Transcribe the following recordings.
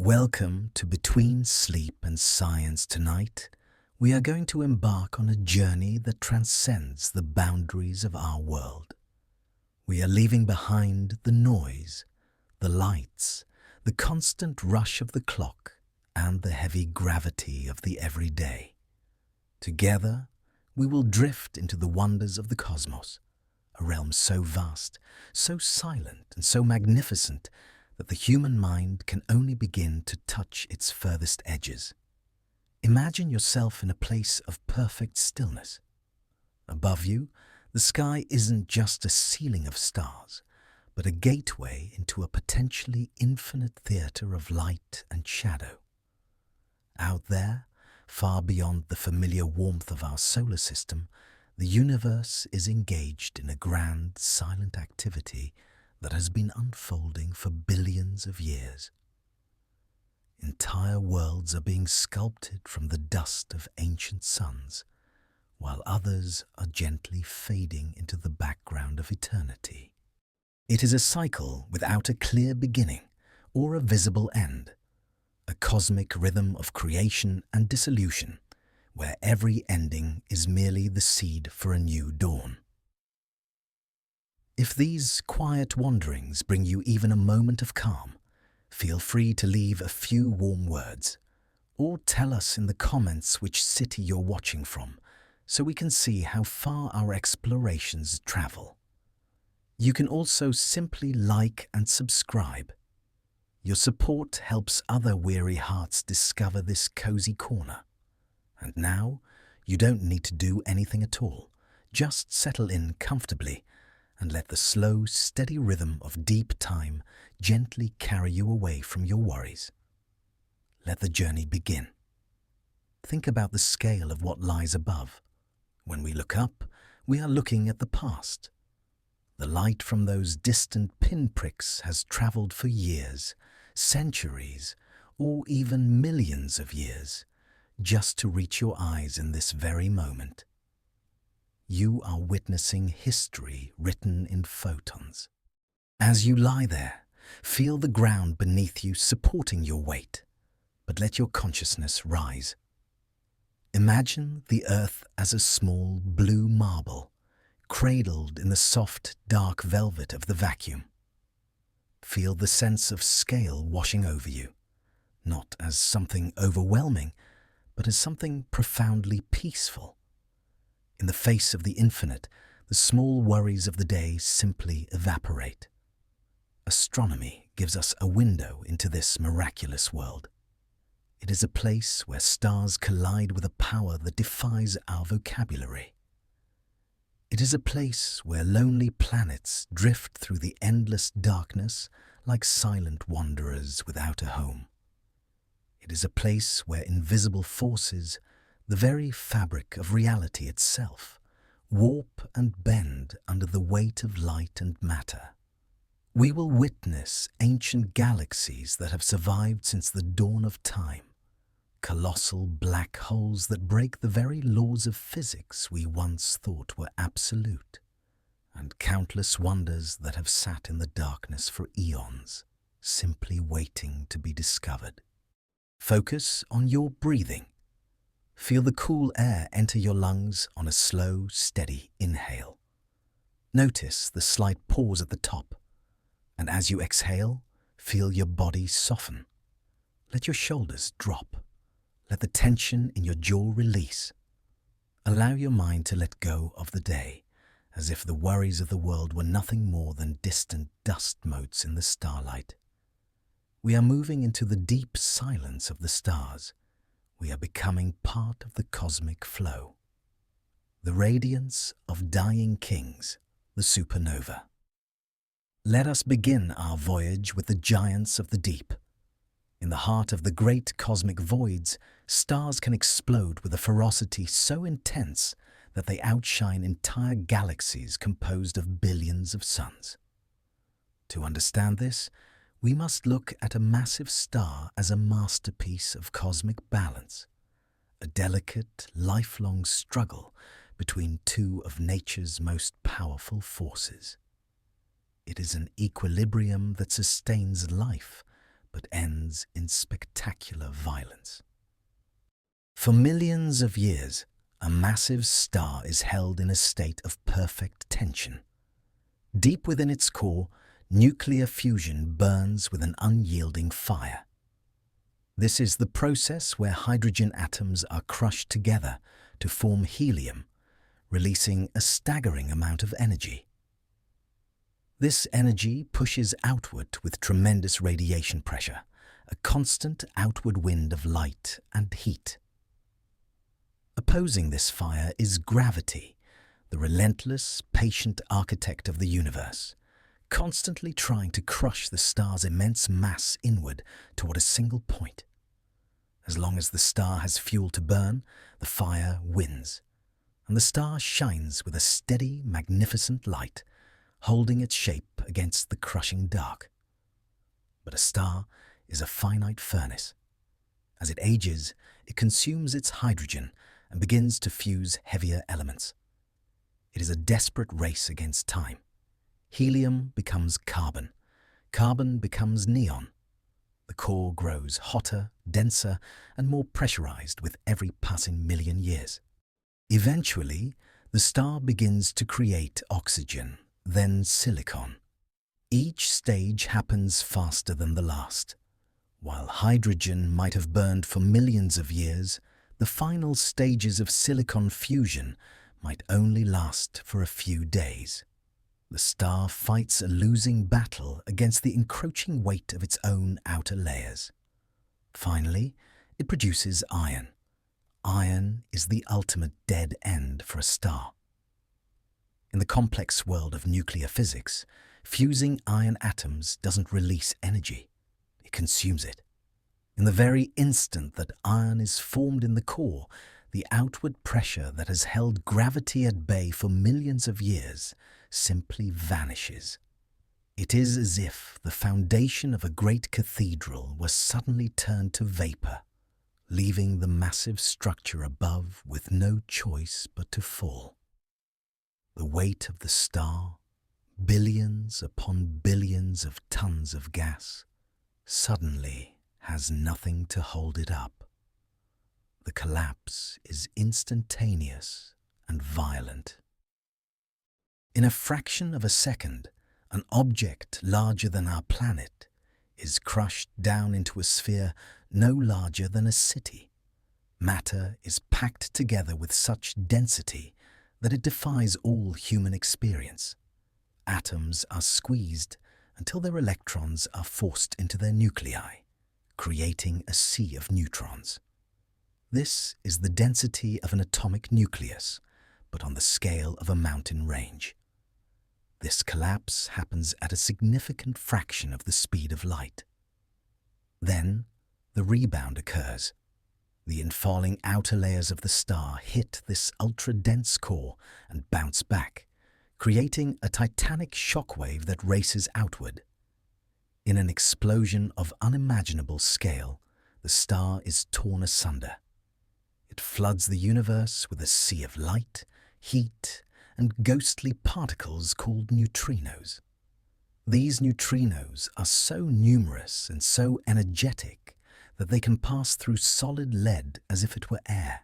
Welcome to Between Sleep and Science. Tonight, we are going to embark on a journey that transcends the boundaries of our world. We are leaving behind the noise, the lights, the constant rush of the clock, and the heavy gravity of the everyday. Together, we will drift into the wonders of the cosmos, a realm so vast, so silent, and so magnificent that the human mind can only begin to touch its furthest edges. Imagine yourself in a place of perfect stillness. Above you, the sky isn't just a ceiling of stars, but a gateway into a potentially infinite theater of light and shadow. Out there, far beyond the familiar warmth of our solar system, the universe is engaged in a grand, silent activity that has been unfolding for billions of years. Entire worlds are being sculpted from the dust of ancient suns, while others are gently fading into the background of eternity. It is a cycle without a clear beginning or a visible end, a cosmic rhythm of creation and dissolution, where every ending is merely the seed for a new dawn. If these quiet wanderings bring you even a moment of calm, feel free to leave a few warm words, or tell us in the comments which city you're watching from, so we can see how far our explorations travel. You can also simply like and subscribe. Your support helps other weary hearts discover this cozy corner. And now, you don't need to do anything at all. Just settle in comfortably and let the slow, steady rhythm of deep time gently carry you away from your worries. Let the journey begin. Think about the scale of what lies above. When we look up, we are looking at the past. The light from those distant pinpricks has traveled for years, centuries, or even millions of years, just to reach your eyes in this very moment. You are witnessing history written in photons. As you lie there, feel the ground beneath you supporting your weight, but let your consciousness rise. Imagine the earth as a small blue marble, cradled in the soft, dark velvet of the vacuum. Feel the sense of scale washing over you, not as something overwhelming, but as something profoundly peaceful. In the face of the infinite, the small worries of the day simply evaporate. Astronomy gives us a window into this miraculous world. It is a place where stars collide with a power that defies our vocabulary. It is a place where lonely planets drift through the endless darkness like silent wanderers without a home. It is a place where invisible forces, the very fabric of reality itself, warp and bend under the weight of light and matter. We will witness ancient galaxies that have survived since the dawn of time, colossal black holes that break the very laws of physics we once thought were absolute, and countless wonders that have sat in the darkness for eons, simply waiting to be discovered. Focus on your breathing. Feel the cool air enter your lungs on a slow, steady inhale. Notice the slight pause at the top, and as you exhale, feel your body soften. Let your shoulders drop. Let the tension in your jaw release. Allow your mind to let go of the day, as if the worries of the world were nothing more than distant dust motes in the starlight. We are moving into the deep silence of the stars. We are becoming part of the cosmic flow. The radiance of dying kings, the supernova. Let us begin our voyage with the giants of the deep. In the heart of the great cosmic voids, stars can explode with a ferocity so intense that they outshine entire galaxies composed of billions of suns. To understand this, we must look at a massive star as a masterpiece of cosmic balance, a delicate, lifelong struggle between two of nature's most powerful forces. It is an equilibrium that sustains life, but ends in spectacular violence. For millions of years, a massive star is held in a state of perfect tension. Deep within its core, nuclear fusion burns with an unyielding fire. This is the process where hydrogen atoms are crushed together to form helium, releasing a staggering amount of energy. This energy pushes outward with tremendous radiation pressure, a constant outward wind of light and heat. Opposing this fire is gravity, the relentless, patient architect of the universe, constantly trying to crush the star's immense mass inward toward a single point. As long as the star has fuel to burn, the fire wins, and the star shines with a steady, magnificent light, holding its shape against the crushing dark. But a star is a finite furnace. As it ages, it consumes its hydrogen and begins to fuse heavier elements. It is a desperate race against time. Helium becomes carbon. Carbon becomes neon. The core grows hotter, denser, and more pressurized with every passing million years. Eventually, the star begins to create oxygen, then silicon. Each stage happens faster than the last. While hydrogen might have burned for millions of years, the final stages of silicon fusion might only last for a few days. The star fights a losing battle against the encroaching weight of its own outer layers. Finally, it produces iron. Iron is the ultimate dead end for a star. In the complex world of nuclear physics, fusing iron atoms doesn't release energy, it consumes it. In the very instant that iron is formed in the core, the outward pressure that has held gravity at bay for millions of years simply vanishes. It is as if the foundation of a great cathedral were suddenly turned to vapor, leaving the massive structure above with no choice but to fall. The weight of the star, billions upon billions of tons of gas, suddenly has nothing to hold it up. The collapse is instantaneous and violent. In a fraction of a second, an object larger than our planet is crushed down into a sphere no larger than a city. Matter is packed together with such density that it defies all human experience. Atoms are squeezed until their electrons are forced into their nuclei, creating a sea of neutrons. This is the density of an atomic nucleus, but on the scale of a mountain range. This collapse happens at a significant fraction of the speed of light. Then, the rebound occurs. The infalling outer layers of the star hit this ultra-dense core and bounce back, creating a titanic shockwave that races outward. In an explosion of unimaginable scale, the star is torn asunder. It floods the universe with a sea of light, heat, and ghostly particles called neutrinos. These neutrinos are so numerous and so energetic that they can pass through solid lead as if it were air.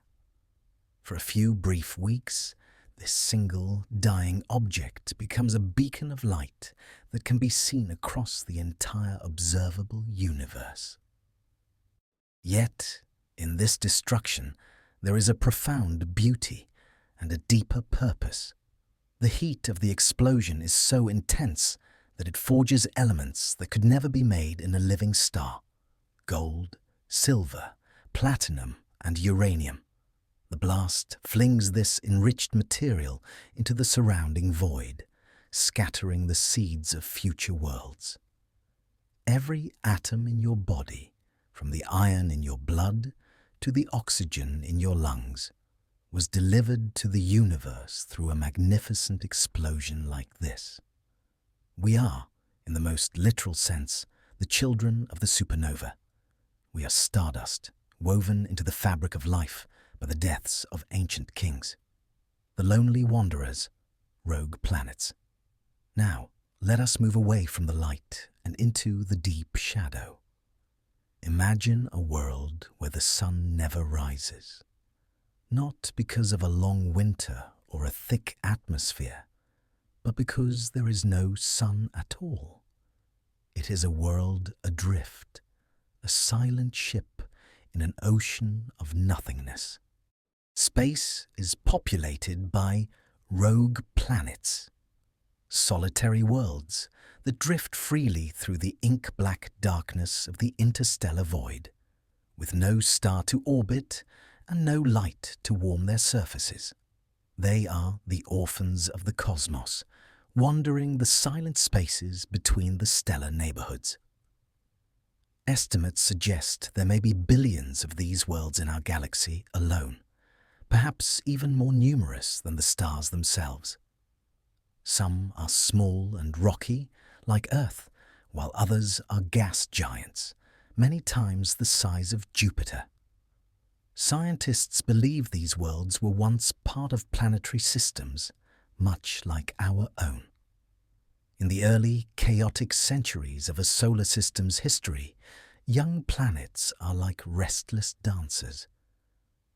For a few brief weeks, this single, dying object becomes a beacon of light that can be seen across the entire observable universe. Yet, in this destruction, there is a profound beauty and a deeper purpose. The heat of the explosion is so intense that it forges elements that could never be made in a living star: gold, silver, platinum, and uranium. The blast flings this enriched material into the surrounding void, scattering the seeds of future worlds. Every atom in your body, from the iron in your blood to the oxygen in your lungs, was delivered to the universe through a magnificent explosion like this. We are, in the most literal sense, the children of the supernova. We are stardust, woven into the fabric of life by the deaths of ancient kings. The lonely wanderers, rogue planets. Now, let us move away from the light and into the deep shadow. Imagine a world where the sun never rises, not because of a long winter or a thick atmosphere, but because there is no sun at all. It is a world adrift, a silent ship in an ocean of nothingness. Space is populated by rogue planets, solitary worlds that drift freely through the ink-black darkness of the interstellar void, with no star to orbit and no light to warm their surfaces. They are the orphans of the cosmos, wandering the silent spaces between the stellar neighborhoods. Estimates suggest there may be billions of these worlds in our galaxy alone, perhaps even more numerous than the stars themselves. Some are small and rocky, like Earth, while others are gas giants, many times the size of Jupiter. Scientists believe these worlds were once part of planetary systems, much like our own. In the early, chaotic centuries of a solar system's history, young planets are like restless dancers.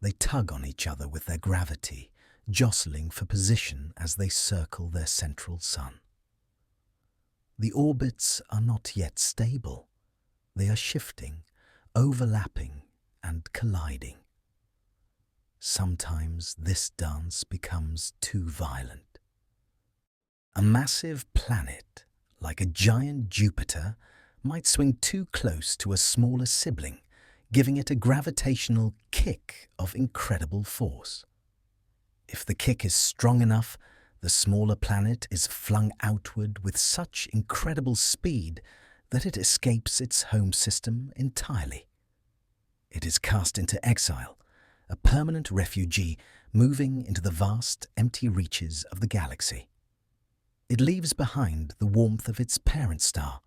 They tug on each other with their gravity, jostling for position as they circle their central sun. The orbits are not yet stable. They are shifting, overlapping, and colliding. Sometimes this dance becomes too violent. A massive planet, like a giant Jupiter, might swing too close to a smaller sibling, giving it a gravitational kick of incredible force. If the kick is strong enough, the smaller planet is flung outward with such incredible speed that it escapes its home system entirely. It is cast into exile, a permanent refugee moving into the vast, empty reaches of the galaxy. It leaves behind the warmth of its parent star,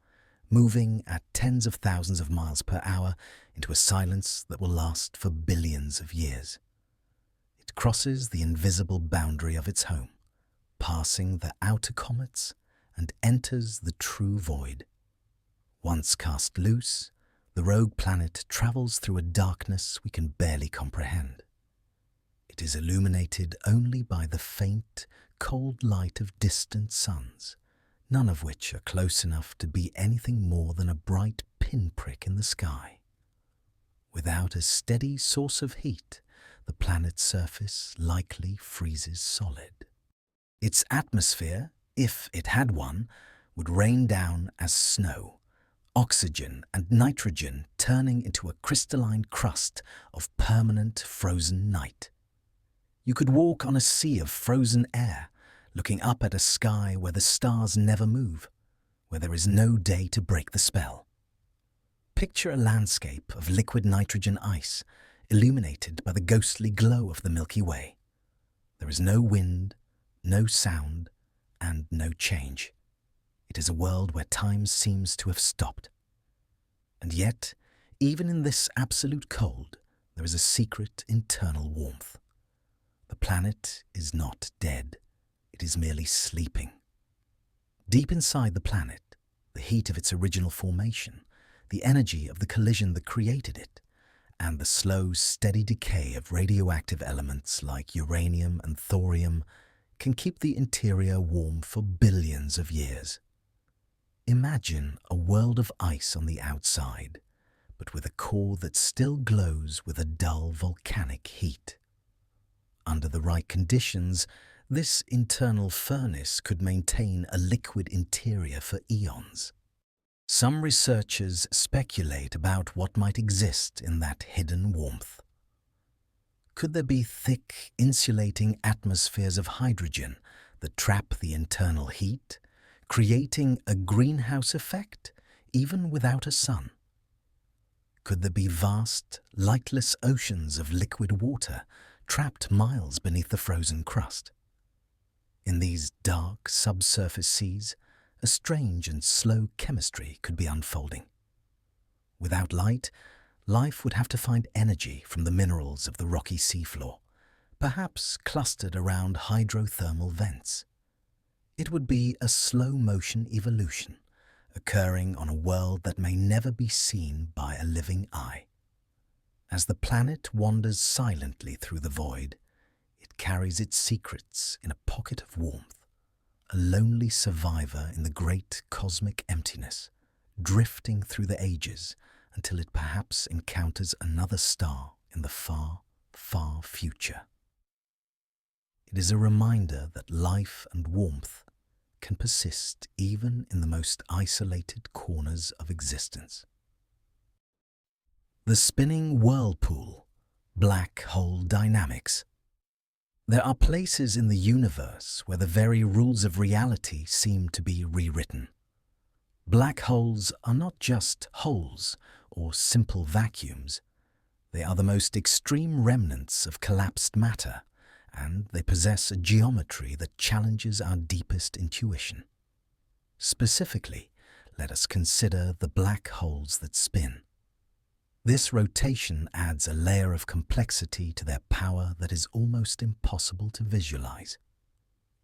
moving at tens of thousands of miles per hour into a silence that will last for billions of years. It crosses the invisible boundary of its home, passing the outer comets, and enters the true void. Once cast loose, the rogue planet travels through a darkness we can barely comprehend. It is illuminated only by the faint, cold light of distant suns, none of which are close enough to be anything more than a bright pinprick in the sky. Without a steady source of heat, the planet's surface likely freezes solid. Its atmosphere, if it had one, would rain down as snow, oxygen and nitrogen turning into a crystalline crust of permanent frozen night. You could walk on a sea of frozen air, looking up at a sky where the stars never move, where there is no day to break the spell. Picture a landscape of liquid nitrogen ice, illuminated by the ghostly glow of the Milky Way. There is no wind, no sound, and no change. It is a world where time seems to have stopped. And yet, even in this absolute cold, there is a secret internal warmth. The planet is not dead. It is merely sleeping. Deep inside the planet, the heat of its original formation, the energy of the collision that created it, and the slow, steady decay of radioactive elements like uranium and thorium can keep the interior warm for billions of years. Imagine a world of ice on the outside, but with a core that still glows with a dull volcanic heat. Under the right conditions, this internal furnace could maintain a liquid interior for eons. Some researchers speculate about what might exist in that hidden warmth. Could there be thick, insulating atmospheres of hydrogen that trap the internal heat, creating a greenhouse effect even without a sun? Could there be vast, lightless oceans of liquid water trapped miles beneath the frozen crust? In these dark subsurface seas, a strange and slow chemistry could be unfolding. Without light, life would have to find energy from the minerals of the rocky seafloor, perhaps clustered around hydrothermal vents. It would be a slow-motion evolution, occurring on a world that may never be seen by a living eye. As the planet wanders silently through the void, it carries its secrets in a pocket of warmth, a lonely survivor in the great cosmic emptiness, drifting through the ages until it perhaps encounters another star in the far, far future. It is a reminder that life and warmth can persist even in the most isolated corners of existence. The spinning whirlpool, black hole dynamics. There are places in the universe where the very rules of reality seem to be rewritten. Black holes are not just holes or simple vacuums. They are the most extreme remnants of collapsed matter, and they possess a geometry that challenges our deepest intuition. Specifically, let us consider the black holes that spin. This rotation adds a layer of complexity to their power that is almost impossible to visualize.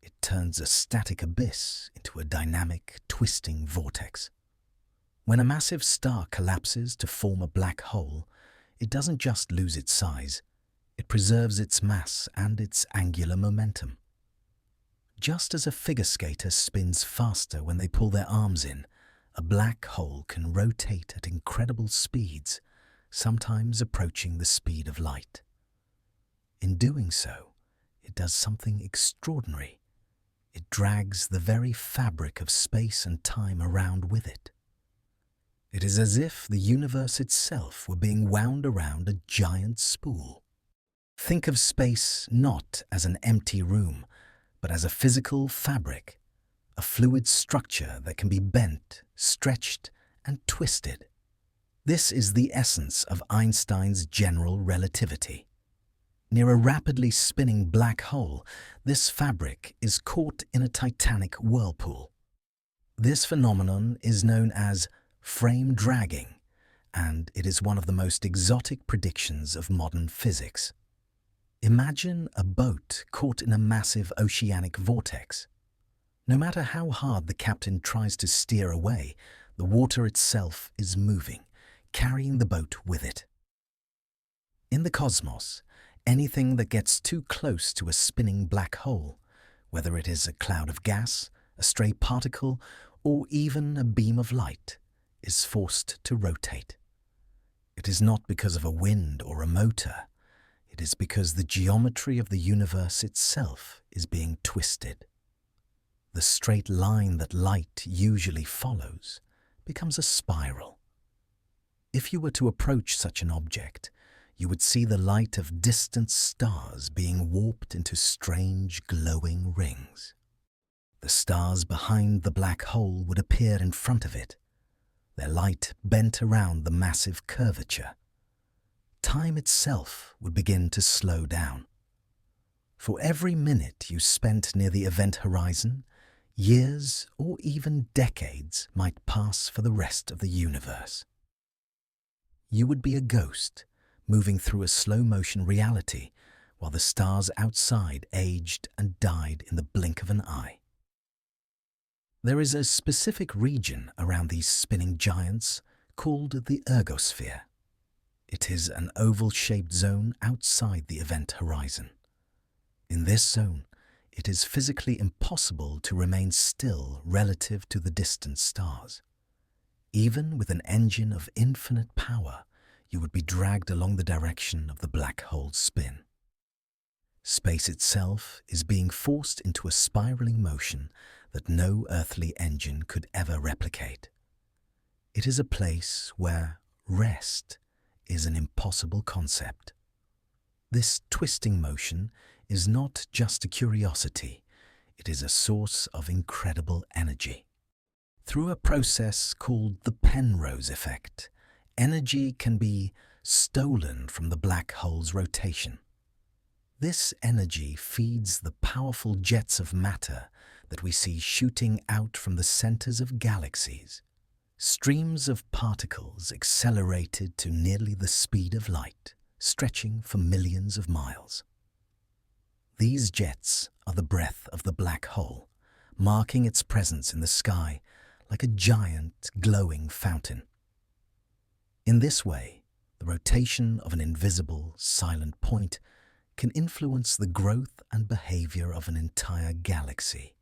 It turns a static abyss into a dynamic, twisting vortex. When a massive star collapses to form a black hole, it doesn't just lose its size, it preserves its mass and its angular momentum. Just as a figure skater spins faster when they pull their arms in, a black hole can rotate at incredible speeds, sometimes approaching the speed of light. In doing so, it does something extraordinary. It drags the very fabric of space and time around with it. It is as if the universe itself were being wound around a giant spool. Think of space not as an empty room, but as a physical fabric, a fluid structure that can be bent, stretched, and twisted. This is the essence of Einstein's general relativity. Near a rapidly spinning black hole, this fabric is caught in a titanic whirlpool. This phenomenon is known as frame dragging, and it is one of the most exotic predictions of modern physics. Imagine a boat caught in a massive oceanic vortex. No matter how hard the captain tries to steer away, the water itself is moving, carrying the boat with it. In the cosmos, anything that gets too close to a spinning black hole, whether it is a cloud of gas, a stray particle, or even a beam of light, is forced to rotate. It is not because of a wind or a motor. It is because the geometry of the universe itself is being twisted. The straight line that light usually follows becomes a spiral. If you were to approach such an object, you would see the light of distant stars being warped into strange glowing rings. The stars behind the black hole would appear in front of it, their light bent around the massive curvature. Time itself would begin to slow down. For every minute you spent near the event horizon, years or even decades might pass for the rest of the universe. You would be a ghost, moving through a slow-motion reality, while the stars outside aged and died in the blink of an eye. There is a specific region around these spinning giants called the ergosphere. It is an oval-shaped zone outside the event horizon. In this zone, it is physically impossible to remain still relative to the distant stars. Even with an engine of infinite power, you would be dragged along the direction of the black hole's spin. Space itself is being forced into a spiraling motion that no earthly engine could ever replicate. It is a place where rest is an impossible concept. This twisting motion is not just a curiosity, it is a source of incredible energy. Through a process called the Penrose effect, energy can be stolen from the black hole's rotation. This energy feeds the powerful jets of matter that we see shooting out from the centers of galaxies, streams of particles accelerated to nearly the speed of light, stretching for millions of miles. These jets are the breath of the black hole, marking its presence in the sky like a giant, glowing fountain. In this way, the rotation of an invisible, silent point can influence the growth and behavior of an entire galaxy.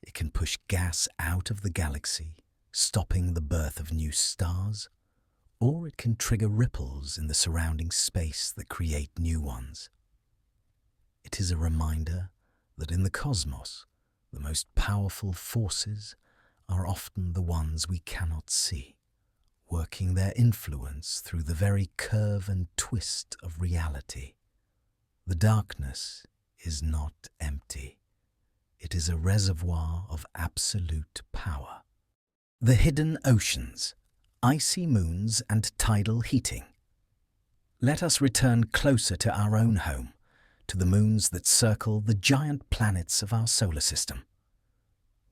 It can push gas out of the galaxy, stopping the birth of new stars, or it can trigger ripples in the surrounding space that create new ones. It is a reminder that in the cosmos, the most powerful forces are often the ones we cannot see, working their influence through the very curve and twist of reality. The darkness is not empty. It is a reservoir of absolute power. The hidden oceans, icy moons and tidal heating. Let us return closer to our own home, to the moons that circle the giant planets of our solar system.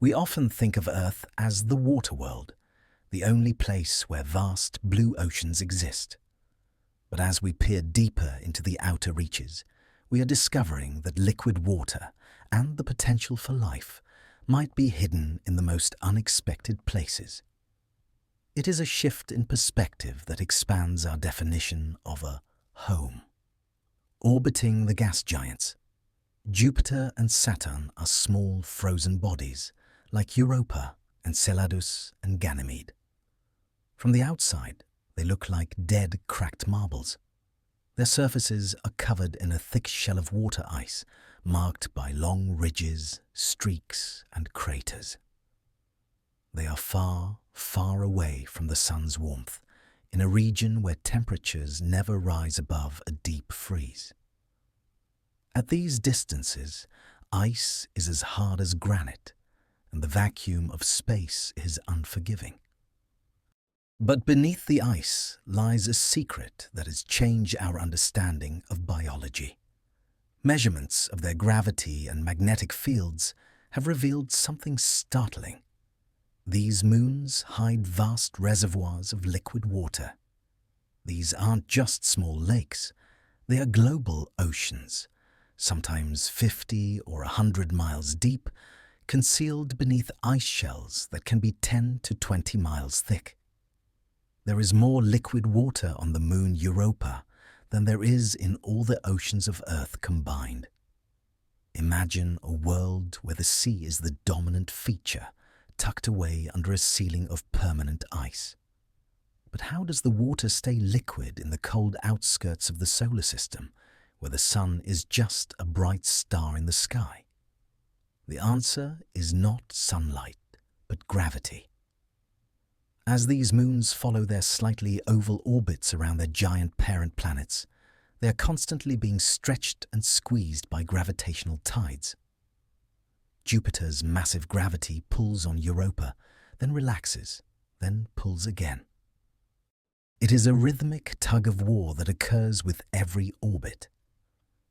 We often think of Earth as the water world, the only place where vast blue oceans exist. But as we peer deeper into the outer reaches, we are discovering that liquid water and the potential for life might be hidden in the most unexpected places. It is a shift in perspective that expands our definition of a home. Orbiting the gas giants, Jupiter and Saturn are small frozen bodies like Europa, Enceladus and Ganymede. From the outside, they look like dead, cracked marbles. Their surfaces are covered in a thick shell of water ice, marked by long ridges, streaks, and craters. They are far, far away from the sun's warmth, in a region where temperatures never rise above a deep freeze. At these distances, ice is as hard as granite, and the vacuum of space is unforgiving. But beneath the ice lies a secret that has changed our understanding of biology. Measurements of their gravity and magnetic fields have revealed something startling. These moons hide vast reservoirs of liquid water. These aren't just small lakes, they are global oceans, sometimes 50 or 100 miles deep, concealed beneath ice shells that can be 10 to 20 miles thick. There is more liquid water on the moon Europa than there is in all the oceans of Earth combined. Imagine a world where the sea is the dominant feature, tucked away under a ceiling of permanent ice. But how does the water stay liquid in the cold outskirts of the solar system, where the sun is just a bright star in the sky? The answer is not sunlight, but gravity. As these moons follow their slightly oval orbits around their giant parent planets, they are constantly being stretched and squeezed by gravitational tides. Jupiter's massive gravity pulls on Europa, then relaxes, then pulls again. It is a rhythmic tug-of-war that occurs with every orbit.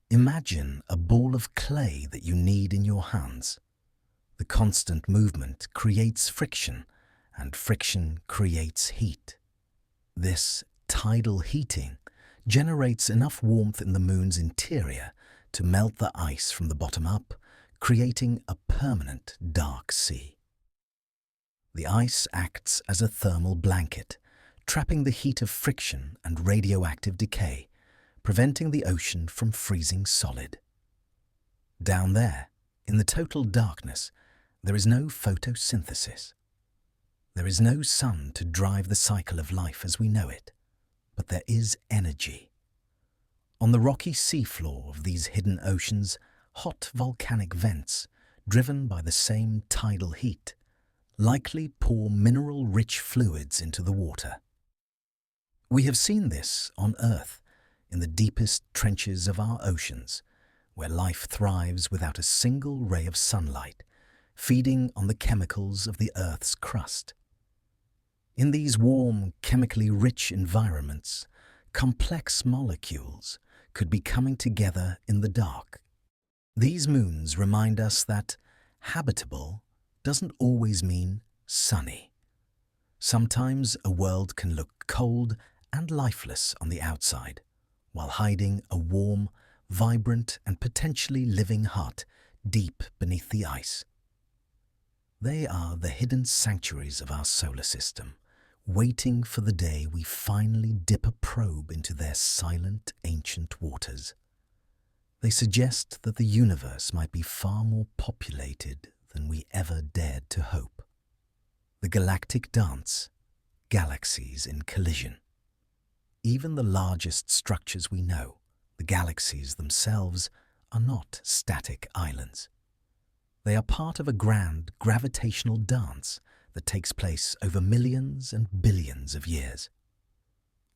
Imagine a ball of clay that you knead in your hands. The constant movement creates friction, and friction creates heat. This tidal heating generates enough warmth in the moon's interior to melt the ice from the bottom up, creating a permanent dark sea. The ice acts as a thermal blanket, trapping the heat of friction and radioactive decay, preventing the ocean from freezing solid. Down there, in the total darkness, there is no photosynthesis. There is no sun to drive the cycle of life as we know it, but there is energy. On the rocky seafloor of these hidden oceans, hot volcanic vents, driven by the same tidal heat, likely pour mineral-rich fluids into the water. We have seen this on Earth, in the deepest trenches of our oceans, where life thrives without a single ray of sunlight, feeding on the chemicals of the Earth's crust. In these warm, chemically rich environments, complex molecules could be coming together in the dark. These moons remind us that habitable doesn't always mean sunny. Sometimes a world can look cold and lifeless on the outside, while hiding a warm, vibrant and potentially living heart deep beneath the ice. They are the hidden sanctuaries of our solar system, waiting for the day we finally dip a probe into their silent, ancient waters. They suggest that the universe might be far more populated than we ever dared to hope. The galactic dance, galaxies in collision. Even the largest structures we know, the galaxies themselves, are not static islands. They are part of a grand gravitational dance that takes place over millions and billions of years.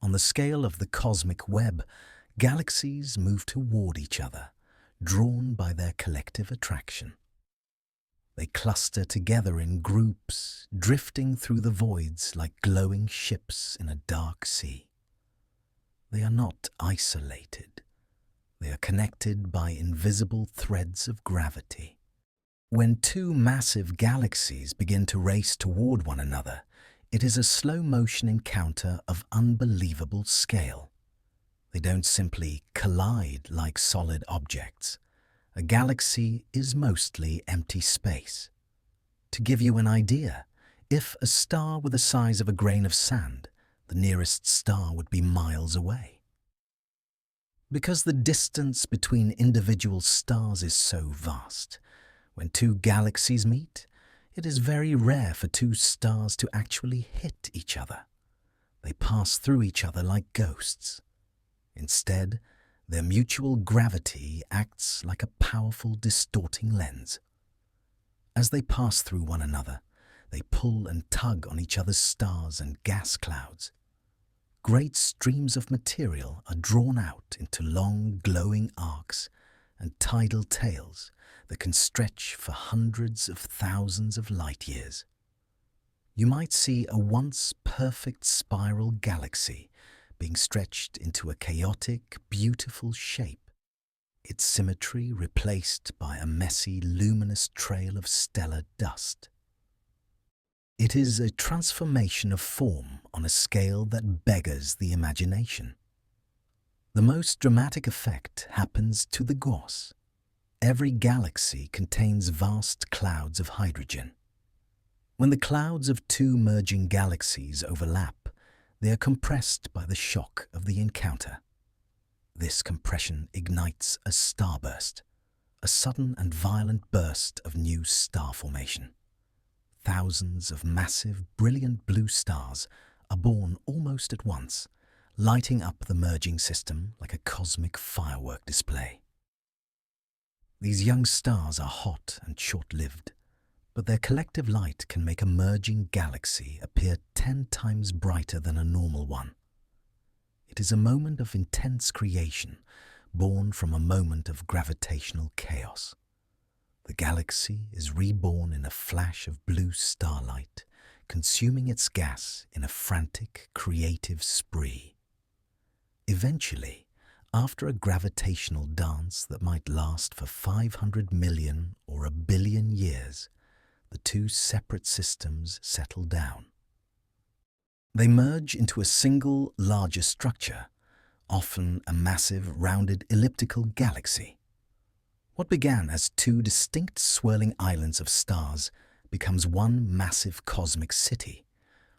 On the scale of the cosmic web, galaxies move toward each other, drawn by their collective attraction. They cluster together in groups, drifting through the voids like glowing ships in a dark sea. They are not isolated. They are connected by invisible threads of gravity. When two massive galaxies begin to race toward one another, it is a slow-motion encounter of unbelievable scale. They don't simply collide like solid objects. A galaxy is mostly empty space. To give you an idea, if a star were the size of a grain of sand, the nearest star would be miles away. Because the distance between individual stars is so vast, when two galaxies meet, it is very rare for two stars to actually hit each other. They pass through each other like ghosts. Instead, their mutual gravity acts like a powerful distorting lens. As they pass through one another, they pull and tug on each other's stars and gas clouds. Great streams of material are drawn out into long, glowing arcs and tidal tails that can stretch for hundreds of thousands of light years. You might see a once perfect spiral galaxy being stretched into a chaotic, beautiful shape, its symmetry replaced by a messy, luminous trail of stellar dust. It is a transformation of form on a scale that beggars the imagination. The most dramatic effect happens to the gauss. Every galaxy contains vast clouds of hydrogen. When the clouds of two merging galaxies overlap, they are compressed by the shock of the encounter. This compression ignites a starburst, a sudden and violent burst of new star formation. Thousands of massive, brilliant blue stars are born almost at once, lighting up the merging system like a cosmic firework display. These young stars are hot and short-lived, but their collective light can make a merging galaxy appear 10 times brighter than a normal one. It is a moment of intense creation, born from a moment of gravitational chaos. The galaxy is reborn in a flash of blue starlight, consuming its gas in a frantic, creative spree. Eventually, after a gravitational dance that might last for 500 million or a billion years, the two separate systems settle down. They merge into a single, larger structure, often a massive, rounded, elliptical galaxy. What began as two distinct swirling islands of stars becomes one massive cosmic city,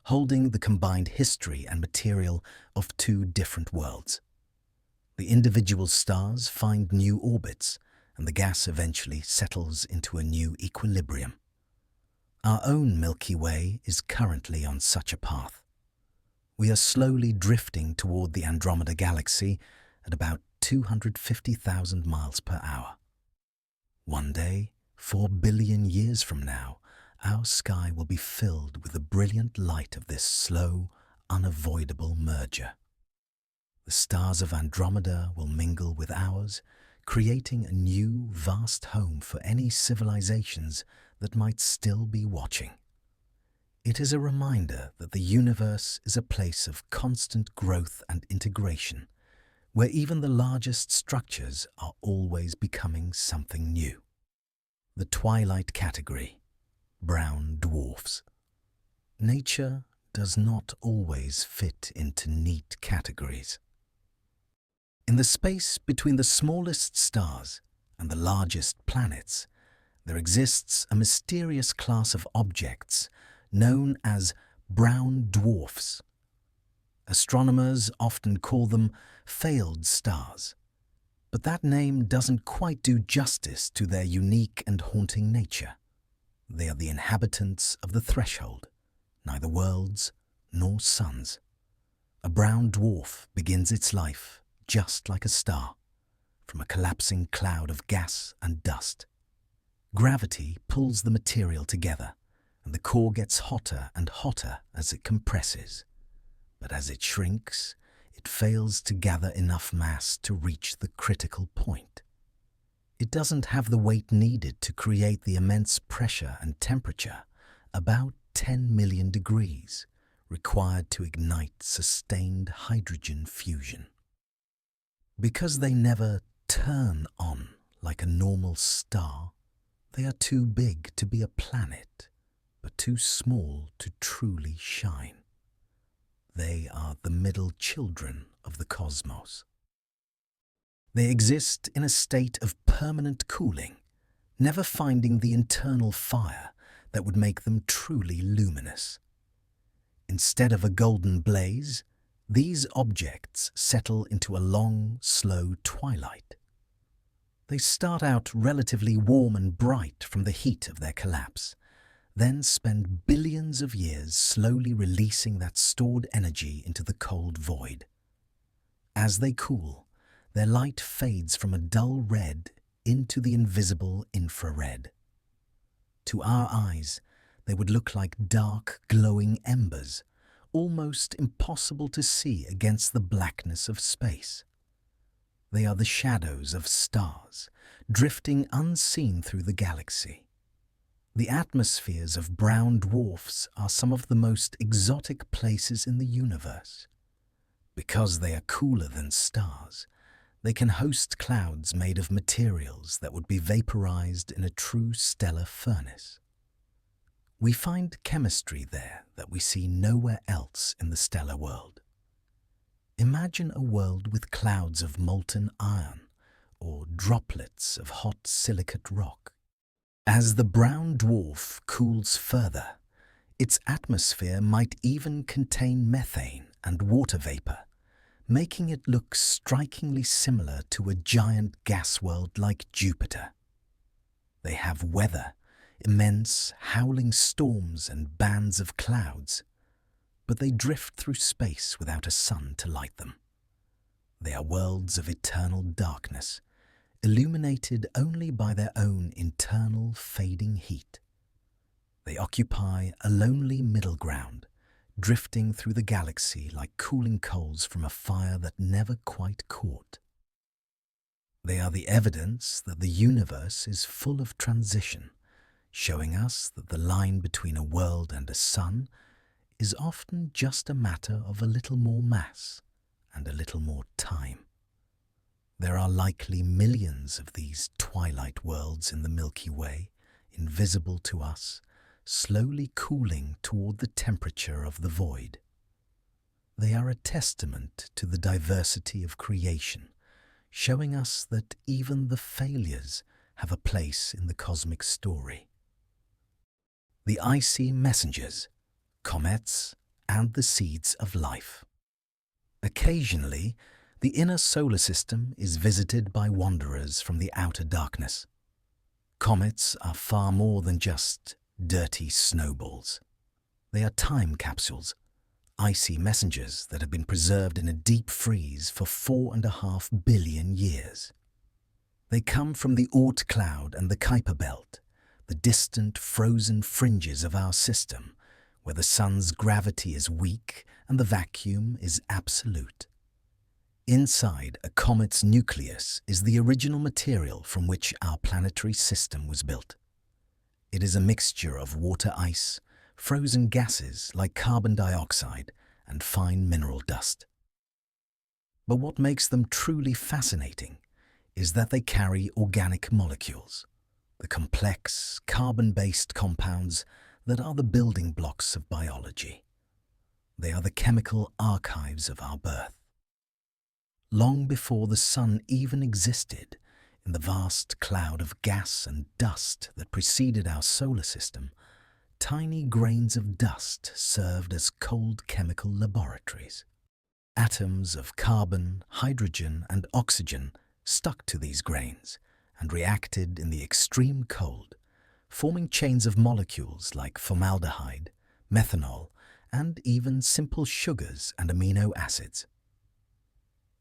holding the combined history and material of two different worlds. The individual stars find new orbits, and the gas eventually settles into a new equilibrium. Our own Milky Way is currently on such a path. We are slowly drifting toward the Andromeda Galaxy at about 250,000 miles per hour. One day, 4 billion years from now, our sky will be filled with the brilliant light of this slow, unavoidable merger. The stars of Andromeda will mingle with ours, creating a new, vast home for any civilizations that might still be watching. It is a reminder that the universe is a place of constant growth and integration, where even the largest structures are always becoming something new. The twilight category, brown dwarfs. Nature does not always fit into neat categories. In the space between the smallest stars and the largest planets, there exists a mysterious class of objects known as brown dwarfs. Astronomers often call them failed stars, but that name doesn't quite do justice to their unique and haunting nature. They are the inhabitants of the threshold, neither worlds nor suns. A brown dwarf begins its life just like a star, from a collapsing cloud of gas and dust. Gravity pulls the material together, and the core gets hotter and hotter as it compresses. But as it shrinks, it fails to gather enough mass to reach the critical point. It doesn't have the weight needed to create the immense pressure and temperature, about 10 million degrees, required to ignite sustained hydrogen fusion. Because they never turn on like a normal star, they are too big to be a planet, but too small to truly shine. They are the middle children of the cosmos. They exist in a state of permanent cooling, never finding the internal fire that would make them truly luminous. Instead of a golden blaze, these objects settle into a long, slow twilight. They start out relatively warm and bright from the heat of their collapse, then spend billions of years slowly releasing that stored energy into the cold void. As they cool, their light fades from a dull red into the invisible infrared. To our eyes, they would look like dark, glowing embers, almost impossible to see against the blackness of space. They are the shadows of stars, drifting unseen through the galaxy. The atmospheres of brown dwarfs are some of the most exotic places in the universe. Because they are cooler than stars, they can host clouds made of materials that would be vaporized in a true stellar furnace. We find chemistry there that we see nowhere else in the stellar world. Imagine a world with clouds of molten iron or droplets of hot silicate rock. As the brown dwarf cools further, its atmosphere might even contain methane and water vapor, making it look strikingly similar to a giant gas world like Jupiter. They have weather, immense, howling storms and bands of clouds, but they drift through space without a sun to light them. They are worlds of eternal darkness, illuminated only by their own internal fading heat. They occupy a lonely middle ground, drifting through the galaxy like cooling coals from a fire that never quite caught. They are the evidence that the universe is full of transition, showing us that the line between a world and a sun is often just a matter of a little more mass and a little more time. There are likely millions of these twilight worlds in the Milky Way, invisible to us, slowly cooling toward the temperature of the void. They are a testament to the diversity of creation, showing us that even the failures have a place in the cosmic story. The icy messengers, comets, and the seeds of life. Occasionally, the inner solar system is visited by wanderers from the outer darkness. Comets are far more than just dirty snowballs. They are time capsules, icy messengers that have been preserved in a deep freeze for 4.5 billion years. They come from the Oort cloud and the Kuiper belt, the distant frozen fringes of our system, where the sun's gravity is weak and the vacuum is absolute. Inside a comet's nucleus is the original material from which our planetary system was built. It is a mixture of water ice, frozen gases like carbon dioxide, and fine mineral dust. But what makes them truly fascinating is that they carry organic molecules, the complex, carbon-based compounds that are the building blocks of biology. They are the chemical archives of our birth. Long before the sun even existed, In the vast cloud of gas and dust that preceded our solar system, tiny grains of dust served as cold chemical laboratories. Atoms of carbon, hydrogen, and oxygen stuck to these grains and reacted in the extreme cold, forming chains of molecules like formaldehyde, methanol, and even simple sugars and amino acids.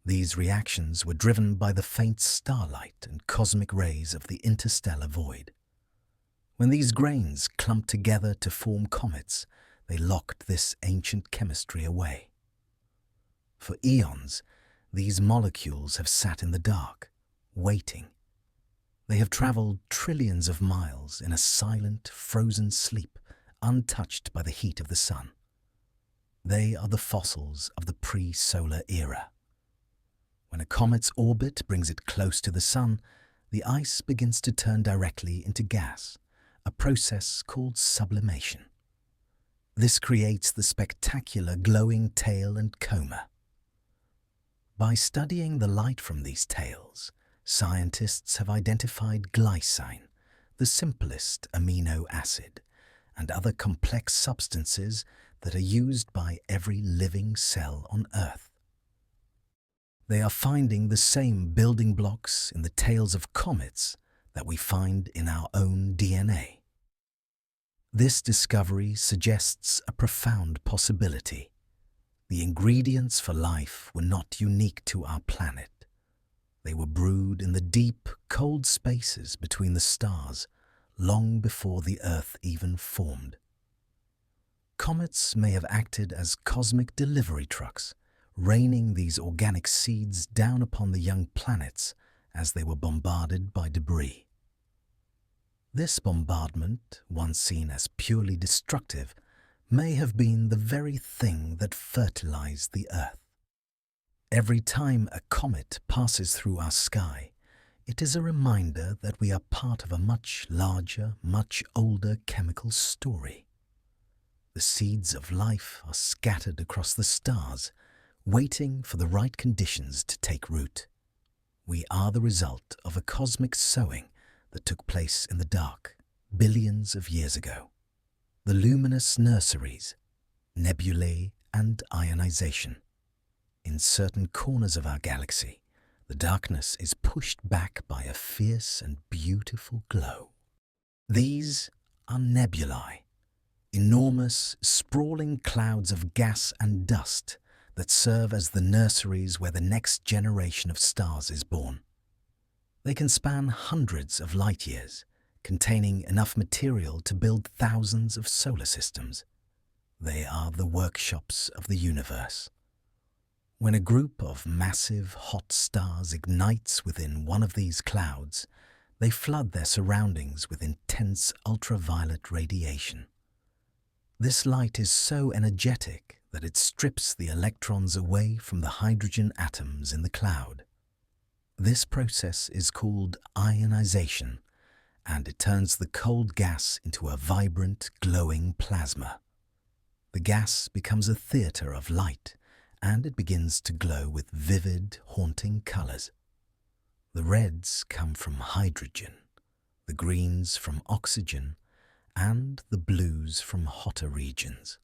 These reactions were driven by the faint starlight and cosmic rays of the interstellar void. When these grains clumped together to form comets, they locked this ancient chemistry away. For eons, these molecules have sat in the dark, waiting. They have traveled trillions of miles in a silent, frozen sleep, untouched by the heat of the sun. They are the fossils of the pre-solar era. When a comet's orbit brings it close to the sun, the ice begins to turn directly into gas, a process called sublimation. This creates the spectacular glowing tail and coma. By studying the light from these tails, scientists have identified glycine, the simplest amino acid, and other complex substances that are used by every living cell on Earth. They are finding the same building blocks in the tails of comets that we find in our own DNA. This discovery suggests a profound possibility. The ingredients for life were not unique to our planet. They were brewed in the deep, cold spaces between the stars long before the Earth even formed. Comets may have acted as cosmic delivery trucks, raining these organic seeds down upon the young planets as they were bombarded by debris. This bombardment, once seen as purely destructive, may have been the very thing that fertilized the Earth. Every time a comet passes through our sky, it is a reminder that we are part of a much larger, much older chemical story. The seeds of life are scattered across the stars, waiting for the right conditions to take root. We are the result of a cosmic sowing that took place in the dark billions of years ago. The luminous nurseries, nebulae, and ionization. In certain corners of our galaxy, the darkness is pushed back by a fierce and beautiful glow. These are nebulae, enormous, sprawling clouds of gas and dust that serve as the nurseries where the next generation of stars is born. They can span hundreds of light years, containing enough material to build thousands of solar systems. They are the workshops of the universe. When a group of massive, hot stars ignites within one of these clouds, they flood their surroundings with intense ultraviolet radiation. This light is so energetic that it strips the electrons away from the hydrogen atoms in the cloud. This process is called ionization, and it turns the cold gas into a vibrant, glowing plasma. The gas becomes a theater of light, and it begins to glow with vivid, haunting colors. The reds come from hydrogen, the greens from oxygen, and the blues from hotter regions.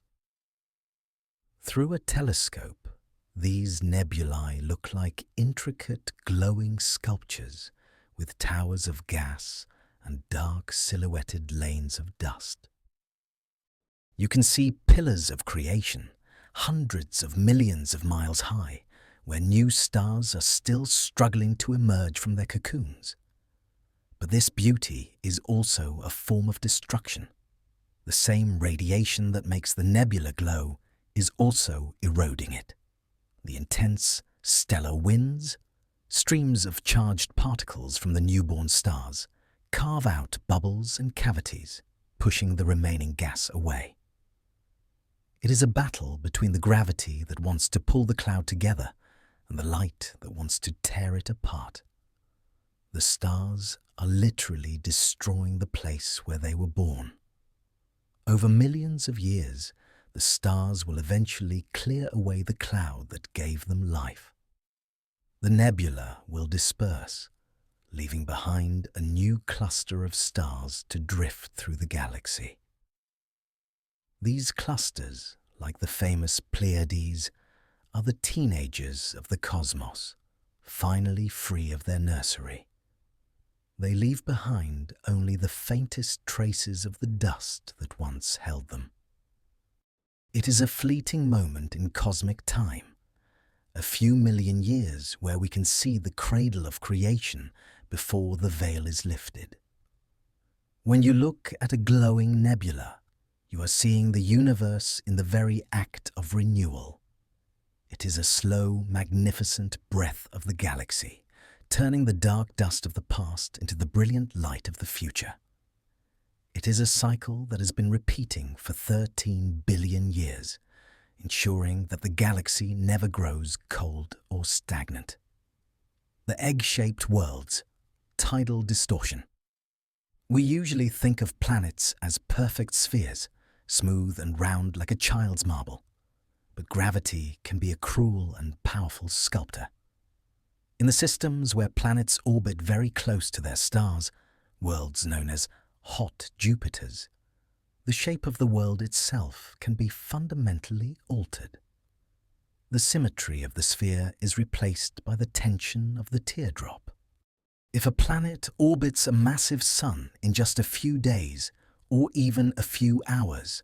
Through a telescope, these nebulae look like intricate, glowing sculptures with towers of gas and dark, silhouetted lanes of dust. You can see pillars of creation, hundreds of millions of miles high, where new stars are still struggling to emerge from their cocoons. But this beauty is also a form of destruction. The same radiation that makes the nebula glow is also eroding it. The intense stellar winds, streams of charged particles from the newborn stars, carve out bubbles and cavities, pushing the remaining gas away. It is a battle between the gravity that wants to pull the cloud together and the light that wants to tear it apart. The stars are literally destroying the place where they were born. Over millions of years, the stars will eventually clear away the cloud that gave them life. The nebula will disperse, leaving behind a new cluster of stars to drift through the galaxy. These clusters, like the famous Pleiades, are the teenagers of the cosmos, finally free of their nursery. They leave behind only the faintest traces of the dust that once held them. It is a fleeting moment in cosmic time, a few million years where we can see the cradle of creation before the veil is lifted. When you look at a glowing nebula, you are seeing the universe in the very act of renewal. It is a slow, magnificent breath of the galaxy, turning the dark dust of the past into the brilliant light of the future. It is a cycle that has been repeating for 13 billion years, ensuring that the galaxy never grows cold or stagnant. The egg-shaped worlds, tidal distortion. We usually think of planets as perfect spheres, smooth and round like a child's marble. But gravity can be a cruel and powerful sculptor. In the systems where planets orbit very close to their stars, worlds known as hot Jupiters, the shape of the world itself can be fundamentally altered. The symmetry of the sphere is replaced by the tension of the teardrop. If a planet orbits a massive sun in just a few days or even a few hours,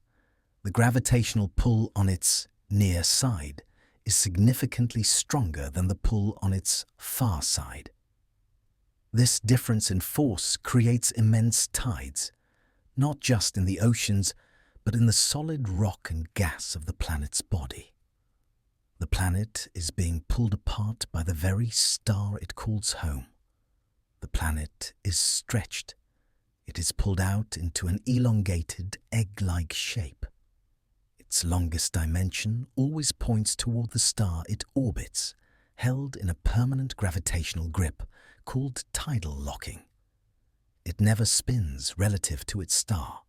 the gravitational pull on its near side is significantly stronger than the pull on its far side. This difference in force creates immense tides, not just in the oceans, but in the solid rock and gas of the planet's body. The planet is being pulled apart by the very star it calls home. The planet is stretched. It is pulled out into an elongated, egg-like shape. Its longest dimension always points toward the star it orbits, held in a permanent gravitational grip called tidal locking. It never spins relative to its star.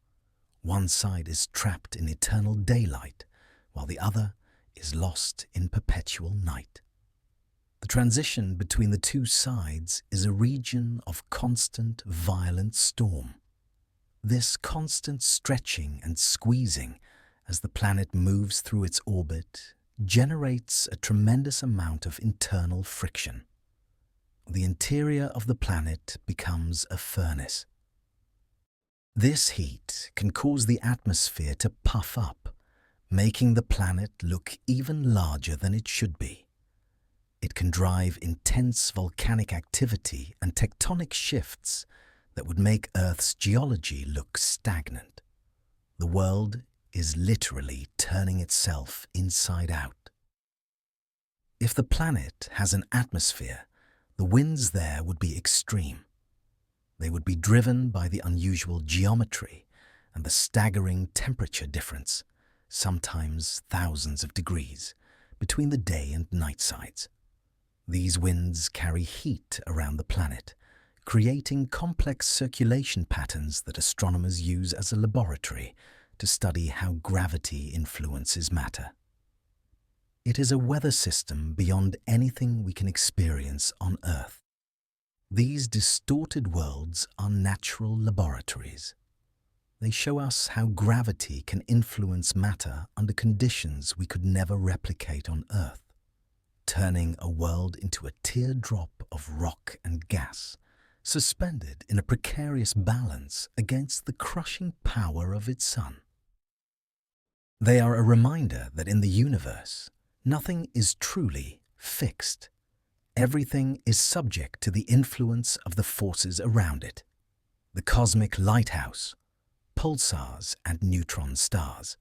One side is trapped in eternal daylight, while the other is lost in perpetual night. The transition between the two sides is a region of constant, violent storm. This constant stretching and squeezing as the planet moves through its orbit generates a tremendous amount of internal friction. The interior of the planet becomes a furnace. This heat can cause the atmosphere to puff up, making the planet look even larger than it should be. It can drive intense volcanic activity and tectonic shifts that would make Earth's geology look stagnant. The world is literally turning itself inside out. If the planet has an atmosphere, the winds there would be extreme. They would be driven by the unusual geometry and the staggering temperature difference, sometimes thousands of degrees, between the day and night sides. These winds carry heat around the planet, creating complex circulation patterns that astronomers use as a laboratory to study how gravity influences matter. It is a weather system beyond anything we can experience on Earth. These distorted worlds are natural laboratories. They show us how gravity can influence matter under conditions we could never replicate on Earth, turning a world into a teardrop of rock and gas, suspended in a precarious balance against the crushing power of its sun. They are a reminder that in the universe, nothing is truly fixed. Everything is subject to the influence of the forces around it. The cosmic lighthouse, pulsars and neutron stars.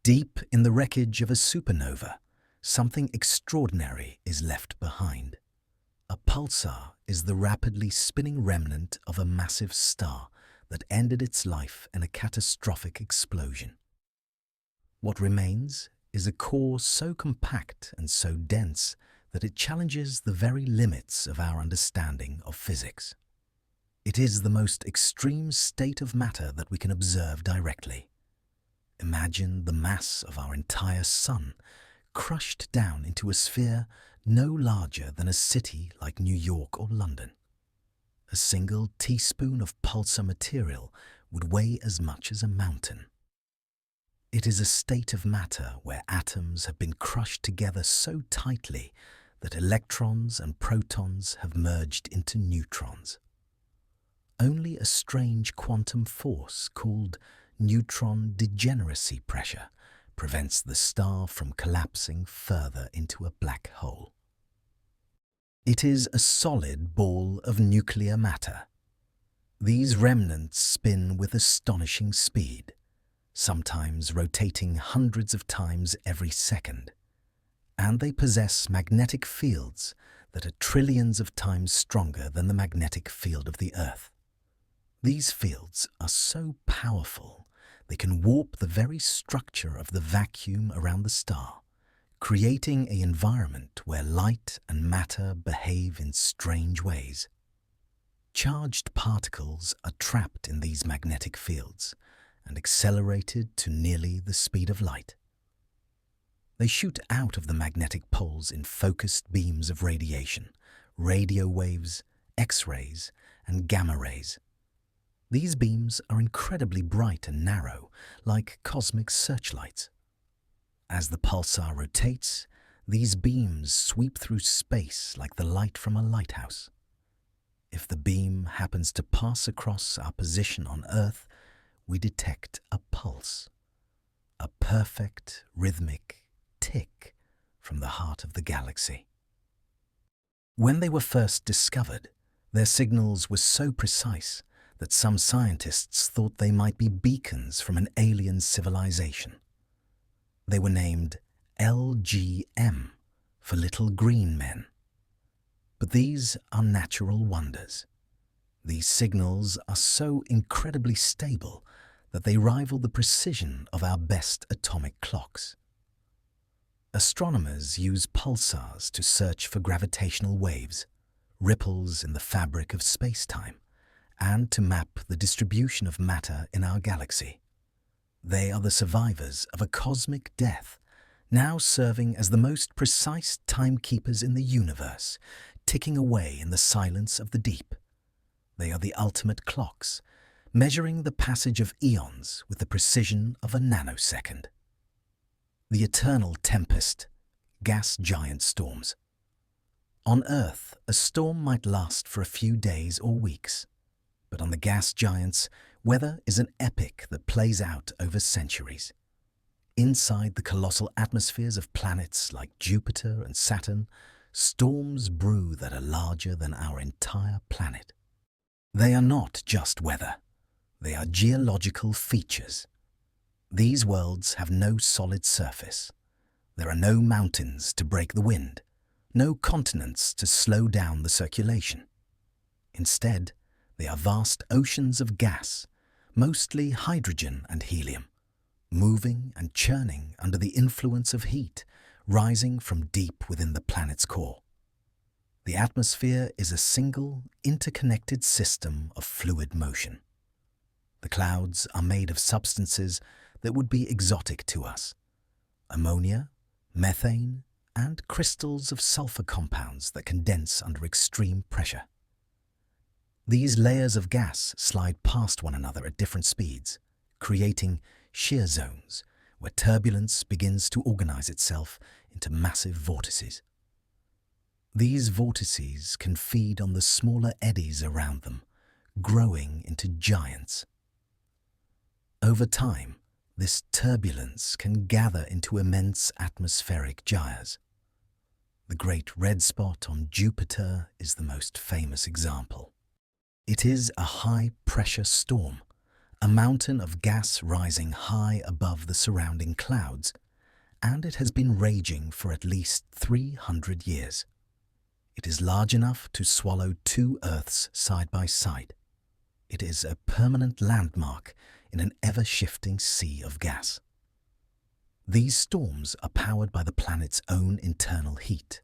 Deep in the wreckage of a supernova, something extraordinary is left behind. A pulsar is the rapidly spinning remnant of a massive star that ended its life in a catastrophic explosion. What remains is a core so compact and so dense that it challenges the very limits of our understanding of physics. It is the most extreme state of matter that we can observe directly. Imagine the mass of our entire sun crushed down into a sphere no larger than a city like New York or London. A single teaspoon of pulsar material would weigh as much as a mountain. It is a state of matter where atoms have been crushed together so tightly that electrons and protons have merged into neutrons. Only a strange quantum force called neutron degeneracy pressure prevents the star from collapsing further into a black hole. It is a solid ball of nuclear matter. These remnants spin with astonishing speed, sometimes rotating hundreds of times every second, and they possess magnetic fields that are trillions of times stronger than the magnetic field of the Earth. These fields are so powerful they can warp the very structure of the vacuum around the star, creating an environment where light and matter behave in strange ways. Charged particles are trapped in these magnetic fields and accelerated to nearly the speed of light. They shoot out of the magnetic poles in focused beams of radiation, radio waves, X-rays, and gamma rays. These beams are incredibly bright and narrow, like cosmic searchlights. As the pulsar rotates, these beams sweep through space like the light from a lighthouse. If the beam happens to pass across our position on Earth, we detect a pulse, a perfect rhythmic tick from the heart of the galaxy. When they were first discovered, their signals were so precise that some scientists thought they might be beacons from an alien civilization. They were named LGM for Little Green Men. But these are natural wonders. These signals are so incredibly stable that they rival the precision of our best atomic clocks. Astronomers use pulsars to search for gravitational waves, ripples in the fabric of space-time, and to map the distribution of matter in our galaxy. They are the survivors of a cosmic death, now serving as the most precise timekeepers in the universe, ticking away in the silence of the deep. They are the ultimate clocks, measuring the passage of eons with the precision of a nanosecond. The eternal tempest, gas giant storms. On Earth, a storm might last for a few days or weeks, but on the gas giants, weather is an epic that plays out over centuries. Inside the colossal atmospheres of planets like Jupiter and Saturn, storms brew that are larger than our entire planet. They are not just weather. They are geological features. These worlds have no solid surface. There are no mountains to break the wind, no continents to slow down the circulation. Instead, they are vast oceans of gas, mostly hydrogen and helium, moving and churning under the influence of heat, rising from deep within the planet's core. The atmosphere is a single, interconnected system of fluid motion. The clouds are made of substances that would be exotic to us: ammonia, methane, and crystals of sulfur compounds that condense under extreme pressure. These layers of gas slide past one another at different speeds, creating shear zones where turbulence begins to organize itself into massive vortices. These vortices can feed on the smaller eddies around them, growing into giants. Over time, this turbulence can gather into immense atmospheric gyres. The Great Red Spot on Jupiter is the most famous example. It is a high-pressure storm, a mountain of gas rising high above the surrounding clouds, and it has been raging for at least 300 years. It is large enough to swallow 2 Earths side by side. It is a permanent landmark in an ever-shifting sea of gas. These storms are powered by the planet's own internal heat,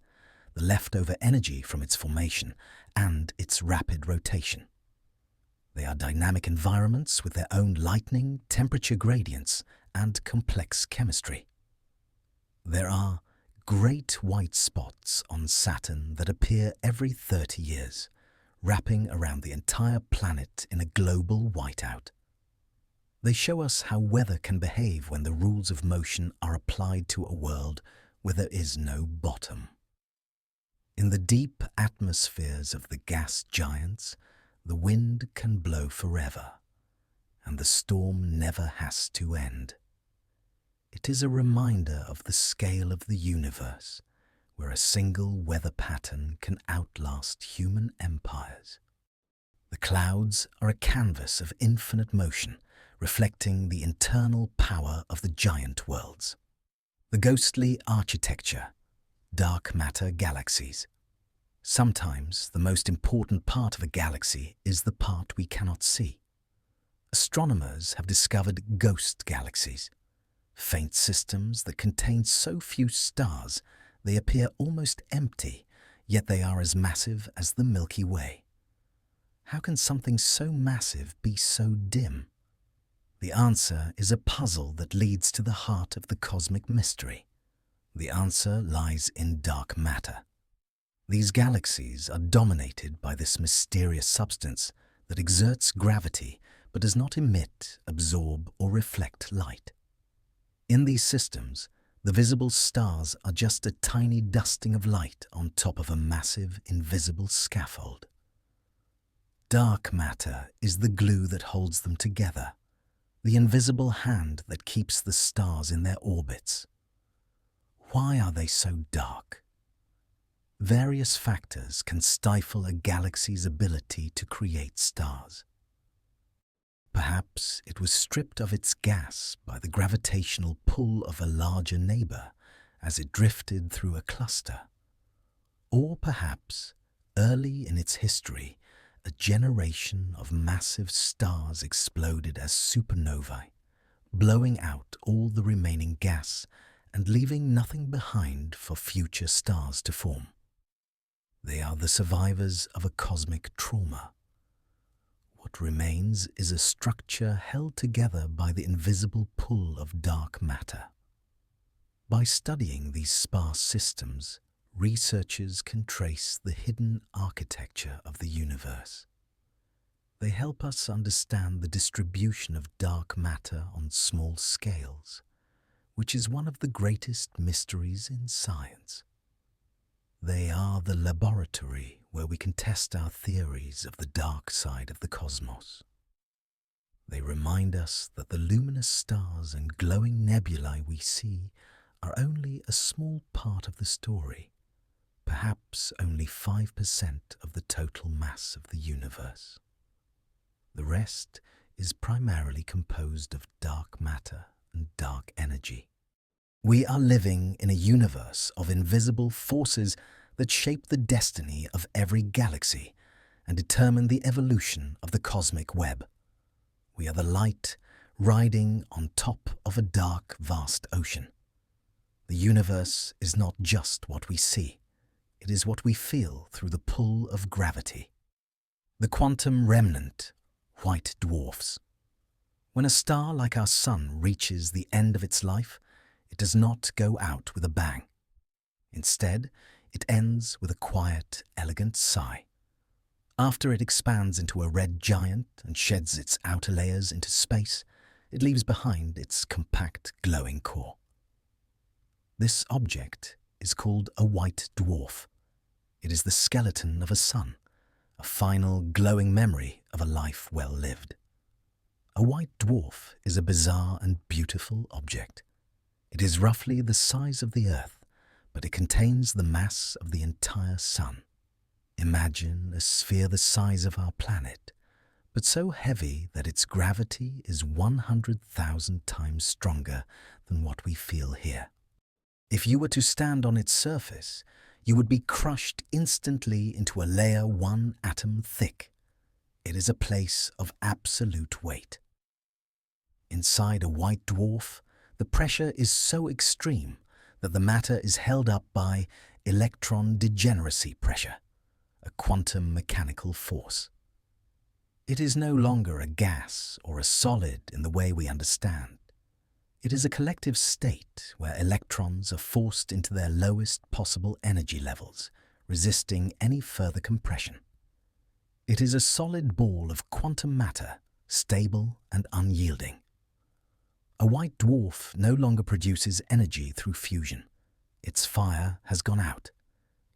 the leftover energy from its formation, and its rapid rotation. They are dynamic environments with their own lightning, temperature gradients, and complex chemistry. There are great white spots on Saturn that appear every 30 years, wrapping around the entire planet in a global whiteout. They show us how weather can behave when the rules of motion are applied to a world where there is no bottom. In the deep atmospheres of the gas giants, the wind can blow forever, and the storm never has to end. It is a reminder of the scale of the universe, where a single weather pattern can outlast human empires. The clouds are a canvas of infinite motion, reflecting the internal power of the giant worlds. The ghostly architecture, dark matter galaxies. Sometimes the most important part of a galaxy is the part we cannot see. Astronomers have discovered ghost galaxies, faint systems that contain so few stars they appear almost empty, yet they are as massive as the Milky Way. How can something so massive be so dim? The answer is a puzzle that leads to the heart of the cosmic mystery. The answer lies in dark matter. These galaxies are dominated by this mysterious substance that exerts gravity but does not emit, absorb, or reflect light. In these systems, the visible stars are just a tiny dusting of light on top of a massive, invisible scaffold. Dark matter is the glue that holds them together, the invisible hand that keeps the stars in their orbits. Why are they so dark? Various factors can stifle a galaxy's ability to create stars. Perhaps it was stripped of its gas by the gravitational pull of a larger neighbor as it drifted through a cluster. Or perhaps, early in its history, a generation of massive stars exploded as supernovae, blowing out all the remaining gas and leaving nothing behind for future stars to form. They are the survivors of a cosmic trauma. What remains is a structure held together by the invisible pull of dark matter. By studying these sparse systems, researchers can trace the hidden architecture of the universe. They help us understand the distribution of dark matter on small scales, which is one of the greatest mysteries in science. They are the laboratory where we can test our theories of the dark side of the cosmos. They remind us that the luminous stars and glowing nebulae we see are only a small part of the story, perhaps only 5% of the total mass of the universe. The rest is primarily composed of dark matter and dark energy. We are living in a universe of invisible forces that shape the destiny of every galaxy and determine the evolution of the cosmic web. We are the light riding on top of a dark, vast ocean. The universe is not just what we see, it is what we feel through the pull of gravity. The quantum remnant, white dwarfs. When a star like our Sun reaches the end of its life, it does not go out with a bang. Instead, it ends with a quiet, elegant sigh. After it expands into a red giant and sheds its outer layers into space, it leaves behind its compact, glowing core. This object is called a white dwarf. It is the skeleton of a sun, a final, glowing memory of a life well lived. A white dwarf is a bizarre and beautiful object. It is roughly the size of the Earth, but it contains the mass of the entire Sun. Imagine a sphere the size of our planet, but so heavy that its gravity is 100,000 times stronger than what we feel here. If you were to stand on its surface, you would be crushed instantly into a layer 1 atom thick. It is a place of absolute weight. Inside a white dwarf, the pressure is so extreme that the matter is held up by electron degeneracy pressure, a quantum mechanical force. It is no longer a gas or a solid in the way we understand. It is a collective state where electrons are forced into their lowest possible energy levels, resisting any further compression. It is a solid ball of quantum matter, stable and unyielding. A white dwarf no longer produces energy through fusion. Its fire has gone out.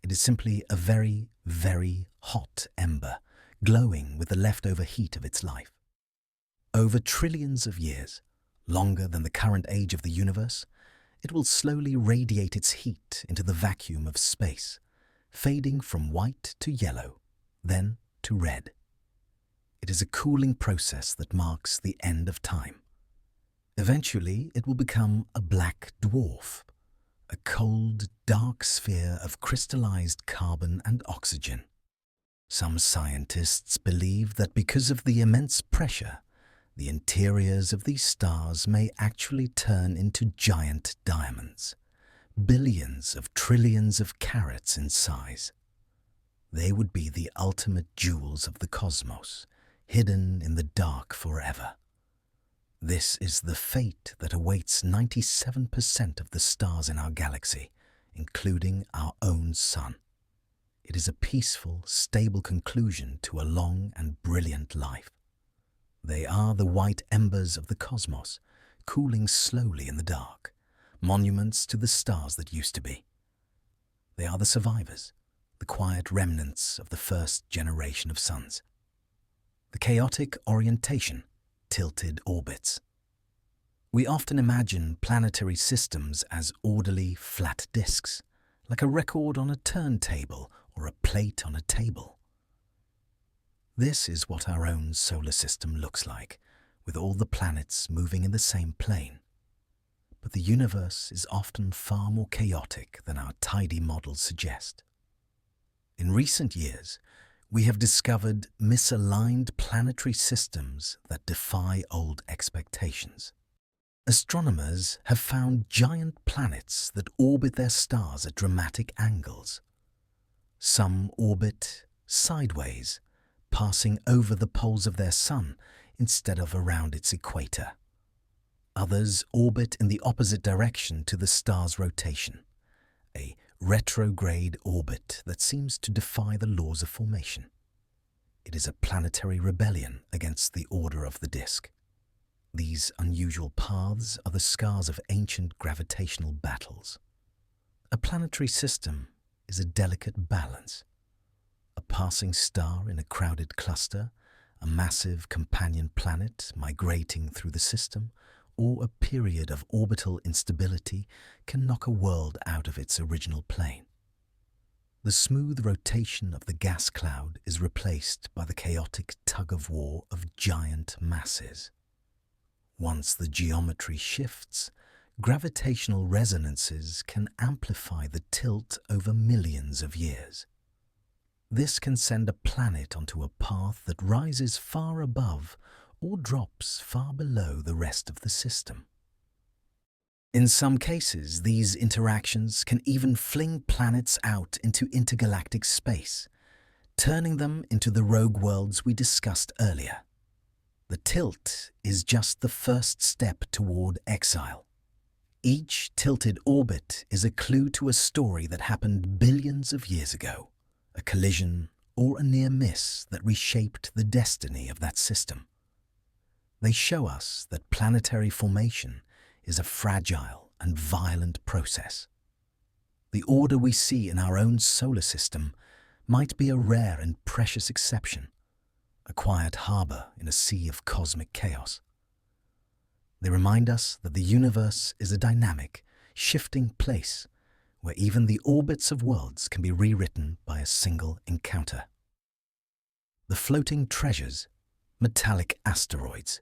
It is simply a very, very hot ember, glowing with the leftover heat of its life. Over trillions of years, longer than the current age of the universe, it will slowly radiate its heat into the vacuum of space, fading from white to yellow, then to red. It is a cooling process that marks the end of time. Eventually, it will become a black dwarf, a cold, dark sphere of crystallized carbon and oxygen. Some scientists believe that because of the immense pressure, the interiors of these stars may actually turn into giant diamonds, billions of trillions of carats in size. They would be the ultimate jewels of the cosmos, hidden in the dark forever. This is the fate that awaits 97% of the stars in our galaxy, including our own sun. It is a peaceful, stable conclusion to a long and brilliant life. They are the white embers of the cosmos, cooling slowly in the dark, monuments to the stars that used to be. They are the survivors, the quiet remnants of the first generation of suns. The chaotic orientation, tilted orbits. We often imagine planetary systems as orderly, flat disks, like a record on a turntable or a plate on a table. This is what our own solar system looks like, with all the planets moving in the same plane. But the universe is often far more chaotic than our tidy models suggest. In recent years, we have discovered misaligned planetary systems that defy old expectations. Astronomers have found giant planets that orbit their stars at dramatic angles. Some orbit sideways, passing over the poles of their sun instead of around its equator. Others orbit in the opposite direction to the star's rotation, a retrograde orbit that seems to defy the laws of formation. It is a planetary rebellion against the order of the disk. These unusual paths are the scars of ancient gravitational battles. A planetary system is a delicate balance. A passing star in a crowded cluster, a massive companion planet migrating through the system, or a period of orbital instability can knock a world out of its original plane. The smooth rotation of the gas cloud is replaced by the chaotic tug-of-war of giant masses. Once the geometry shifts, gravitational resonances can amplify the tilt over millions of years. This can send a planet onto a path that rises far above or drops far below the rest of the system. In some cases, these interactions can even fling planets out into intergalactic space, turning them into the rogue worlds we discussed earlier. The tilt is just the first step toward exile. Each tilted orbit is a clue to a story that happened billions of years ago, a collision or a near miss that reshaped the destiny of that system. They show us that planetary formation is a fragile and violent process. The order we see in our own solar system might be a rare and precious exception, a quiet harbor in a sea of cosmic chaos. They remind us that the universe is a dynamic, shifting place where even the orbits of worlds can be rewritten by a single encounter. The floating treasures, metallic asteroids.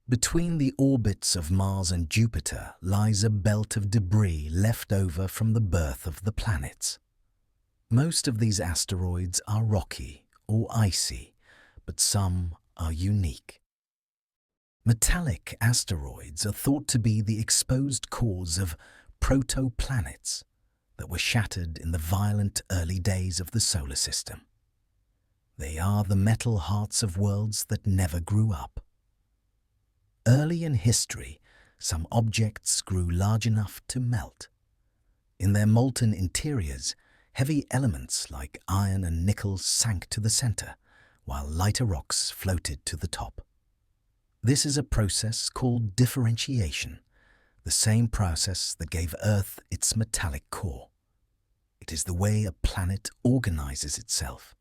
Between the orbits of Mars and Jupiter lies a belt of debris left over from the birth of the planets. Most of these asteroids are rocky or icy, but some are unique. Metallic asteroids are thought to be the exposed cores of protoplanets that were shattered in the violent early days of the solar system. They are the metal hearts of worlds that never grew up. Early in history, some objects grew large enough to melt. In their molten interiors, heavy elements like iron and nickel sank to the center, while lighter rocks floated to the top. This is a process called differentiation, the same process that gave Earth its metallic core. It is the way a planet organizes itself.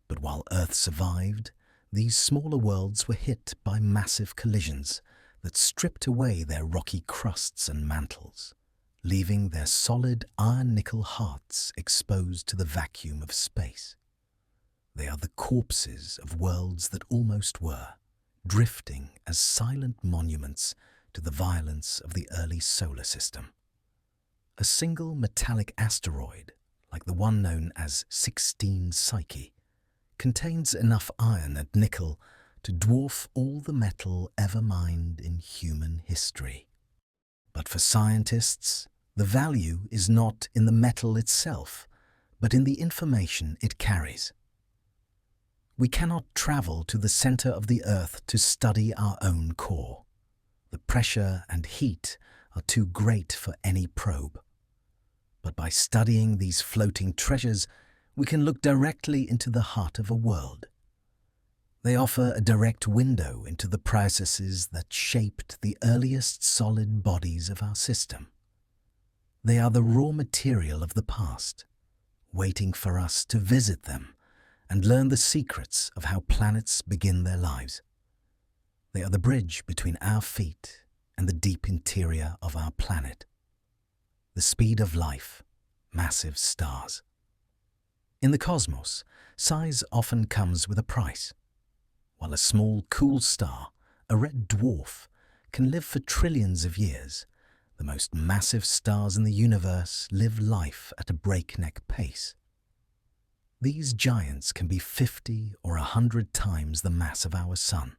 But while Earth survived, these smaller worlds were hit by massive collisions that stripped away their rocky crusts and mantles, leaving their solid iron-nickel hearts exposed to the vacuum of space. They are the corpses of worlds that almost were, drifting as silent monuments to the violence of the early solar system. A single metallic asteroid, like the one known as 16 Psyche, contains enough iron and nickel to dwarf all the metal ever mined in human history. But for scientists, the value is not in the metal itself, but in the information it carries. We cannot travel to the center of the Earth to study our own core. The pressure and heat are too great for any probe. But by studying these floating treasures, we can look directly into the heart of a world. They offer a direct window into the processes that shaped the earliest solid bodies of our system. They are the raw material of the past, waiting for us to visit them and learn the secrets of how planets begin their lives. They are the bridge between our feet and the deep interior of our planet. The speed of life, massive stars. In the cosmos, size often comes with a price. While a small, cool star, a red dwarf, can live for trillions of years, the most massive stars in the universe live life at a breakneck pace. These giants can be 50 or 100 times the mass of our Sun.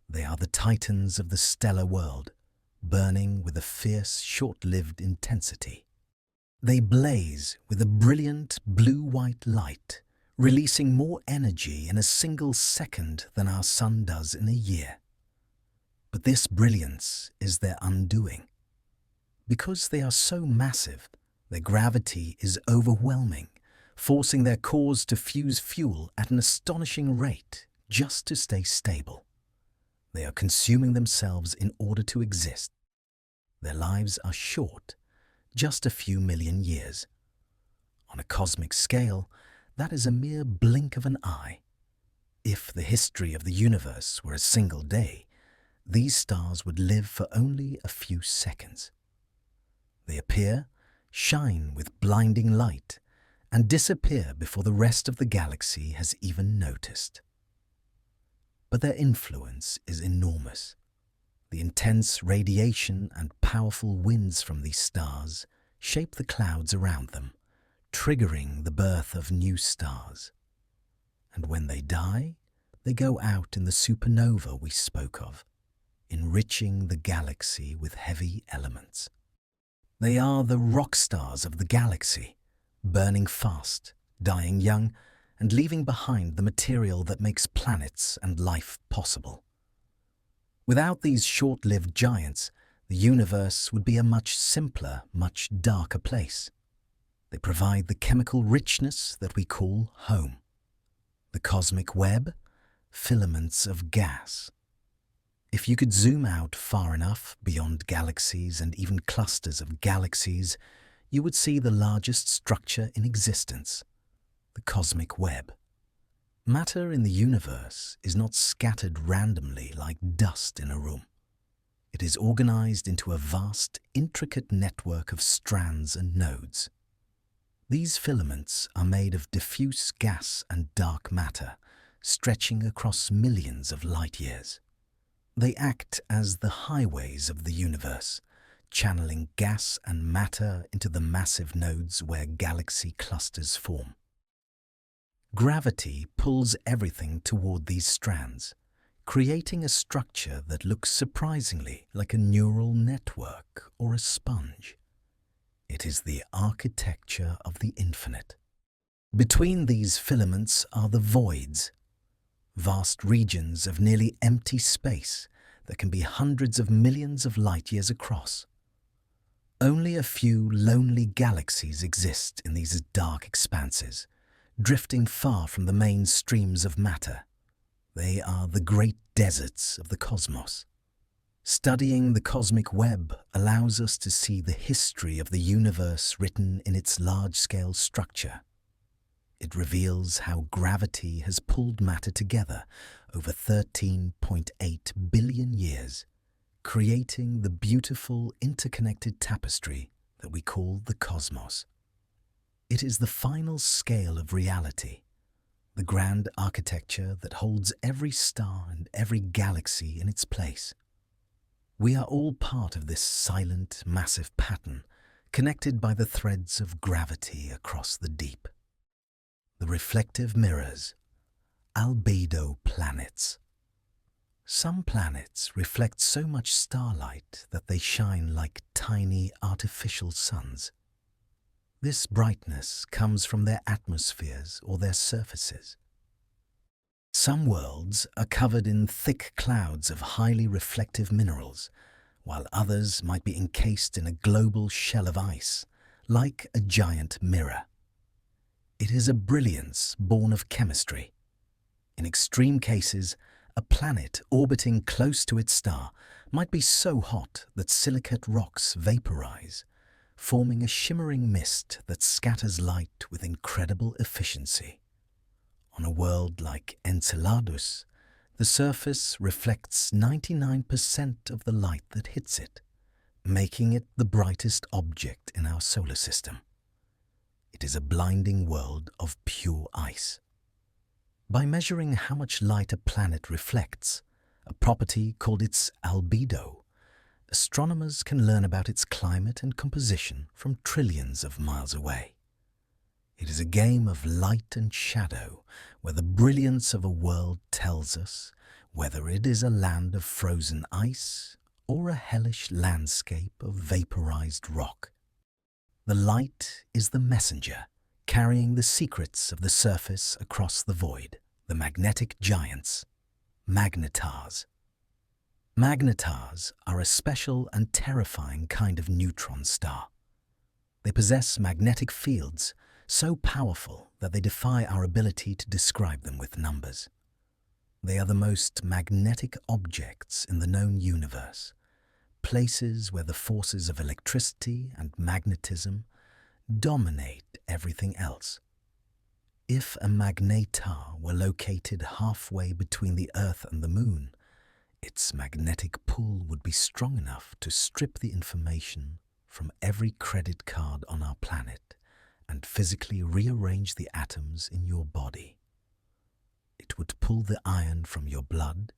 They are the titans of the stellar world, burning with a fierce, short-lived intensity. They blaze with a brilliant blue-white light, releasing more energy in a single second than our Sun does in a year. But this brilliance is their undoing. Because they are so massive, their gravity is overwhelming, forcing their cores to fuse fuel at an astonishing rate just to stay stable. They are consuming themselves in order to exist. Their lives are short, just a few million years. On a cosmic scale, that is a mere blink of an eye. If the history of the universe were a single day, these stars would live for only a few seconds. They appear, shine with blinding light, and disappear before the rest of the galaxy has even noticed. But their influence is enormous. The intense radiation and powerful winds from these stars shape the clouds around them, triggering the birth of new stars. And when they die, they go out in the supernova we spoke of, enriching the galaxy with heavy elements. They are the rock stars of the galaxy, burning fast, dying young, and leaving behind the material that makes planets and life possible. Without these short-lived giants, the universe would be a much simpler, much darker place. They provide the chemical richness that we call home. The cosmic web, filaments of gas. If you could zoom out far enough beyond galaxies and even clusters of galaxies, you would see the largest structure in existence, the cosmic web. Matter in the universe is not scattered randomly like dust in a room. It is organized into a vast, intricate network of strands and nodes. These filaments are made of diffuse gas and dark matter, stretching across millions of light years. They act as the highways of the universe, channeling gas and matter into the massive nodes where galaxy clusters form. Gravity pulls everything toward these strands, creating a structure that looks surprisingly like a neural network or a sponge. It is the architecture of the infinite. Between these filaments are the voids, vast regions of nearly empty space that can be hundreds of millions of light years across. Only a few lonely galaxies exist in these dark expanses, drifting far from the main streams of matter. They are the great deserts of the cosmos. Studying the cosmic web allows us to see the history of the universe written in its large-scale structure. It reveals how gravity has pulled matter together over 13.8 billion years, creating the beautiful interconnected tapestry that we call the cosmos. It is the final scale of reality, the grand architecture that holds every star and every galaxy in its place. We are all part of this silent, massive pattern, connected by the threads of gravity across the deep. The reflective mirrors, albedo planets. Some planets reflect so much starlight that they shine like tiny artificial suns. This brightness comes from their atmospheres or their surfaces. Some worlds are covered in thick clouds of highly reflective minerals, while others might be encased in a global shell of ice, like a giant mirror. It is a brilliance born of chemistry. In extreme cases, a planet orbiting close to its star might be so hot that silicate rocks vaporize, forming a shimmering mist that scatters light with incredible efficiency. On a world like Enceladus, the surface reflects 99% of the light that hits it, making it the brightest object in our solar system. It is a blinding world of pure ice. By measuring how much light a planet reflects, a property called its albedo, astronomers can learn about its climate and composition from trillions of miles away. It is a game of light and shadow, where the brilliance of a world tells us whether it is a land of frozen ice or a hellish landscape of vaporized rock. The light is the messenger, carrying the secrets of the surface across the void. The magnetic giants, magnetars. Magnetars are a special and terrifying kind of neutron star. They possess magnetic fields so powerful that they defy our ability to describe them with numbers. They are the most magnetic objects in the known universe, places where the forces of electricity and magnetism dominate everything else. If a magnetar were located halfway between the Earth and the Moon, its magnetic pull would be strong enough to strip the information from every credit card on our planet and physically rearrange the atoms in your body. It would pull the iron from your blood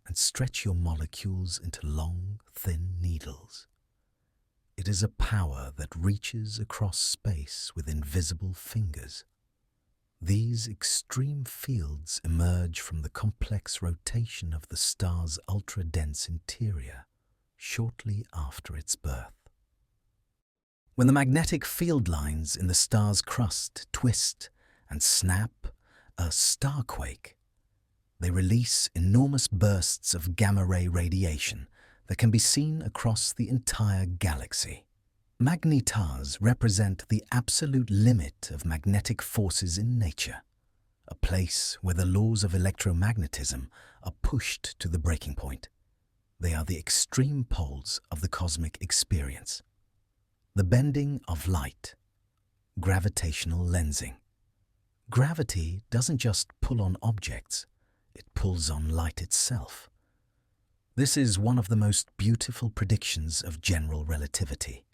and stretch your molecules into long, thin needles. It is a power that reaches across space with invisible fingers. These extreme fields emerge from the complex rotation of the star's ultra-dense interior shortly after its birth. When the magnetic field lines in the star's crust twist and snap, a starquake, they release enormous bursts of gamma-ray radiation that can be seen across the entire galaxy. Magnetars represent the absolute limit of magnetic forces in nature, a place where the laws of electromagnetism are pushed to the breaking point. They are the extreme poles of the cosmic experience. The bending of light, gravitational lensing. Gravity doesn't just pull on objects, it pulls on light itself. This is one of the most beautiful predictions of general relativity.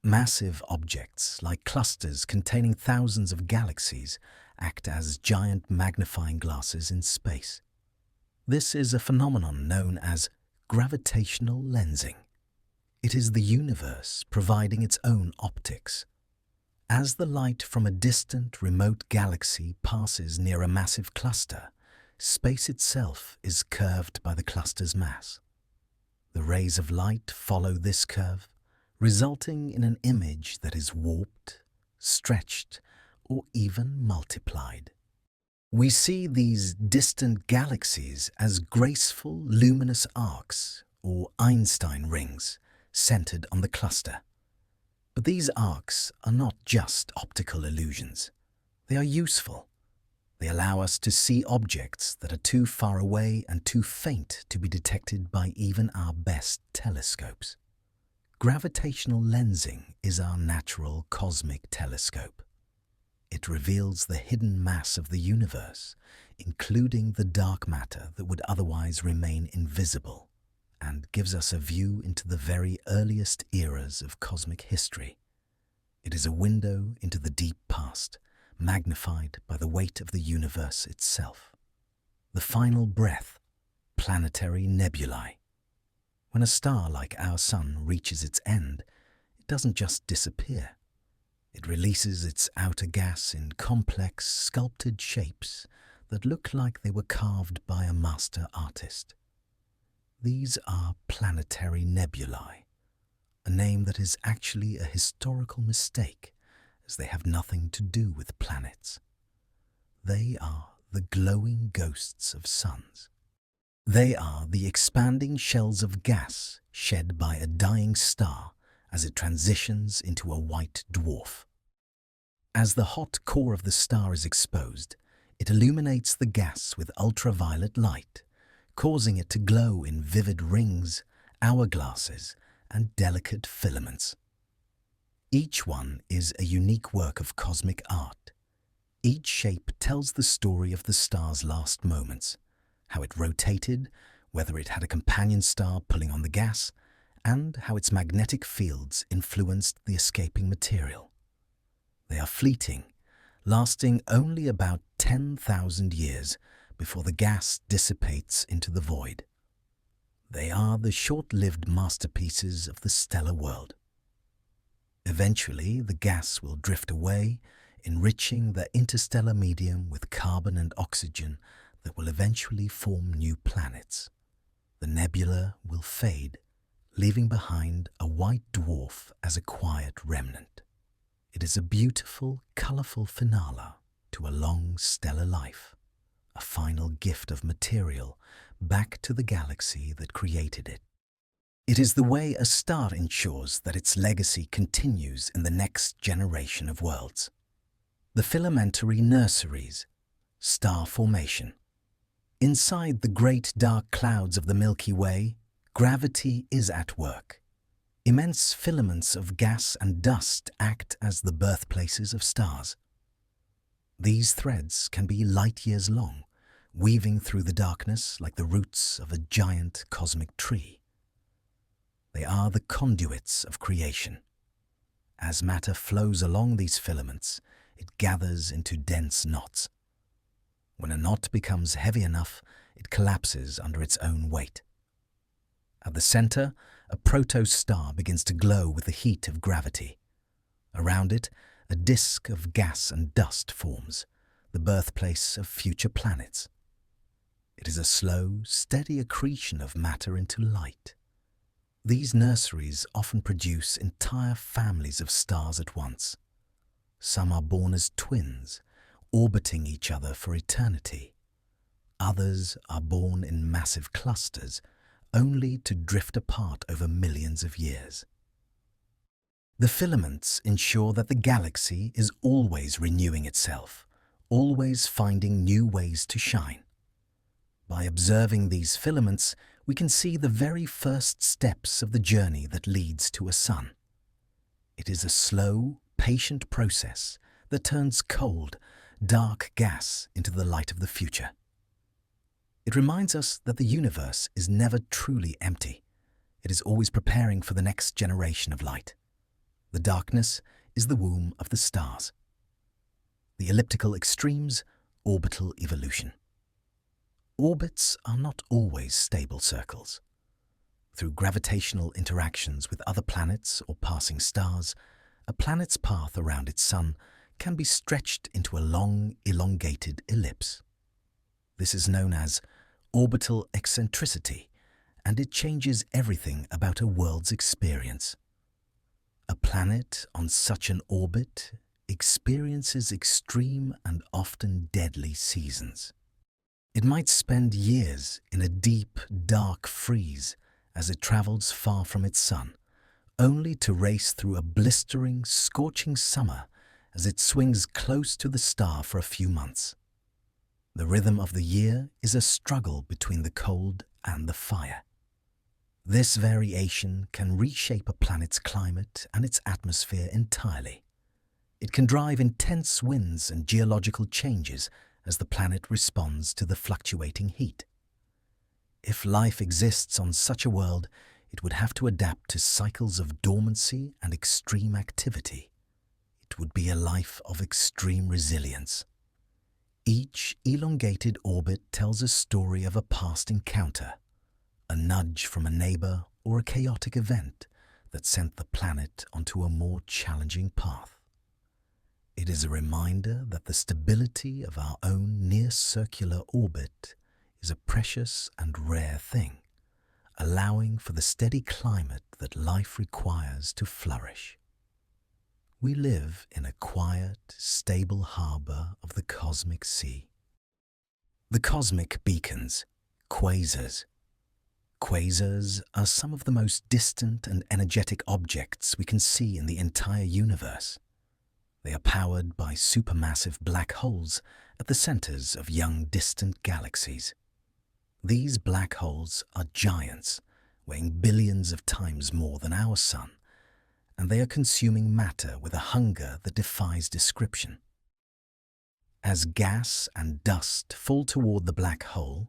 Massive objects, like clusters containing thousands of galaxies, act as giant magnifying glasses in space. This is a phenomenon known as gravitational lensing. It is the universe providing its own optics. As the light from a distant, remote galaxy passes near a massive cluster, space itself is curved by the cluster's mass. The rays of light follow this curve, resulting in an image that is warped, stretched, or even multiplied. We see these distant galaxies as graceful, luminous arcs, or Einstein rings, centered on the cluster. But these arcs are not just optical illusions. They are useful. They allow us to see objects that are too far away and too faint to be detected by even our best telescopes. Gravitational lensing is our natural cosmic telescope. It reveals the hidden mass of the universe, including the dark matter that would otherwise remain invisible, and gives us a view into the very earliest eras of cosmic history. It is a window into the deep past, magnified by the weight of the universe itself. The final breath, planetary nebulae. When a star like our Sun reaches its end, it doesn't just disappear. It releases its outer gas in complex, sculpted shapes that look like they were carved by a master artist. These are planetary nebulae, a name that is actually a historical mistake, as they have nothing to do with planets. They are the glowing ghosts of suns. They are the expanding shells of gas shed by a dying star as it transitions into a white dwarf. As the hot core of the star is exposed, it illuminates the gas with ultraviolet light, causing it to glow in vivid rings, hourglasses, and delicate filaments. Each one is a unique work of cosmic art. Each shape tells the story of the star's last moments, how it rotated, whether it had a companion star pulling on the gas, and how its magnetic fields influenced the escaping material. They are fleeting, lasting only about 10,000 years before the gas dissipates into the void. They are the short-lived masterpieces of the stellar world. Eventually, the gas will drift away, enriching the interstellar medium with carbon and oxygen that will eventually form new planets. The nebula will fade, leaving behind a white dwarf as a quiet remnant. It is a beautiful, colourful finale to a long stellar life, a final gift of material back to the galaxy that created it. It is the way a star ensures that its legacy continues in the next generation of worlds. The filamentary nurseries, star formation. Inside the great dark clouds of the Milky Way, gravity is at work. Immense filaments of gas and dust act as the birthplaces of stars. These threads can be light years long, weaving through the darkness like the roots of a giant cosmic tree. They are the conduits of creation. As matter flows along these filaments, it gathers into dense knots. When a knot becomes heavy enough, it collapses under its own weight. At the center, a protostar begins to glow with the heat of gravity. Around it, a disk of gas and dust forms, the birthplace of future planets. It is a slow, steady accretion of matter into light. These nurseries often produce entire families of stars at once. Some are born as twins, orbiting each other for eternity. Others are born in massive clusters, only to drift apart over millions of years. The filaments ensure that the galaxy is always renewing itself, always finding new ways to shine. By observing these filaments, we can see the very first steps of the journey that leads to a sun. It is a slow, patient process that turns cold, dark gas into the light of the future. It reminds us that the universe is never truly empty. It is always preparing for the next generation of light. The darkness is the womb of the stars. The elliptical extremes, orbital evolution. Orbits are not always stable circles. Through gravitational interactions with other planets or passing stars, a planet's path around its sun can be stretched into a long, elongated ellipse. This is known as orbital eccentricity, and it changes everything about a world's experience. A planet on such an orbit experiences extreme and often deadly seasons. It might spend years in a deep, dark freeze as it travels far from its sun, only to race through a blistering, scorching summer as it swings close to the star for a few months. The rhythm of the year is a struggle between the cold and the fire. This variation can reshape a planet's climate and its atmosphere entirely. It can drive intense winds and geological changes as the planet responds to the fluctuating heat. If life exists on such a world, it would have to adapt to cycles of dormancy and extreme activity. It would be a life of extreme resilience. Each elongated orbit tells a story of a past encounter, a nudge from a neighbor or a chaotic event that sent the planet onto a more challenging path. It is a reminder that the stability of our own near-circular orbit is a precious and rare thing, allowing for the steady climate that life requires to flourish. We live in a quiet, stable harbor of the cosmic sea. The cosmic beacons, quasars. Quasars are some of the most distant and energetic objects we can see in the entire universe. They are powered by supermassive black holes at the centers of young, distant galaxies. These black holes are giants, weighing billions of times more than our Sun, and they are consuming matter with a hunger that defies description. As gas and dust fall toward the black hole,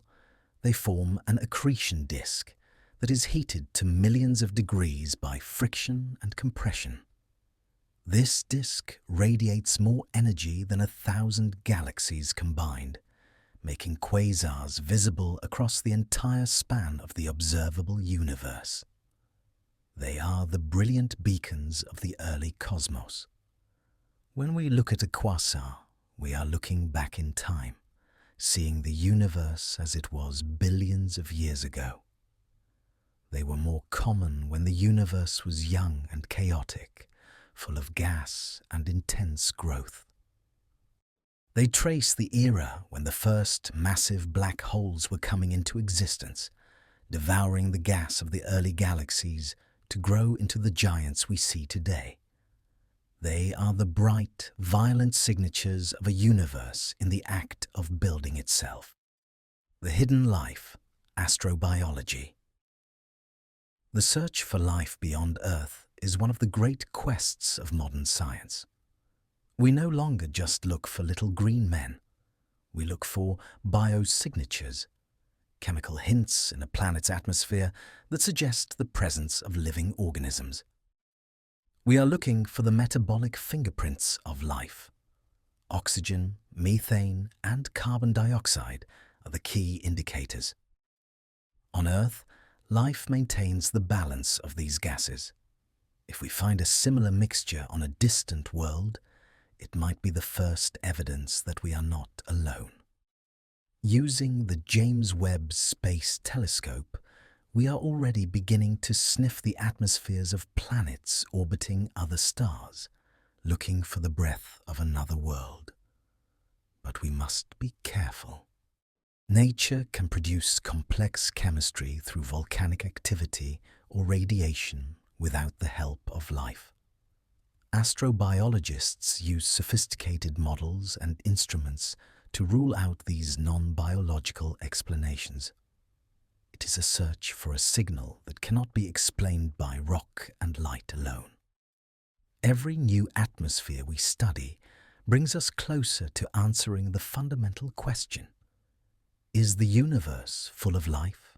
they form an accretion disk that is heated to millions of degrees by friction and compression. This disk radiates more energy than 1,000 galaxies combined, making quasars visible across the entire span of the observable universe. They are the brilliant beacons of the early cosmos. When we look at a quasar, we are looking back in time, seeing the universe as it was billions of years ago. They were more common when the universe was young and chaotic, full of gas and intense growth. They trace the era when the first massive black holes were coming into existence, devouring the gas of the early galaxies to grow into the giants we see today. They are the bright, violent signatures of a universe in the act of building itself. The hidden life, astrobiology. The search for life beyond Earth is one of the great quests of modern science. We no longer just look for little green men. We look for biosignatures, chemical hints in a planet's atmosphere that suggest the presence of living organisms. We are looking for the metabolic fingerprints of life. Oxygen, methane, and carbon dioxide are the key indicators. On Earth, life maintains the balance of these gases. If we find a similar mixture on a distant world, it might be the first evidence that we are not alone. Using the James Webb Space Telescope, we are already beginning to sniff the atmospheres of planets orbiting other stars, looking for the breath of another world. But we must be careful. Nature can produce complex chemistry through volcanic activity or radiation without the help of life. Astrobiologists use sophisticated models and instruments to rule out these non-biological explanations. It is a search for a signal that cannot be explained by rock and light alone. Every new atmosphere we study brings us closer to answering the fundamental question: is the universe full of life,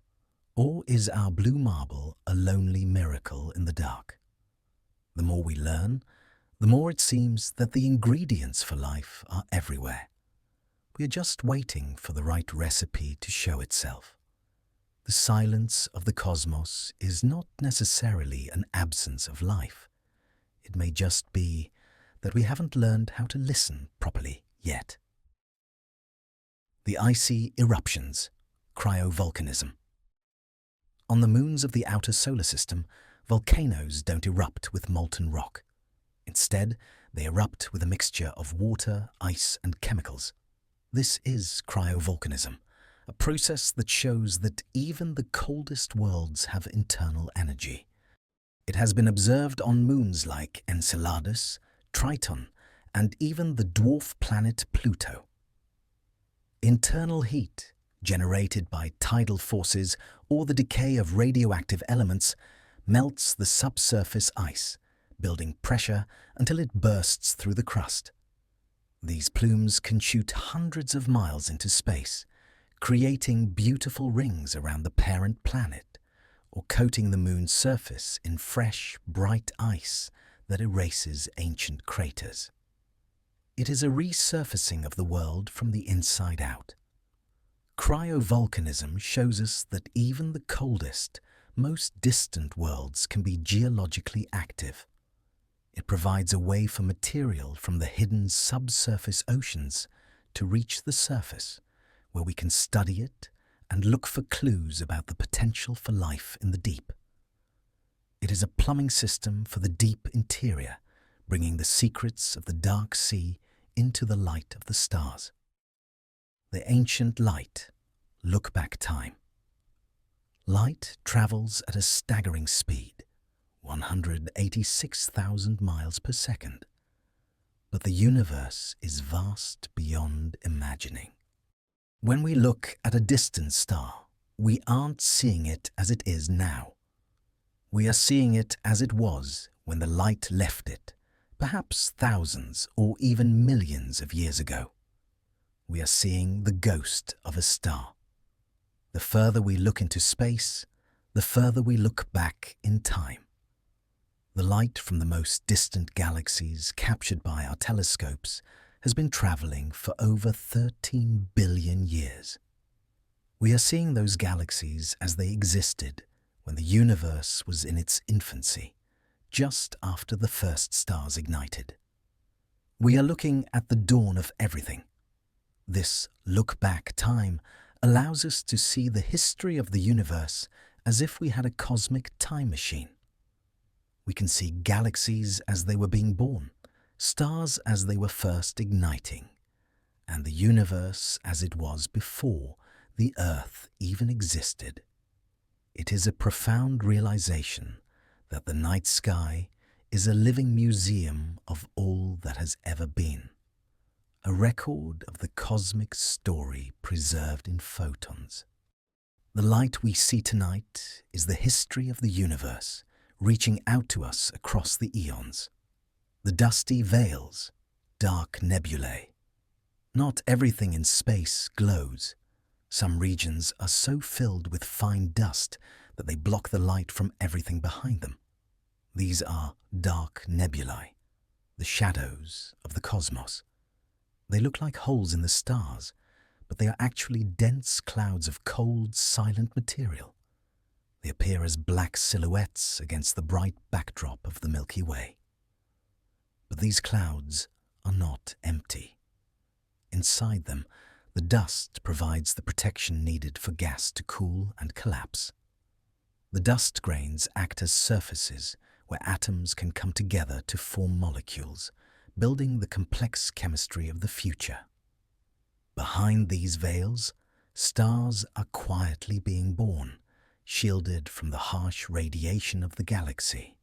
or is our blue marble a lonely miracle in the dark? The more we learn, the more it seems that the ingredients for life are everywhere. We are just waiting for the right recipe to show itself. The silence of the cosmos is not necessarily an absence of life. It may just be that we haven't learned how to listen properly yet. The icy eruptions, cryovolcanism. On the moons of the outer solar system, volcanoes don't erupt with molten rock. Instead, they erupt with a mixture of water, ice, and chemicals. This is cryovolcanism, a process that shows that even the coldest worlds have internal energy. It has been observed on moons like Enceladus, Triton, and even the dwarf planet Pluto. Internal heat, generated by tidal forces or the decay of radioactive elements, melts the subsurface ice, building pressure until it bursts through the crust. These plumes can shoot hundreds of miles into space, creating beautiful rings around the parent planet, or coating the moon's surface in fresh, bright ice that erases ancient craters. It is a resurfacing of the world from the inside out. Cryovolcanism shows us that even the coldest, most distant worlds can be geologically active. It provides a way for material from the hidden subsurface oceans to reach the surface, where we can study it and look for clues about the potential for life in the deep. It is a plumbing system for the deep interior, bringing the secrets of the dark sea into the light of the stars. The ancient light, look-back time. Light travels at a staggering speed, 186,000 miles per second. But the universe is vast beyond imagining. When we look at a distant star, we aren't seeing it as it is now. We are seeing it as it was when the light left it, perhaps thousands or even millions of years ago. We are seeing the ghost of a star. The further we look into space, the further we look back in time. The light from the most distant galaxies captured by our telescopes has been traveling for over 13 billion years. We are seeing those galaxies as they existed when the universe was in its infancy, just after the first stars ignited. We are looking at the dawn of everything. This look-back time allows us to see the history of the universe as if we had a cosmic time machine. We can see galaxies as they were being born, stars as they were first igniting, and the universe as it was before the Earth even existed. It is a profound realization that the night sky is a living museum of all that has ever been, a record of the cosmic story preserved in photons. The light we see tonight is the history of the universe, reaching out to us across the eons. The dusty veils, dark nebulae. Not everything in space glows. Some regions are so filled with fine dust that they block the light from everything behind them. These are dark nebulae, the shadows of the cosmos. They look like holes in the stars, but they are actually dense clouds of cold, silent material. They appear as black silhouettes against the bright backdrop of the Milky Way. But these clouds are not empty. Inside them, the dust provides the protection needed for gas to cool and collapse. The dust grains act as surfaces where atoms can come together to form molecules, building the complex chemistry of the future. Behind these veils, stars are quietly being born, shielded from the harsh radiation of the galaxy.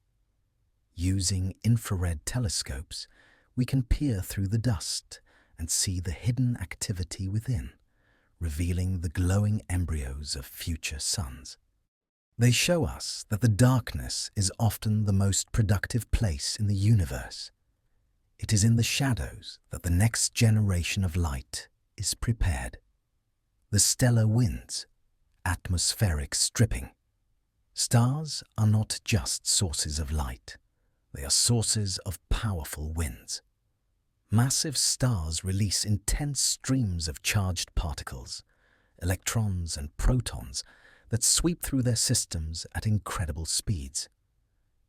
Using infrared telescopes, we can peer through the dust and see the hidden activity within, revealing the glowing embryos of future suns. They show us that the darkness is often the most productive place in the universe. It is in the shadows that the next generation of light is prepared. The stellar winds, atmospheric stripping. Stars are not just sources of light. They are sources of powerful winds. Massive stars release intense streams of charged particles, electrons and protons that sweep through their systems at incredible speeds.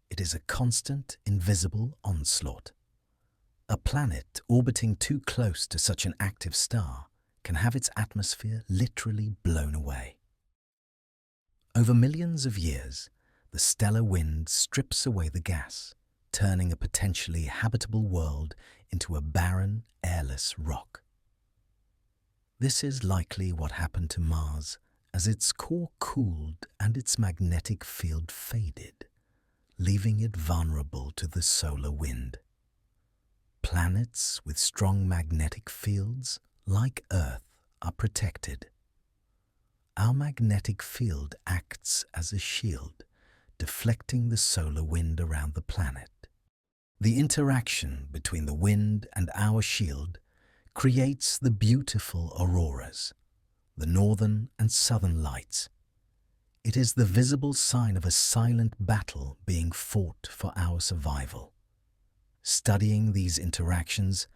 It is a constant, invisible onslaught. A planet orbiting too close to such an active star can have its atmosphere literally blown away. Over millions of years, the stellar wind strips away the gas, turning a potentially habitable world into a barren, airless rock. This is likely what happened to Mars as its core cooled and its magnetic field faded, leaving it vulnerable to the solar wind. Planets with strong magnetic fields, like Earth, are protected. Our magnetic field acts as a shield, deflecting the solar wind around the planet. The interaction between the wind and our shield creates the beautiful auroras, the northern and southern lights. It is the visible sign of a silent battle being fought for our survival. Studying these interactions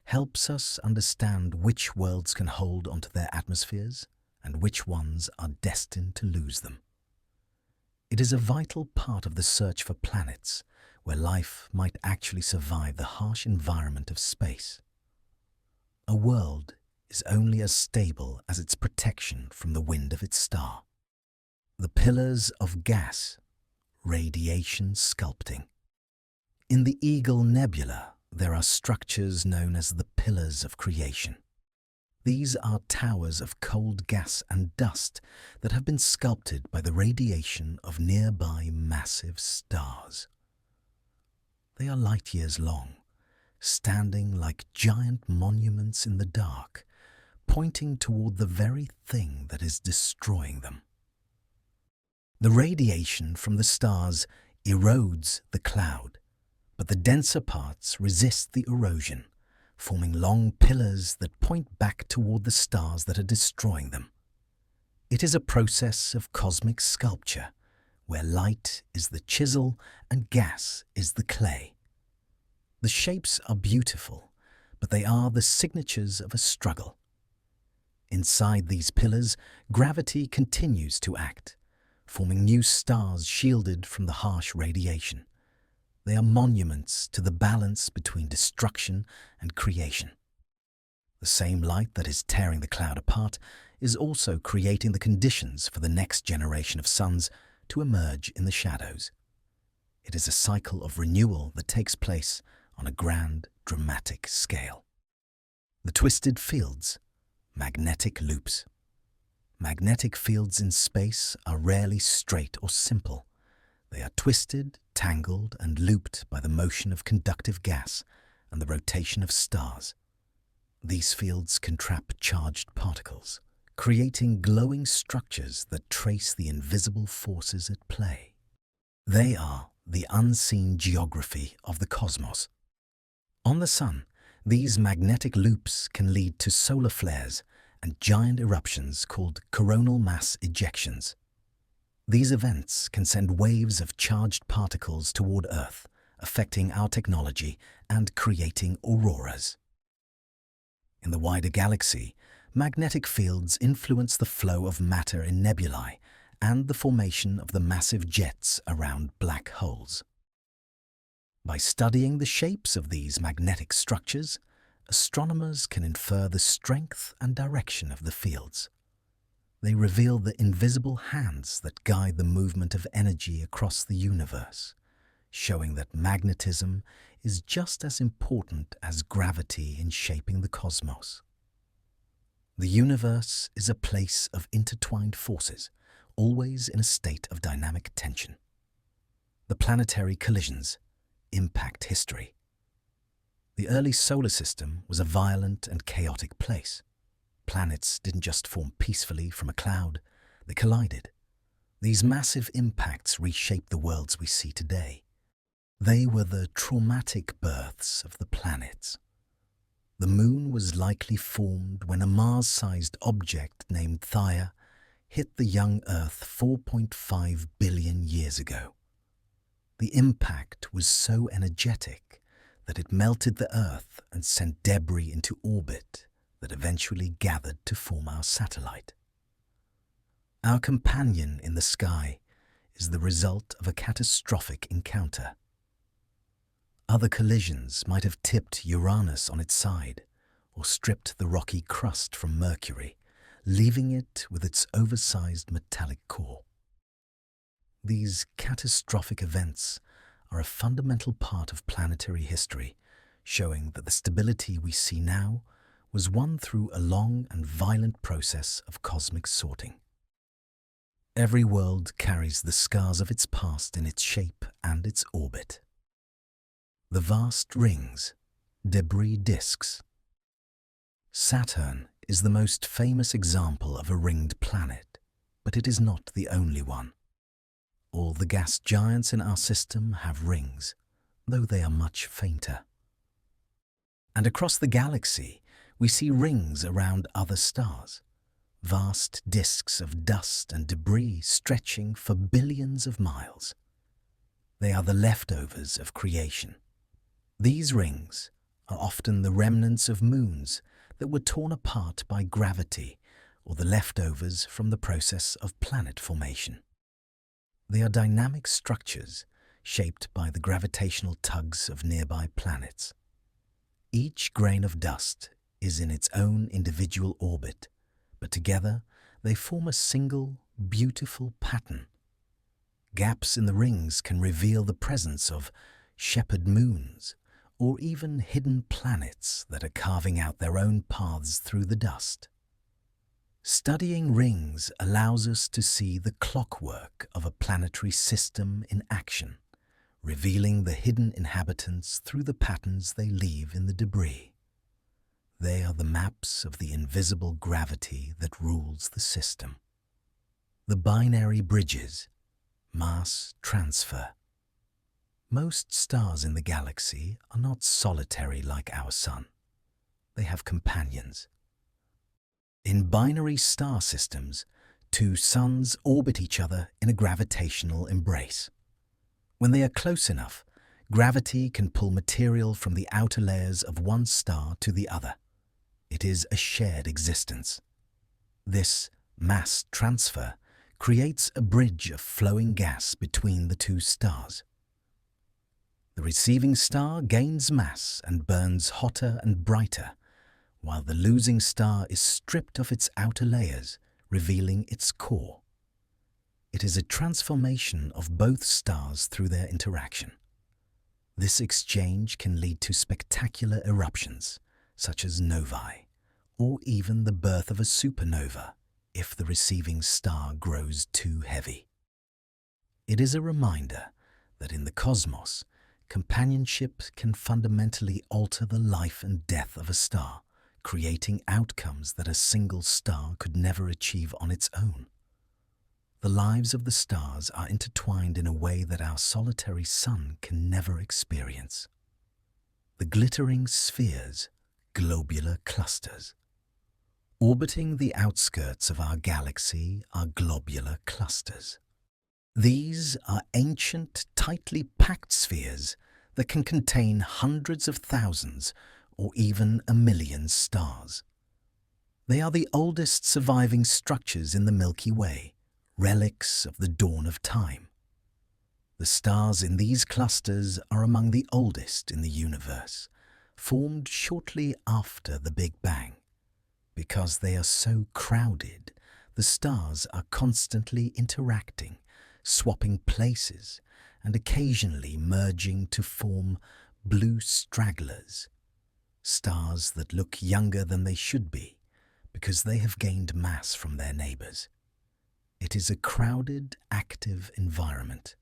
helps us understand which worlds can hold onto their atmospheres and which ones are destined to lose them. It is a vital part of the search for planets where life might actually survive the harsh environment of space. A world is only as stable as its protection from the wind of its star. The pillars of gas, radiation sculpting. In the Eagle Nebula, there are structures known as the pillars of creation. These are towers of cold gas and dust that have been sculpted by the radiation of nearby massive stars. They are light years long, standing like giant monuments in the dark, pointing toward the very thing that is destroying them. The radiation from the stars erodes the cloud, but the denser parts resist the erosion, forming long pillars that point back toward the stars that are destroying them. It is a process of cosmic sculpture, where light is the chisel and gas is the clay. The shapes are beautiful, but they are the signatures of a struggle. Inside these pillars, gravity continues to act, forming new stars shielded from the harsh radiation. They are monuments to the balance between destruction and creation. The same light that is tearing the cloud apart is also creating the conditions for the next generation of suns to emerge in the shadows. It is a cycle of renewal that takes place on a grand, dramatic scale. The twisted fields, magnetic loops. Magnetic fields in space are rarely straight or simple. They are twisted, tangled, and looped by the motion of conductive gas and the rotation of stars. These fields can trap charged particles, creating glowing structures that trace the invisible forces at play. They are the unseen geography of the cosmos. On the Sun, these magnetic loops can lead to solar flares and giant eruptions called coronal mass ejections. These events can send waves of charged particles toward Earth, affecting our technology and creating auroras. In the wider galaxy, magnetic fields influence the flow of matter in nebulae and the formation of the massive jets around black holes. By studying the shapes of these magnetic structures, astronomers can infer the strength and direction of the fields. They reveal the invisible hands that guide the movement of energy across the universe, showing that magnetism is just as important as gravity in shaping the cosmos. The universe is a place of intertwined forces, always in a state of dynamic tension. The planetary collisions impact history. The early solar system was a violent and chaotic place. Planets didn't just form peacefully from a cloud, they collided. These massive impacts reshaped the worlds we see today. They were the traumatic births of the planets. The Moon was likely formed when a Mars-sized object named Theia hit the young Earth 4.5 billion years ago. The impact was so energetic that it melted the Earth and sent debris into orbit that eventually gathered to form our satellite. Our companion in the sky is the result of a catastrophic encounter. Other collisions might have tipped Uranus on its side or stripped the rocky crust from Mercury, leaving it with its oversized metallic core. These catastrophic events are a fundamental part of planetary history, showing that the stability we see now was won through a long and violent process of cosmic sorting. Every world carries the scars of its past in its shape and its orbit. The vast rings, Debris disks. Saturn is the most famous example of a ringed planet, but it is not the only one. All the gas giants in our system have rings, though they are much fainter. And across the galaxy, we see rings around other stars, vast disks of dust and debris stretching for billions of miles. They are the leftovers of creation. These rings are often the remnants of moons that were torn apart by gravity or the leftovers from the process of planet formation. They are dynamic structures shaped by the gravitational tugs of nearby planets. Each grain of dust is in its own individual orbit, but together they form a single, beautiful pattern. Gaps in the rings can reveal the presence of shepherd moons or even hidden planets that are carving out their own paths through the dust. Studying rings allows us to see the clockwork of a planetary system in action, revealing the hidden inhabitants through the patterns they leave in the debris. They are the maps of the invisible gravity that rules the system. The binary bridges, mass transfer. Most stars in the galaxy are not solitary like our Sun. They have companions. In binary star systems, two suns orbit each other in a gravitational embrace. When they are close enough, gravity can pull material from the outer layers of one star to the other. It is a shared existence. This mass transfer creates a bridge of flowing gas between the two stars. The receiving star gains mass and burns hotter and brighter, while the losing star is stripped of its outer layers, revealing its core. It is a transformation of both stars through their interaction. This exchange can lead to spectacular eruptions, such as novae, or even the birth of a supernova if the receiving star grows too heavy. It is a reminder that in the cosmos, companionship can fundamentally alter the life and death of a star, creating outcomes that a single star could never achieve on its own. The lives of the stars are intertwined in a way that our solitary sun can never experience. The glittering spheres, globular clusters. Orbiting the outskirts of our galaxy are globular clusters. These are ancient, tightly packed spheres that can contain hundreds of thousands or even a million stars. They are the oldest surviving structures in the Milky Way, relics of the dawn of time. The stars in these clusters are among the oldest in the universe, formed shortly after the Big Bang. Because they are so crowded, the stars are constantly interacting, swapping places, and occasionally merging to form blue stragglers, stars that look younger than they should be because they have gained mass from their neighbors. It is a crowded, active environment.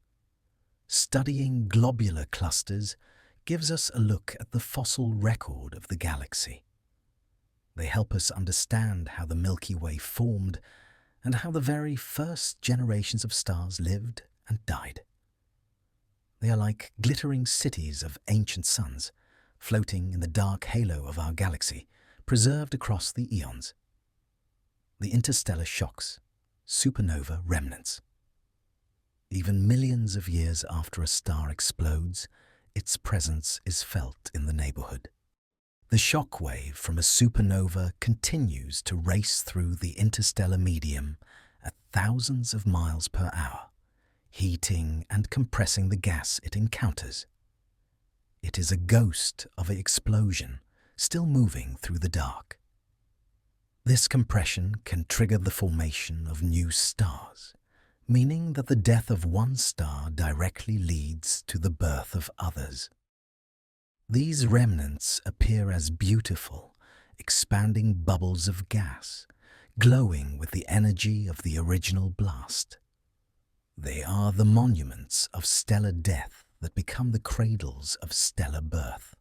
Studying globular clusters gives us a look at the fossil record of the galaxy. They help us understand how the Milky Way formed and how the very first generations of stars lived and died. They are like glittering cities of ancient suns, floating in the dark halo of our galaxy, preserved across the eons. The interstellar shocks, supernova remnants. Even millions of years after a star explodes, its presence is felt in the neighborhood. The shock wave from a supernova continues to race through the interstellar medium at thousands of miles per hour, heating and compressing the gas it encounters. It is a ghost of an explosion, still moving through the dark. This compression can trigger the formation of new stars, meaning that the death of one star directly leads to the birth of others. These remnants appear as beautiful, expanding bubbles of gas, glowing with the energy of the original blast. They are the monuments of stellar death that become the cradles of stellar birth.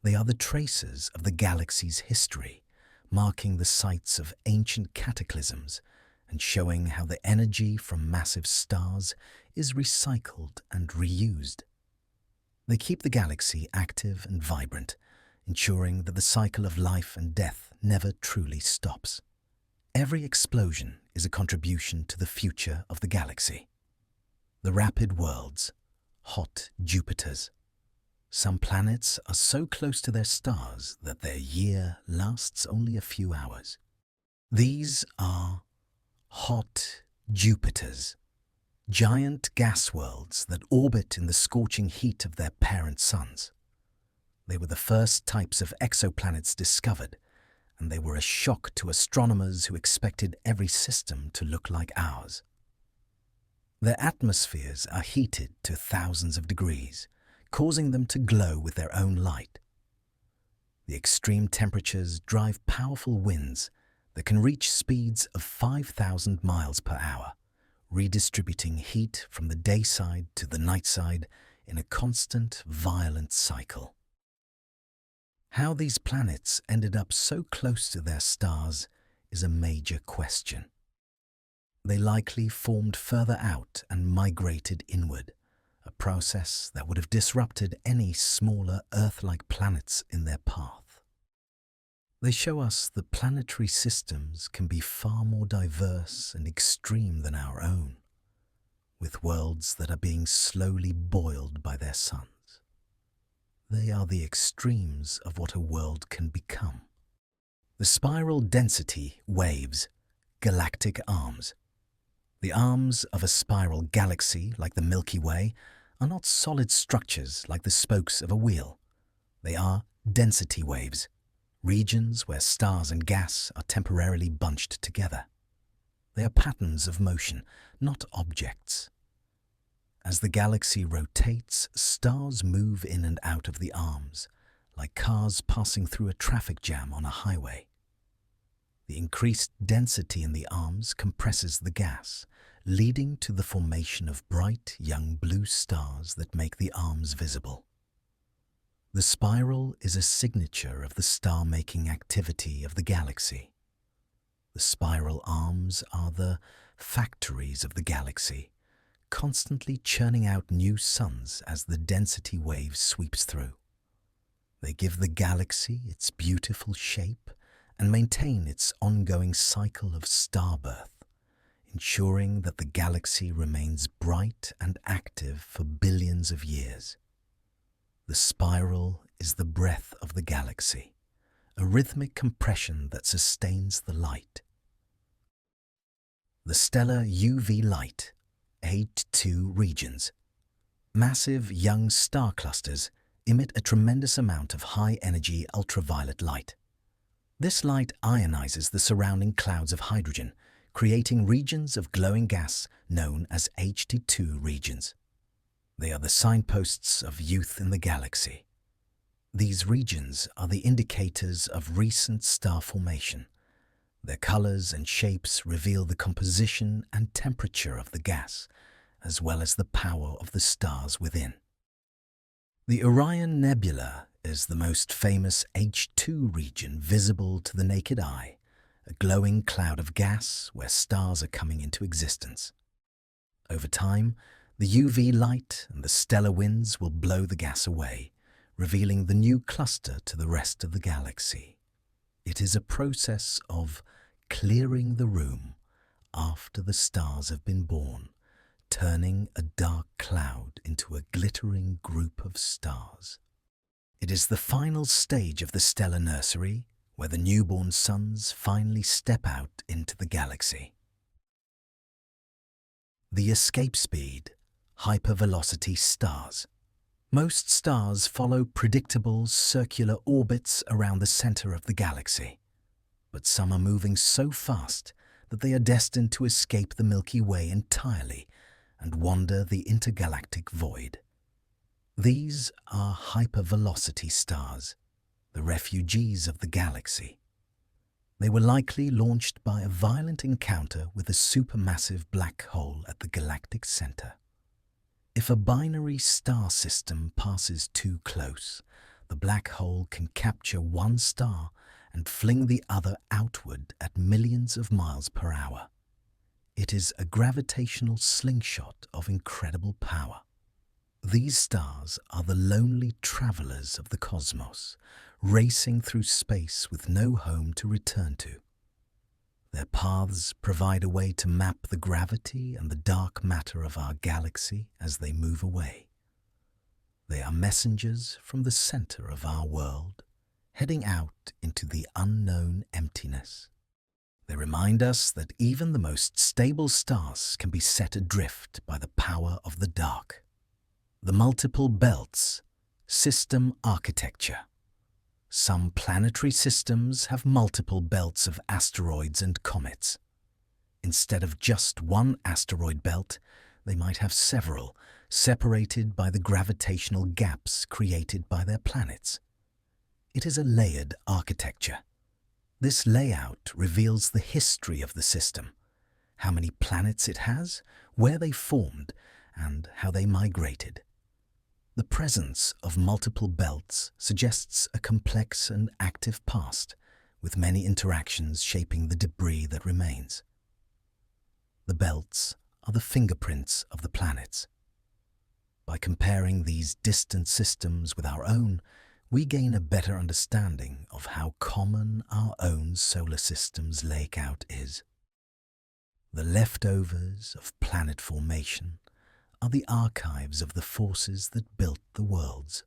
They are the tracers of the galaxy's history, marking the sites of ancient cataclysms and showing how the energy from massive stars is recycled and reused. They keep the galaxy active and vibrant, ensuring that the cycle of life and death never truly stops. Every explosion is a contribution to the future of the galaxy. The rapid worlds, hot Jupiters. Some planets are so close to their stars that their year lasts only a few hours. These are hot Jupiters, giant gas worlds that orbit in the scorching heat of their parent suns. They were the first types of exoplanets discovered, and they were a shock to astronomers who expected every system to look like ours. Their atmospheres are heated to thousands of degrees, causing them to glow with their own light. The extreme temperatures drive powerful winds that can reach speeds of 5,000 miles per hour, redistributing heat from the day side to the night side in a constant, violent cycle. How these planets ended up so close to their stars is a major question. They likely formed further out and migrated inward, a process that would have disrupted any smaller Earth-like planets in their path. They show us that planetary systems can be far more diverse and extreme than our own, with worlds that are being slowly boiled by their suns. They are the extremes of what a world can become. The spiral density waves, galactic arms. The arms of a spiral galaxy, like the Milky Way, are not solid structures like the spokes of a wheel. They are density waves, regions where stars and gas are temporarily bunched together. They are patterns of motion, not objects. As the galaxy rotates, stars move in and out of the arms, like cars passing through a traffic jam on a highway. The increased density in the arms compresses the gas, leading to the formation of bright young blue stars that make the arms visible. The spiral is a signature of the star-making activity of the galaxy. The spiral arms are the factories of the galaxy, constantly churning out new suns as the density wave sweeps through. They give the galaxy its beautiful shape and maintain its ongoing cycle of star birth, ensuring that the galaxy remains bright and active for billions of years. The spiral is the breath of the galaxy, a rhythmic compression that sustains the light. The stellar UV light, H2 regions. Massive young star clusters emit a tremendous amount of high-energy ultraviolet light. This light ionizes the surrounding clouds of hydrogen, creating regions of glowing gas known as H2 regions. They are the signposts of youth in the galaxy. These regions are the indicators of recent star formation. Their colors and shapes reveal the composition and temperature of the gas, as well as the power of the stars within. The Orion Nebula is the most famous H2 region visible to the naked eye, a glowing cloud of gas where stars are coming into existence. Over time, the UV light and the stellar winds will blow the gas away, revealing the new cluster to the rest of the galaxy. It is a process of clearing the room after the stars have been born, turning a dark cloud into a glittering group of stars. It is the final stage of the stellar nursery, where the newborn suns finally step out into the galaxy. The escape speed, hypervelocity stars. Most stars follow predictable circular orbits around the center of the galaxy, but some are moving so fast that they are destined to escape the Milky Way entirely and wander the intergalactic void. These are hypervelocity stars, the refugees of the galaxy. They were likely launched by a violent encounter with a supermassive black hole at the galactic center. If a binary star system passes too close, The black hole can capture one star and fling the other outward at millions of miles per hour. It is a gravitational slingshot of incredible power. These stars are the lonely travelers of the cosmos, racing through space with no home to return to. Their paths provide a way to map the gravity and the dark matter of our galaxy as they move away. They are messengers from the center of our world, heading out into the unknown emptiness. They remind us that even the most stable stars can be set adrift by the power of the dark. The multiple belts, system architecture. Some planetary systems have multiple belts of asteroids and comets. Instead of just one asteroid belt, they might have several, separated by the gravitational gaps created by their planets. It is a layered architecture. This layout reveals the history of the system, how many planets it has, where they formed, and how they migrated. The presence of multiple belts suggests a complex and active past, with many interactions shaping the debris that remains. The belts are the fingerprints of the planets. By comparing these distant systems with our own, we gain a better understanding of how common our own solar system's layout is. The leftovers of planet formation are the archives of the forces that built the worlds.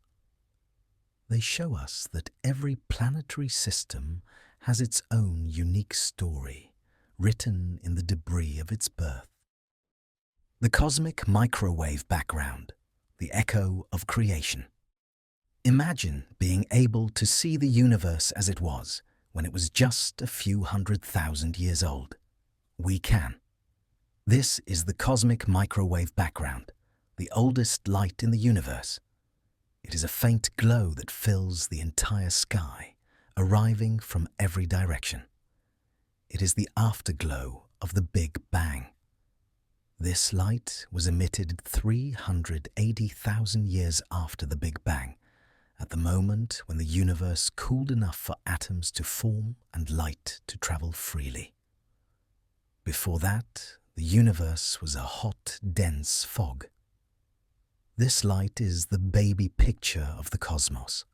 They show us that every planetary system has its own unique story, written in the debris of its birth. The cosmic microwave background, the echo of creation. Imagine being able to see the universe as it was when it was just a few 100,000 years old. We can. This is the cosmic microwave background, the oldest light in the universe. It is a faint glow that fills the entire sky, arriving from every direction. It is the afterglow of the Big Bang. This light was emitted 380,000 years after the Big Bang, at the moment when the universe cooled enough for atoms to form and light to travel freely. Before that, the universe was a hot, dense fog. This light is the baby picture of the cosmos,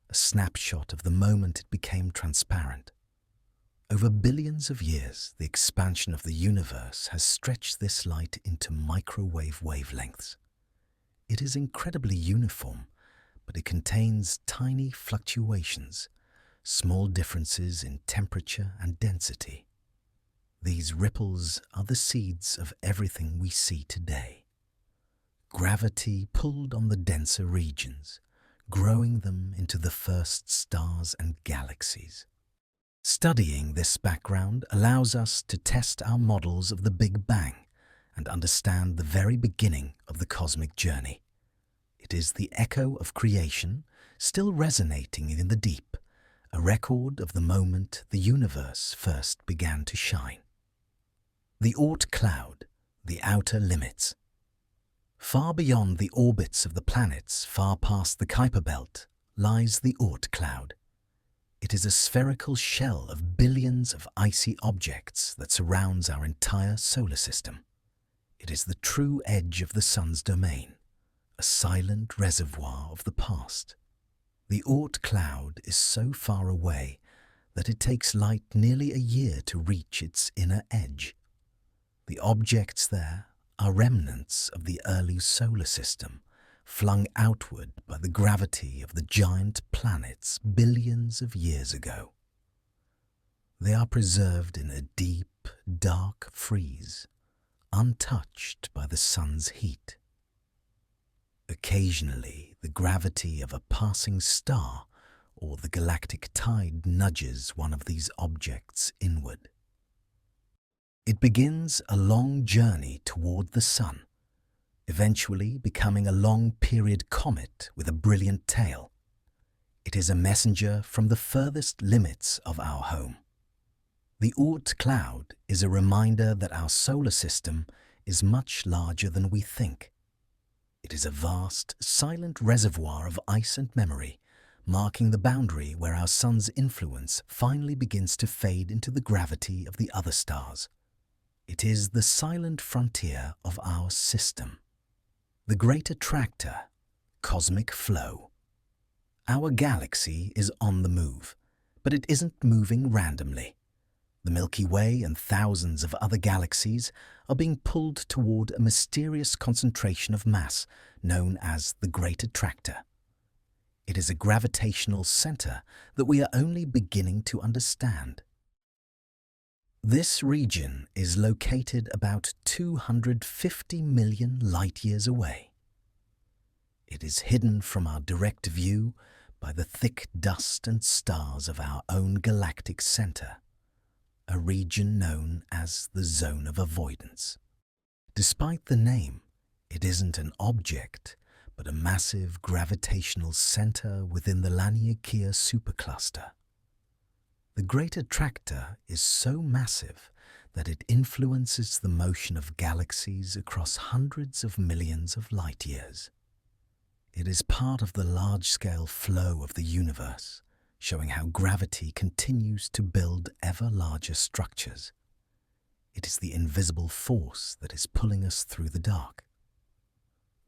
a snapshot of the moment it became transparent. Over billions of years, the expansion of the universe has stretched this light into microwave wavelengths. It is incredibly uniform, but it contains tiny fluctuations, small differences in temperature and density. These ripples are the seeds of everything we see today. Gravity pulled on the denser regions, growing them into the first stars and galaxies. Studying this background allows us to test our models of the Big Bang and understand the very beginning of the cosmic journey. It is the echo of creation, still resonating in the deep, a record of the moment the universe first began to shine. The Oort cloud, the outer limits. Far beyond the orbits of the planets, far past the Kuiper belt, lies the Oort cloud. It is a spherical shell of billions of icy objects that surrounds our entire solar system. It is the true edge of the Sun's domain, a silent reservoir of the past. The Oort cloud is so far away that it takes light nearly a year to reach its inner edge. The objects there are remnants of the early solar system, flung outward by the gravity of the giant planets billions of years ago. They are preserved in a deep, dark freeze, untouched by the sun's heat. Occasionally, the gravity of a passing star or the galactic tide nudges one of these objects inward. It begins a long journey toward the sun, eventually becoming a long-period comet with a brilliant tail. It is a messenger from the furthest limits of our home. The Oort cloud is a reminder that our solar system is much larger than we think. It is a vast, silent reservoir of ice and memory, marking the boundary where our sun's influence finally begins to fade into the gravity of the other stars. It is the silent frontier of our system. The great attractor, cosmic flow. Our galaxy is on the move, but it isn't moving randomly. The Milky Way and thousands of other galaxies are being pulled toward a mysterious concentration of mass known as the Great Attractor. It is a gravitational center that we are only beginning to understand. This region is located about 250 million light-years away. It is hidden from our direct view by the thick dust and stars of our own galactic center, a region known as the Zone of Avoidance. Despite the name, it isn't an object, but a massive gravitational center within the Laniakea supercluster. The Great Attractor is so massive that it influences the motion of galaxies across hundreds of millions of light-years. It is part of the large-scale flow of the universe, showing how gravity continues to build ever larger structures. It is the invisible force that is pulling us through the dark.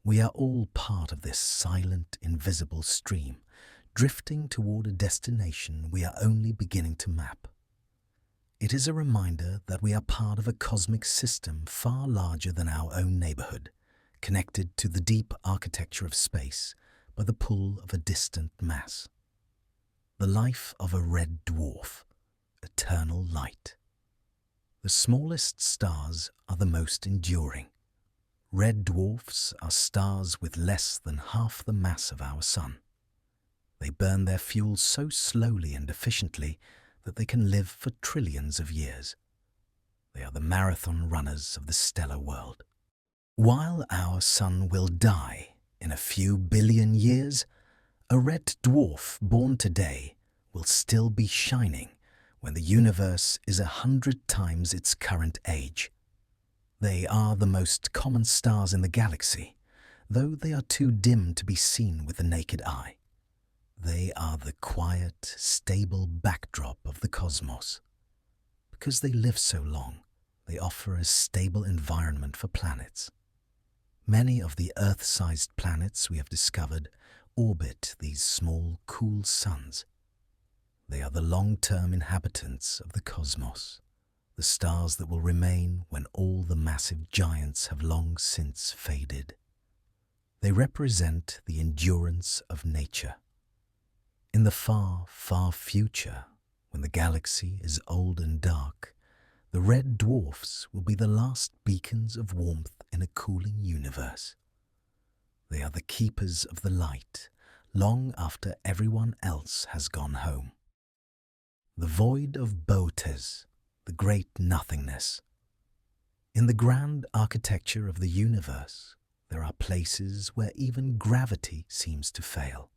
We are all part of this silent, invisible stream, drifting toward a destination we are only beginning to map. It is a reminder that we are part of a cosmic system far larger than our own neighborhood, connected to the deep architecture of space by the pull of a distant mass. The life of a red dwarf, eternal light. The smallest stars are the most enduring. Red dwarfs are stars with less than half the mass of our Sun. They burn their fuel so slowly and efficiently that they can live for trillions of years. They are the marathon runners of the stellar world. While our Sun will die in a few billion years, a red dwarf born today will still be shining when the universe is 100 times its current age. They are the most common stars in the galaxy, though they are too dim to be seen with the naked eye. They are the quiet, stable backdrop of the cosmos. Because they live so long, they offer a stable environment for planets. Many of the Earth-sized planets we have discovered orbit these small, cool suns. They are the long-term inhabitants of the cosmos, the stars that will remain when all the massive giants have long since faded. They represent the endurance of nature. In the far, far future, when the galaxy is old and dark, the red dwarfs will be the last beacons of warmth in a cooling universe. They are the keepers of the light, long after everyone else has gone home. The void of Boötes, the great nothingness. In the grand architecture of the universe, there are places where even gravity seems to fail.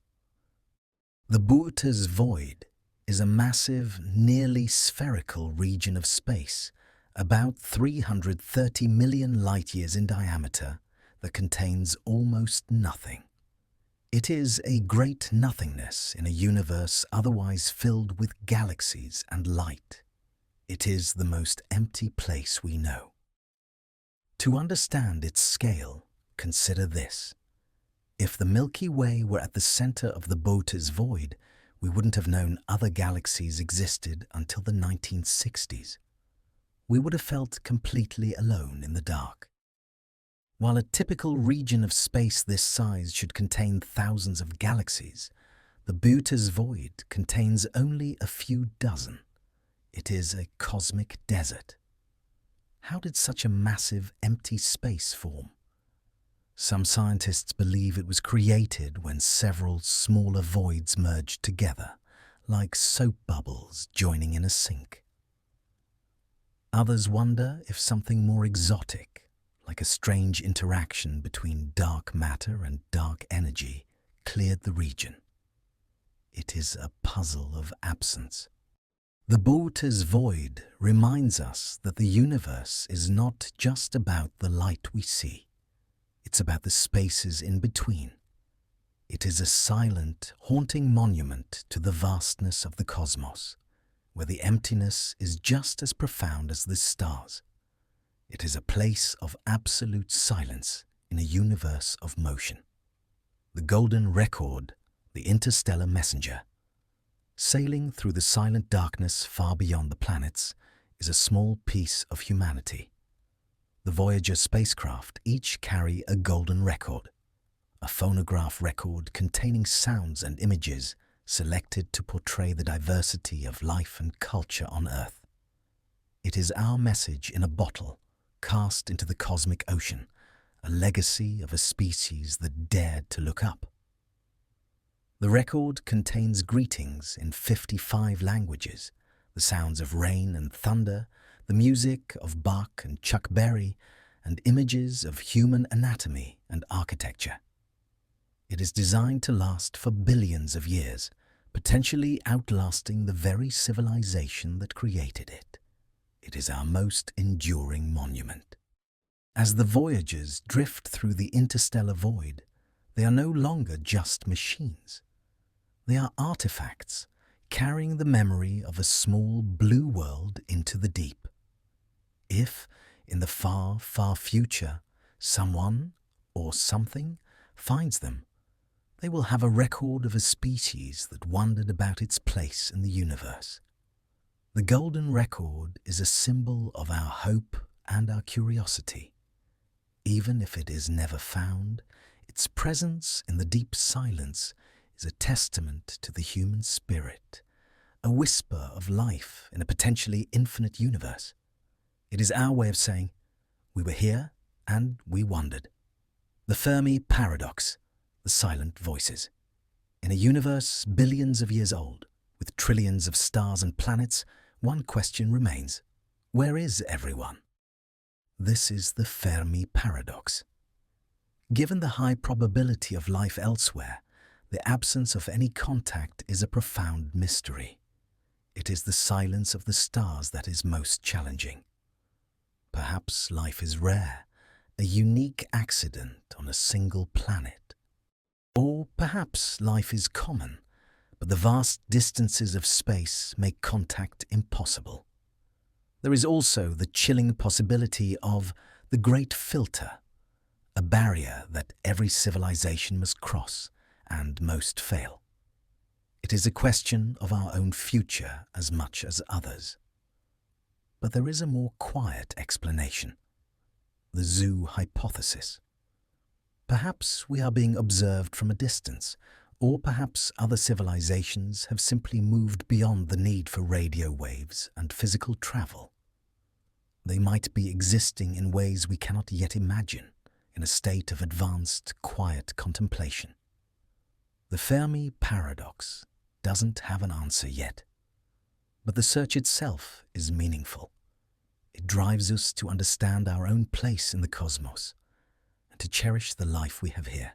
The Boötes void is a massive, nearly spherical region of space, about 330 million light-years in diameter, that contains almost nothing. It is a great nothingness in a universe otherwise filled with galaxies and light. It is the most empty place we know. To understand its scale, consider this. If the Milky Way were at the center of the Boötes void, we wouldn't have known other galaxies existed until the 1960s. We would have felt completely alone in the dark. While a typical region of space this size should contain thousands of galaxies, the Boötes void contains only a few dozen. It is a cosmic desert. How did such a massive, empty space form? Some scientists believe it was created when several smaller voids merged together, like soap bubbles joining in a sink. Others wonder if something more exotic, like a strange interaction between dark matter and dark energy, cleared the region. It is a puzzle of absence. The Boötes void reminds us that the universe is not just about the light we see. It's about the spaces in between. It is a silent, haunting monument to the vastness of the cosmos, where the emptiness is just as profound as the stars. It is a place of absolute silence in a universe of motion. The golden record, the interstellar messenger. Sailing through the silent darkness far beyond the planets is a small piece of humanity. The Voyager spacecraft each carry a golden record, a phonograph record containing sounds and images selected to portray the diversity of life and culture on Earth. It is our message in a bottle, cast into the cosmic ocean, a legacy of a species that dared to look up. The record contains greetings in 55 languages, the sounds of rain and thunder, the music of Bach and Chuck Berry, and images of human anatomy and architecture. It is designed to last for billions of years, potentially outlasting the very civilization that created it. It is our most enduring monument. As the Voyagers drift through the interstellar void, they are no longer just machines. They are artifacts, carrying the memory of a small blue world into the deep. If, in the far, far future, someone or something finds them, they will have a record of a species that wondered about its place in the universe. The golden record is a symbol of our hope and our curiosity. Even if it is never found, its presence in the deep silence is a testament to the human spirit, a whisper of life in a potentially infinite universe. It is our way of saying, we were here and we wondered. The Fermi paradox, the silent voices. In a universe billions of years old, with trillions of stars and planets, one question remains. Where is everyone? This is the Fermi paradox. Given the high probability of life elsewhere, the absence of any contact is a profound mystery. It is the silence of the stars that is most challenging. Perhaps life is rare, a unique accident on a single planet. Or perhaps life is common, but the vast distances of space make contact impossible. There is also the chilling possibility of the Great Filter, a barrier that every civilization must cross and most fail. It is a question of our own future as much as others. But there is a more quiet explanation, the zoo hypothesis. Perhaps we are being observed from a distance, or perhaps other civilizations have simply moved beyond the need for radio waves and physical travel. They might be existing in ways we cannot yet imagine, in a state of advanced, quiet contemplation. The Fermi paradox doesn't have an answer yet, but the search itself is meaningful. It drives us to understand our own place in the cosmos, and to cherish the life we have here,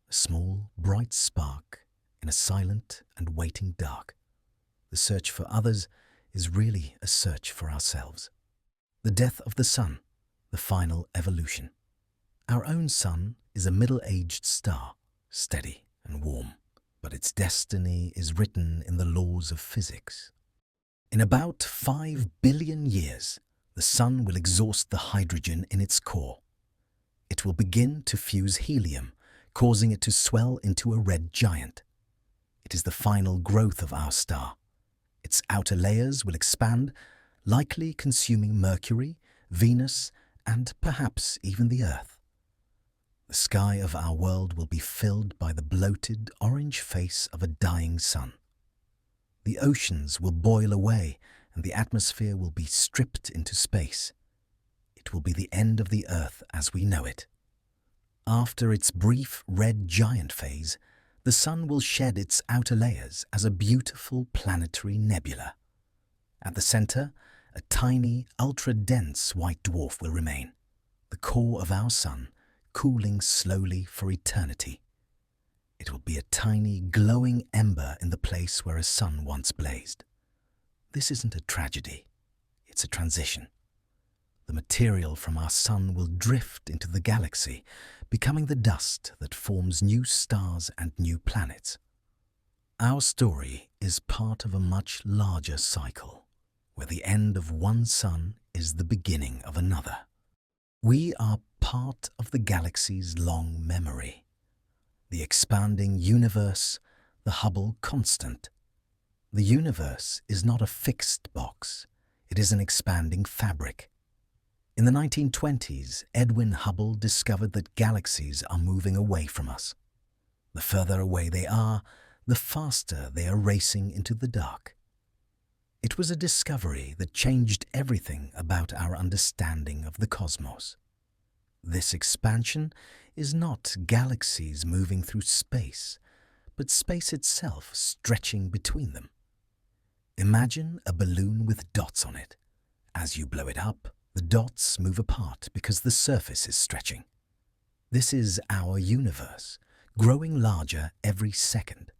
a small, bright spark in a silent and waiting dark. The search for others is really a search for ourselves. The death of the sun, the final evolution. Our own sun is a middle-aged star, steady and warm, but its destiny is written in the laws of physics. In about 5 billion years, the sun will exhaust the hydrogen in its core. It will begin to fuse helium, causing it to swell into a red giant. It is the final growth of our star. Its outer layers will expand, likely consuming Mercury, Venus, and perhaps even the Earth. The sky of our world will be filled by the bloated orange face of a dying sun. The oceans will boil away and the atmosphere will be stripped into space. It will be the end of the Earth as we know it. After its brief red giant phase, the sun will shed its outer layers as a beautiful planetary nebula. At the center, a tiny, ultra-dense white dwarf will remain, the core of our sun, cooling slowly for eternity. It will be a tiny, glowing ember in the place where a sun once blazed. This isn't a tragedy, it's a transition. The material from our sun will drift into the galaxy, becoming the dust that forms new stars and new planets. Our story is part of a much larger cycle, where the end of one sun is the beginning of another. We are part of the galaxy's long memory, the expanding universe, the Hubble constant. The universe is not a fixed box, it is an expanding fabric. In the 1920s, Edwin Hubble discovered that galaxies are moving away from us. The further away they are, the faster they are racing into the dark. It was a discovery that changed everything about our understanding of the cosmos. This expansion is not galaxies moving through space, but space itself stretching between them. Imagine a balloon with dots on it. As you blow it up, the dots move apart because the surface is stretching. This is our universe, growing larger every second.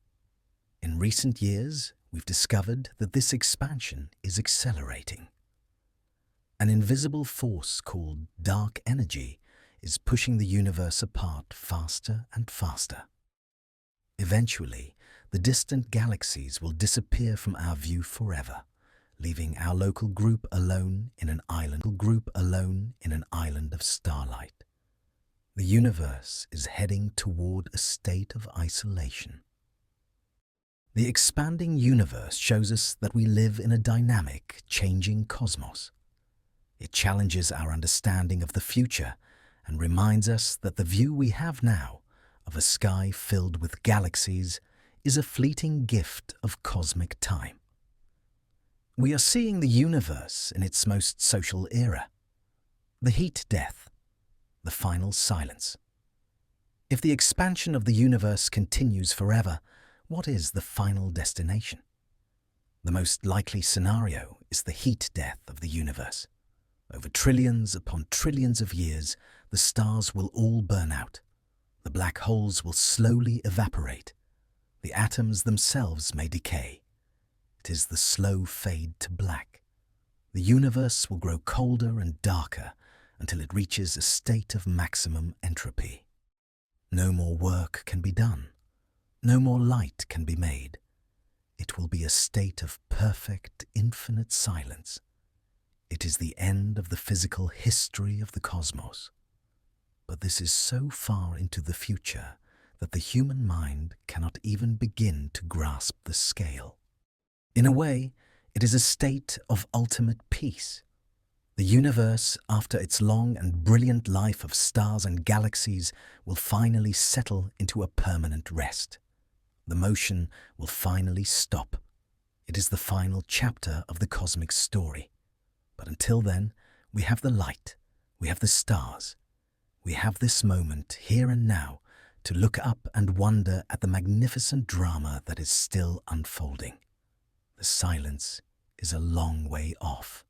In recent years, we've discovered that this expansion is accelerating. An invisible force called dark energy is pushing the universe apart faster and faster. Eventually, the distant galaxies will disappear from our view forever, leaving our local group alone in an island of starlight. The universe is heading toward a state of isolation. The expanding universe shows us that we live in a dynamic, changing cosmos. It challenges our understanding of the future and reminds us that the view we have now of a sky filled with galaxies is a fleeting gift of cosmic time. We are seeing the universe in its most social era, the heat death, the final silence. If the expansion of the universe continues forever, what is the final destination? The most likely scenario is the heat death of the universe. Over trillions upon trillions of years, the stars will all burn out. The black holes will slowly evaporate. The atoms themselves may decay. It is the slow fade to black. The universe will grow colder and darker until it reaches a state of maximum entropy. No more work can be done. No more light can be made. It will be a state of perfect, infinite silence. It is the end of the physical history of the cosmos. But this is so far into the future that the human mind cannot even begin to grasp the scale. In a way, it is a state of ultimate peace. The universe, after its long and brilliant life of stars and galaxies, will finally settle into a permanent rest. The motion will finally stop. It is the final chapter of the cosmic story. But until then, we have the light, we have the stars. We have this moment, here and now, to look up and wonder at the magnificent drama that is still unfolding. The silence is a long way off.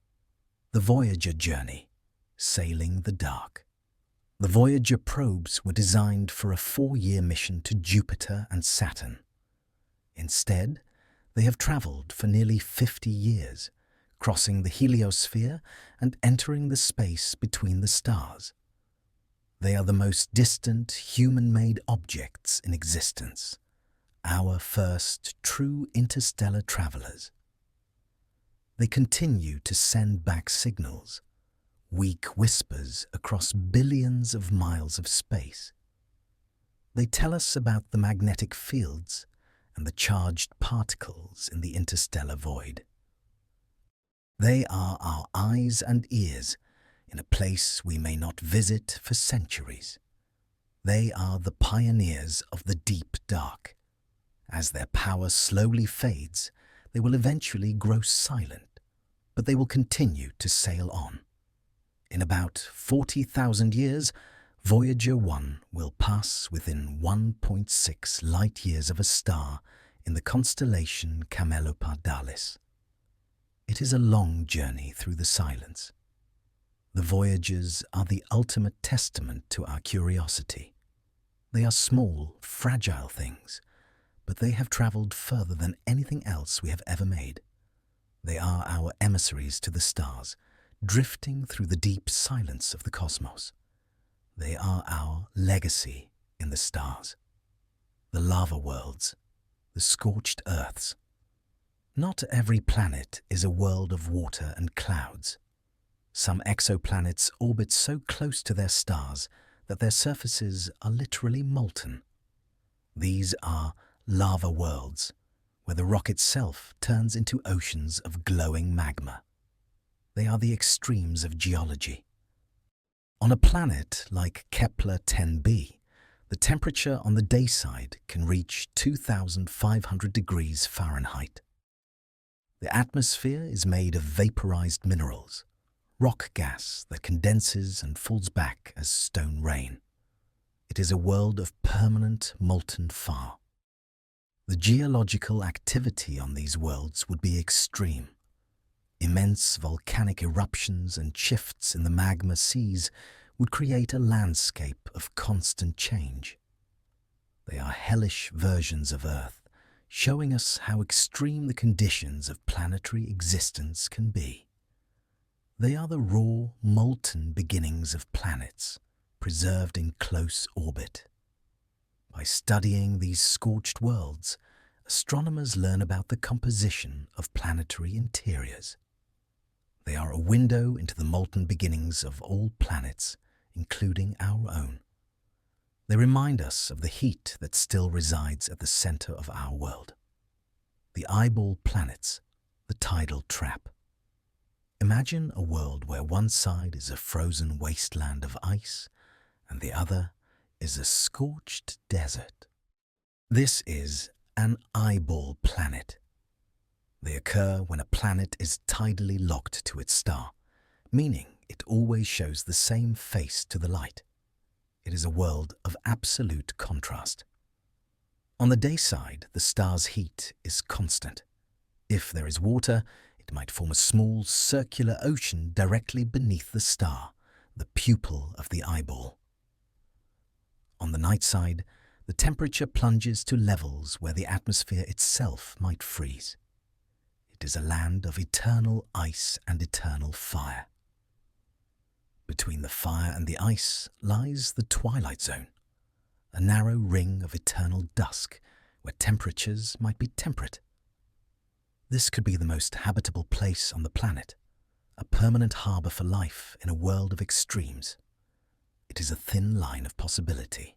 The Voyager journey, sailing the dark. The Voyager probes were designed for a 4-year mission to Jupiter and Saturn. Instead, they have traveled for nearly 50 years, crossing the heliosphere and entering the space between the stars. They are the most distant human-made objects in existence, our first true interstellar travelers. They continue to send back signals, weak whispers across billions of miles of space. They tell us about the magnetic fields and the charged particles in the interstellar void. They are our eyes and ears in a place we may not visit for centuries. They are the pioneers of the deep dark. As their power slowly fades, they will eventually grow silent, but they will continue to sail on. In about 40,000 years, Voyager 1 will pass within 1.6 light-years of a star in the constellation Camelopardalis. It is a long journey through the silence. The Voyagers are the ultimate testament to our curiosity. They are small, fragile things, but they have traveled further than anything else we have ever made. They are our emissaries to the stars, drifting through the deep silence of the cosmos. They are our legacy in the stars, the lava worlds, the scorched earths. Not every planet is a world of water and clouds. Some exoplanets orbit so close to their stars that their surfaces are literally molten. These are lava worlds, where the rock itself turns into oceans of glowing magma. They are the extremes of geology. On a planet like Kepler 10b, the temperature on the day side can reach 2,500 degrees Fahrenheit. The atmosphere is made of vaporized minerals, rock gas that condenses and falls back as stone rain. It is a world of permanent molten fire. The geological activity on these worlds would be extreme. Immense volcanic eruptions and shifts in the magma seas would create a landscape of constant change. They are hellish versions of Earth, showing us how extreme the conditions of planetary existence can be. They are the raw, molten beginnings of planets, preserved in close orbit. By studying these scorched worlds, astronomers learn about the composition of planetary interiors. They are a window into the molten beginnings of all planets, including our own. They remind us of the heat that still resides at the center of our world. The eyeball planets, the tidal trap. Imagine a world where one side is a frozen wasteland of ice and the other is a scorched desert. This is an eyeball planet. They occur when a planet is tidally locked to its star, meaning it always shows the same face to the light. It is a world of absolute contrast. On the day side, the star's heat is constant. If there is water, it might form a small circular ocean directly beneath the star, the pupil of the eyeball. On the night side, the temperature plunges to levels where the atmosphere itself might freeze. It is a land of eternal ice and eternal fire. Between the fire and the ice lies the twilight zone, a narrow ring of eternal dusk where temperatures might be temperate. This could be the most habitable place on the planet, a permanent harbour for life in a world of extremes. It is a thin line of possibility.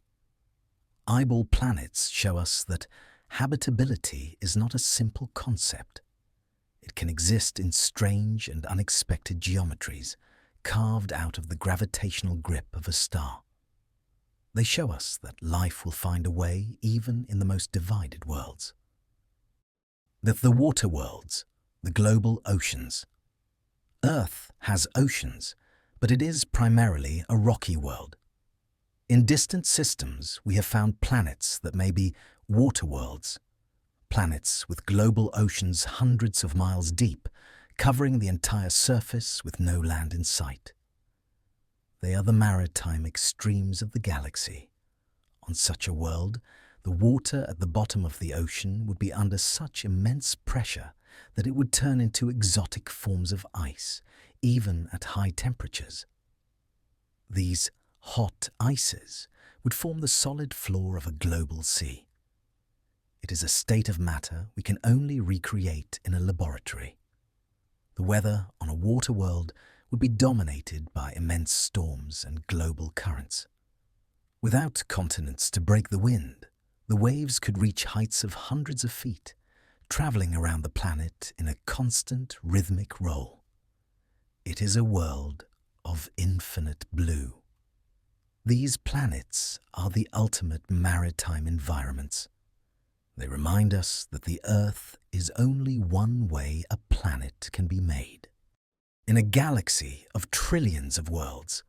Eyeball planets show us that habitability is not a simple concept. It can exist in strange and unexpected geometries, carved out of the gravitational grip of a star. They show us that life will find a way even in the most divided worlds. That the water worlds, the global oceans. Earth has oceans, but it is primarily a rocky world. In distant systems, we have found planets that may be water worlds, planets with global oceans hundreds of miles deep, covering the entire surface with no land in sight. They are the maritime extremes of the galaxy. On such a world, the water at the bottom of the ocean would be under such immense pressure that it would turn into exotic forms of ice, even at high temperatures. These hot ices would form the solid floor of a global sea. It is a state of matter we can only recreate in a laboratory. The weather on a water world would be dominated by immense storms and global currents. Without continents to break the wind, the waves could reach heights of hundreds of feet, traveling around the planet in a constant rhythmic roll. It is a world of infinite blue. These planets are the ultimate maritime environments. They remind us that the Earth is only one way a planet can be made. In a galaxy of trillions of worlds,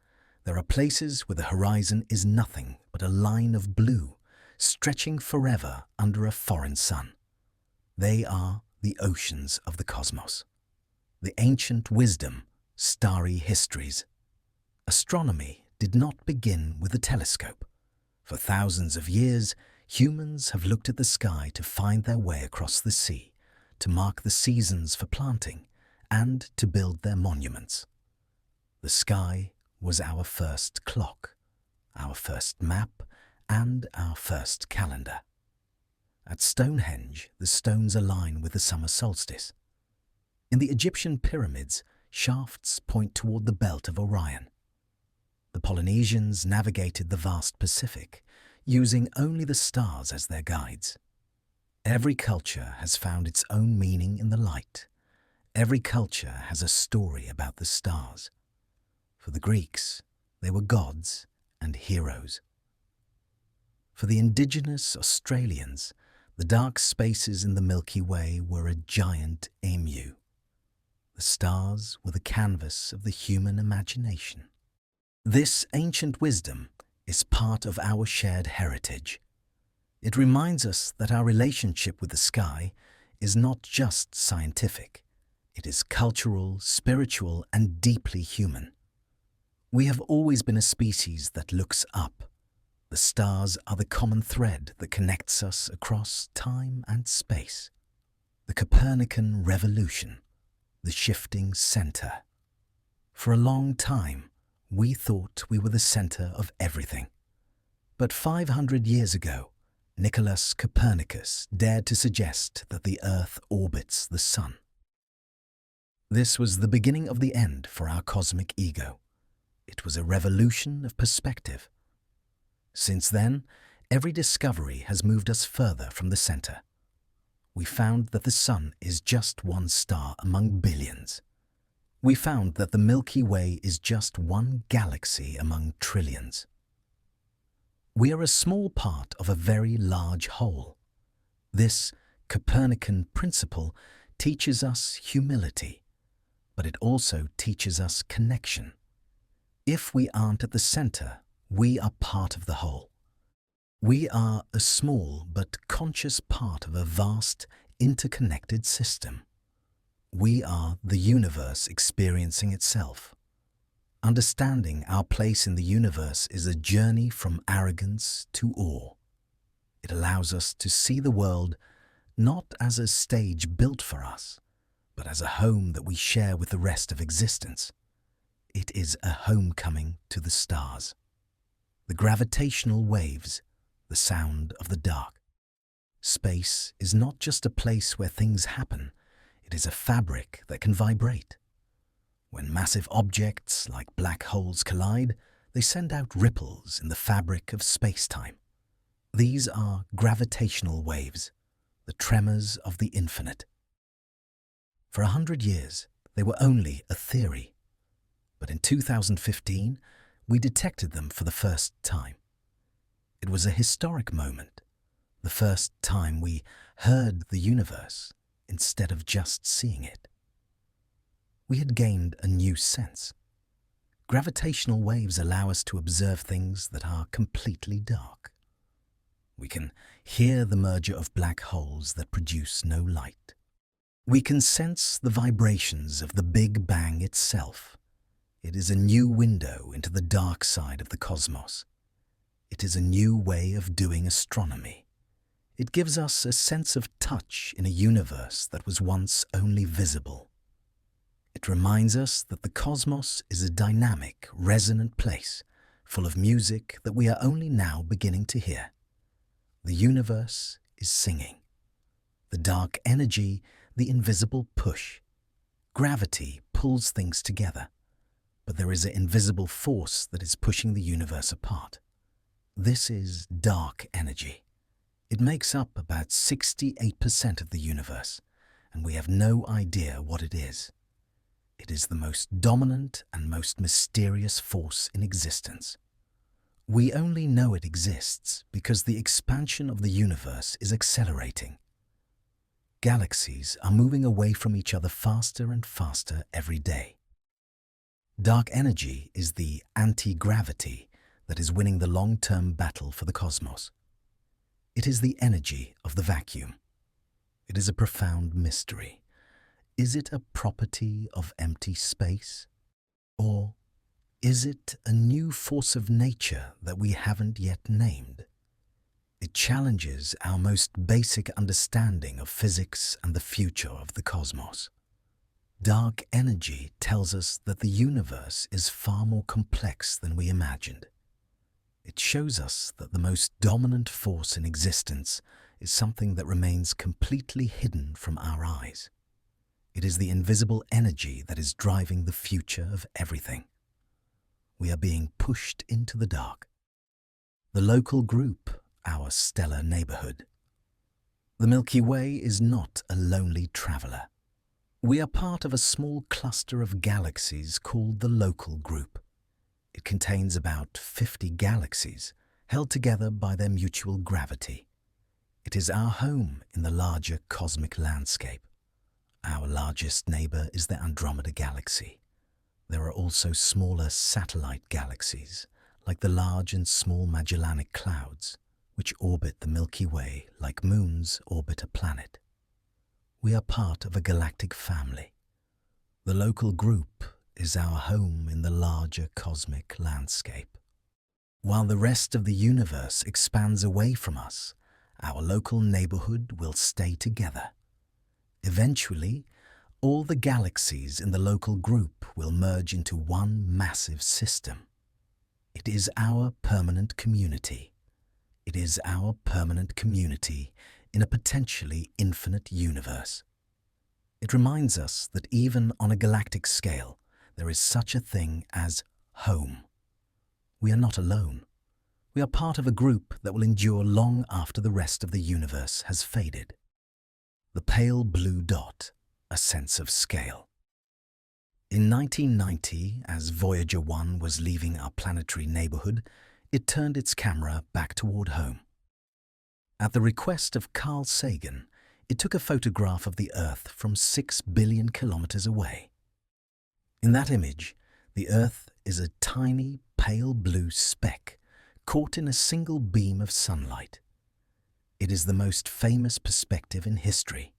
there are places where the horizon is nothing but a line of blue, stretching forever under a foreign sun. They are the oceans of the cosmos, the ancient wisdom, starry histories. Astronomy did not begin with a telescope. For thousands of years, humans have looked at the sky to find their way across the sea, to mark the seasons for planting, and to build their monuments. The sky was our first clock, our first map, and our first calendar. At Stonehenge, the stones align with the summer solstice. In the Egyptian pyramids, shafts point toward the belt of Orion. The Polynesians navigated the vast Pacific, using only the stars as their guides. Every culture has found its own meaning in the light. Every culture has a story about the stars. For the Greeks, they were gods and heroes. For the indigenous Australians, the dark spaces in the Milky Way were a giant emu. The stars were the canvas of the human imagination. This ancient wisdom is part of our shared heritage. It reminds us that our relationship with the sky is not just scientific. It is cultural, spiritual, and deeply human. We have always been a species that looks up. The stars are the common thread that connects us across time and space. The Copernican revolution, the shifting center. For a long time, we thought we were the center of everything. But 500 years ago, Nicholas Copernicus dared to suggest that the Earth orbits the Sun. This was the beginning of the end for our cosmic ego. It was a revolution of perspective. Since then, every discovery has moved us further from the center. We found that the Sun is just one star among billions. We found that the Milky Way is just one galaxy among trillions. We are a small part of a very large whole. This Copernican principle teaches us humility, but it also teaches us connection. If we aren't at the center, we are part of the whole. We are a small but conscious part of a vast, interconnected system. We are the universe experiencing itself. Understanding our place in the universe is a journey from arrogance to awe. It allows us to see the world not as a stage built for us, but as a home that we share with the rest of existence. It is a homecoming to the stars. The gravitational waves, the sound of the dark. Space is not just a place where things happen, it is a fabric that can vibrate. When massive objects like black holes collide, they send out ripples in the fabric of space-time. These are gravitational waves, the tremors of the infinite. For 100 years, they were only a theory. But in 2015, we detected them for the first time. It was a historic moment, the first time we heard the universe instead of just seeing it. We had gained a new sense. Gravitational waves allow us to observe things that are completely dark. We can hear the merger of black holes that produce no light. We can sense the vibrations of the Big Bang itself. It is a new window into the dark side of the cosmos. It is a new way of doing astronomy. It gives us a sense of touch in a universe that was once only visible. It reminds us that the cosmos is a dynamic, resonant place, full of music that we are only now beginning to hear. The universe is singing. The dark energy, the invisible push. Gravity pulls things together. But there is an invisible force that is pushing the universe apart. This is dark energy. It makes up about 68% of the universe, and we have no idea what it is. It is the most dominant and most mysterious force in existence. We only know it exists because the expansion of the universe is accelerating. Galaxies are moving away from each other faster and faster every day. Dark energy is the anti-gravity that is winning the long-term battle for the cosmos. It is the energy of the vacuum. It is a profound mystery. Is it a property of empty space? Or is it a new force of nature that we haven't yet named? It challenges our most basic understanding of physics and the future of the cosmos. dark energy tells us that the universe is far more complex than we imagined. It shows us that the most dominant force in existence is something that remains completely hidden from our eyes. It is the invisible energy that is driving the future of everything. We are being pushed into the dark. The local group, our stellar neighborhood. The Milky Way is not a lonely traveler. We are part of a small cluster of galaxies called the local group. It contains about 50 galaxies, held together by their mutual gravity. It is our home in the larger cosmic landscape. Our largest neighbor is the Andromeda Galaxy. There are also smaller satellite galaxies, like the Large and Small Magellanic Clouds, which orbit the Milky Way like moons orbit a planet. We are part of a galactic family. The local group is our home in the larger cosmic landscape. While the rest of the universe expands away from us, our local neighborhood will stay together. Eventually, all the galaxies in the local group will merge into one massive system. It is our permanent community. It is our permanent community in a potentially infinite universe. It reminds us that even on a galactic scale, there is such a thing as home. We are not alone. We are part of a group that will endure long after the rest of the universe has faded. The pale blue dot, a sense of scale. In 1990, as Voyager 1 was leaving our planetary neighborhood, it turned its camera back toward home. At the request of Carl Sagan, it took a photograph of the Earth from 6 billion kilometers away. In that image, the Earth is a tiny, pale blue speck caught in a single beam of sunlight. It is the most famous perspective in history.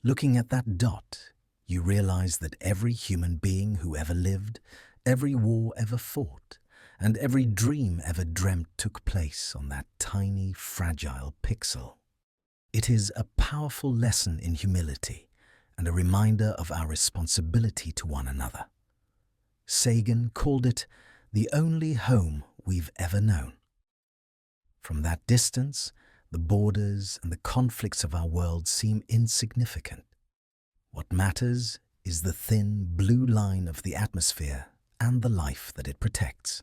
Looking at that dot, you realize that every human being who ever lived, every war ever fought, and every dream ever dreamt took place on that tiny, fragile pixel. It is a powerful lesson in humility and a reminder of our responsibility to one another. Sagan called it the only home we've ever known. From that distance, the borders and the conflicts of our world seem insignificant. What matters is the thin blue line of the atmosphere and the life that it protects.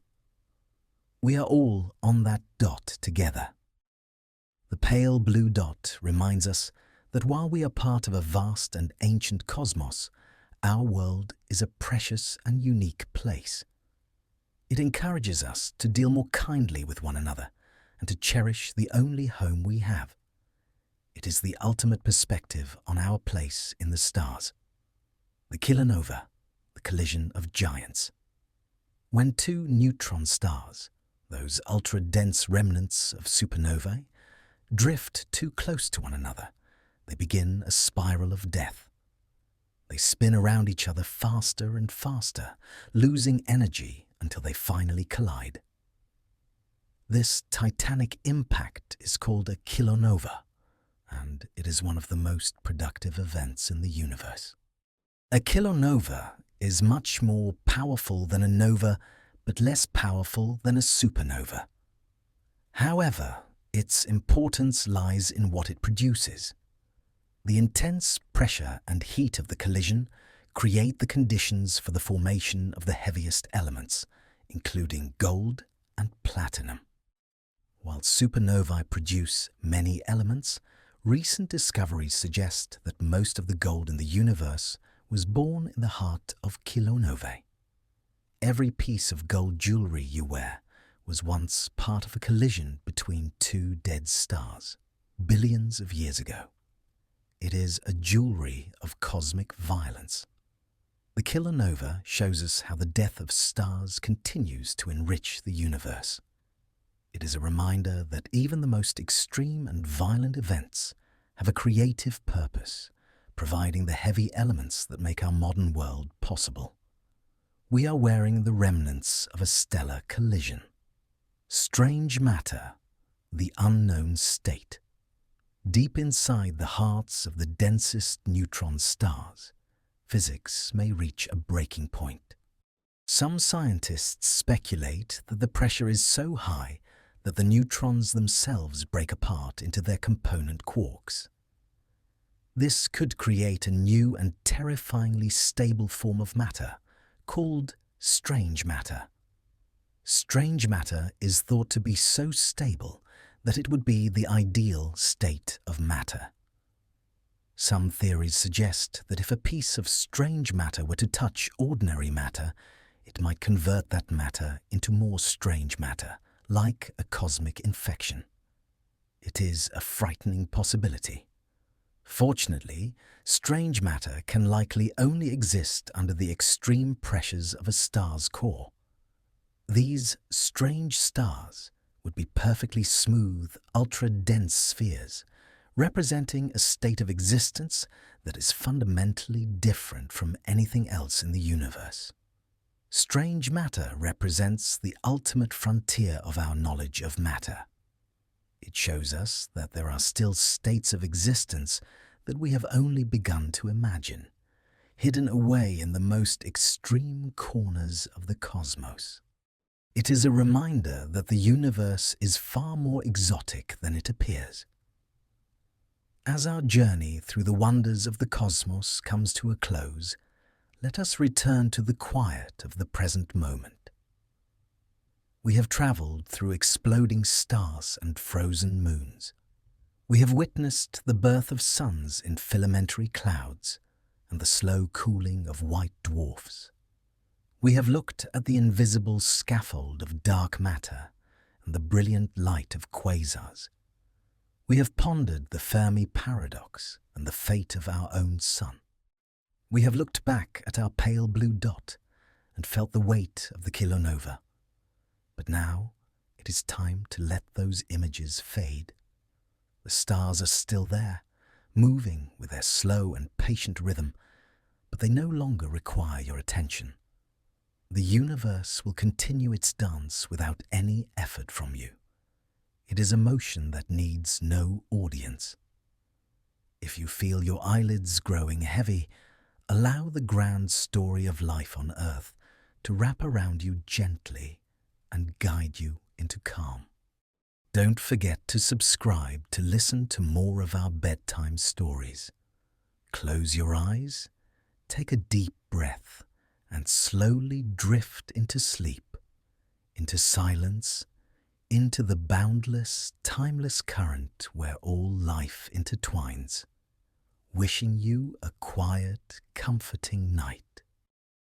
We are all on that dot together. The pale blue dot reminds us that while we are part of a vast and ancient cosmos, our world is a precious and unique place. It encourages us to deal more kindly with one another and to cherish the only home we have. It is the ultimate perspective on our place in the stars. The kilonova, the collision of giants. When two neutron stars, those ultra-dense remnants of supernovae, drift too close to one another, they begin a spiral of death. They spin around each other faster and faster, losing energy until they finally collide. This titanic impact is called a kilonova, and it is one of the most productive events in the universe. A kilonova is much more powerful than a nova, but less powerful than a supernova. However, its importance lies in what it produces. The intense pressure and heat of the collision create the conditions for the formation of the heaviest elements, including gold and platinum. While supernovae produce many elements, recent discoveries suggest that most of the gold in the universe was born in the heart of kilonovae. Every piece of gold jewelry you wear was once part of a collision between two dead stars, billions of years ago. It is a jewelry of cosmic violence. The kilonova shows us how the death of stars continues to enrich the universe. It is a reminder that even the most extreme and violent events have a creative purpose, providing the heavy elements that make our modern world possible. We are wearing the remnants of a stellar collision. Strange matter, the unknown state. Deep inside the hearts of the densest neutron stars, physics may reach a breaking point. Some scientists speculate that the pressure is so high that the neutrons themselves break apart into their component quarks. This could create a new and terrifyingly stable form of matter, called strange matter. Strange matter is thought to be so stable that it would be the ideal state of matter. Some theories suggest that if a piece of strange matter were to touch ordinary matter, it might convert that matter into more strange matter, like a cosmic infection. It is a frightening possibility. Fortunately, strange matter can likely only exist under the extreme pressures of a star's core. These strange stars would be perfectly smooth, ultra-dense spheres, representing a state of existence that is fundamentally different from anything else in the universe. Strange matter represents the ultimate frontier of our knowledge of matter. It shows us that there are still states of existence that we have only begun to imagine, hidden away in the most extreme corners of the cosmos. It is a reminder that the universe is far more exotic than it appears. As our journey through the wonders of the cosmos comes to a close, let us return to the quiet of the present moment. We have traveled through exploding stars and frozen moons. We have witnessed the birth of suns in filamentary clouds and the slow cooling of white dwarfs. We have looked at the invisible scaffold of dark matter and the brilliant light of quasars. We have pondered the Fermi paradox and the fate of our own sun. We have looked back at our pale blue dot and felt the weight of the kilonova. But now it is time to let those images fade. The stars are still there, moving with their slow and patient rhythm, but they no longer require your attention. The universe will continue its dance without any effort from you. It is a motion that needs no audience. If you feel your eyelids growing heavy, allow the grand story of life on Earth to wrap around you gently and guide you into calm. Don't forget to subscribe to listen to more of our bedtime stories. Close your eyes, take a deep breath, and slowly drift into sleep, into silence, into the boundless, timeless current where all life intertwines. Wishing you a quiet, comforting night.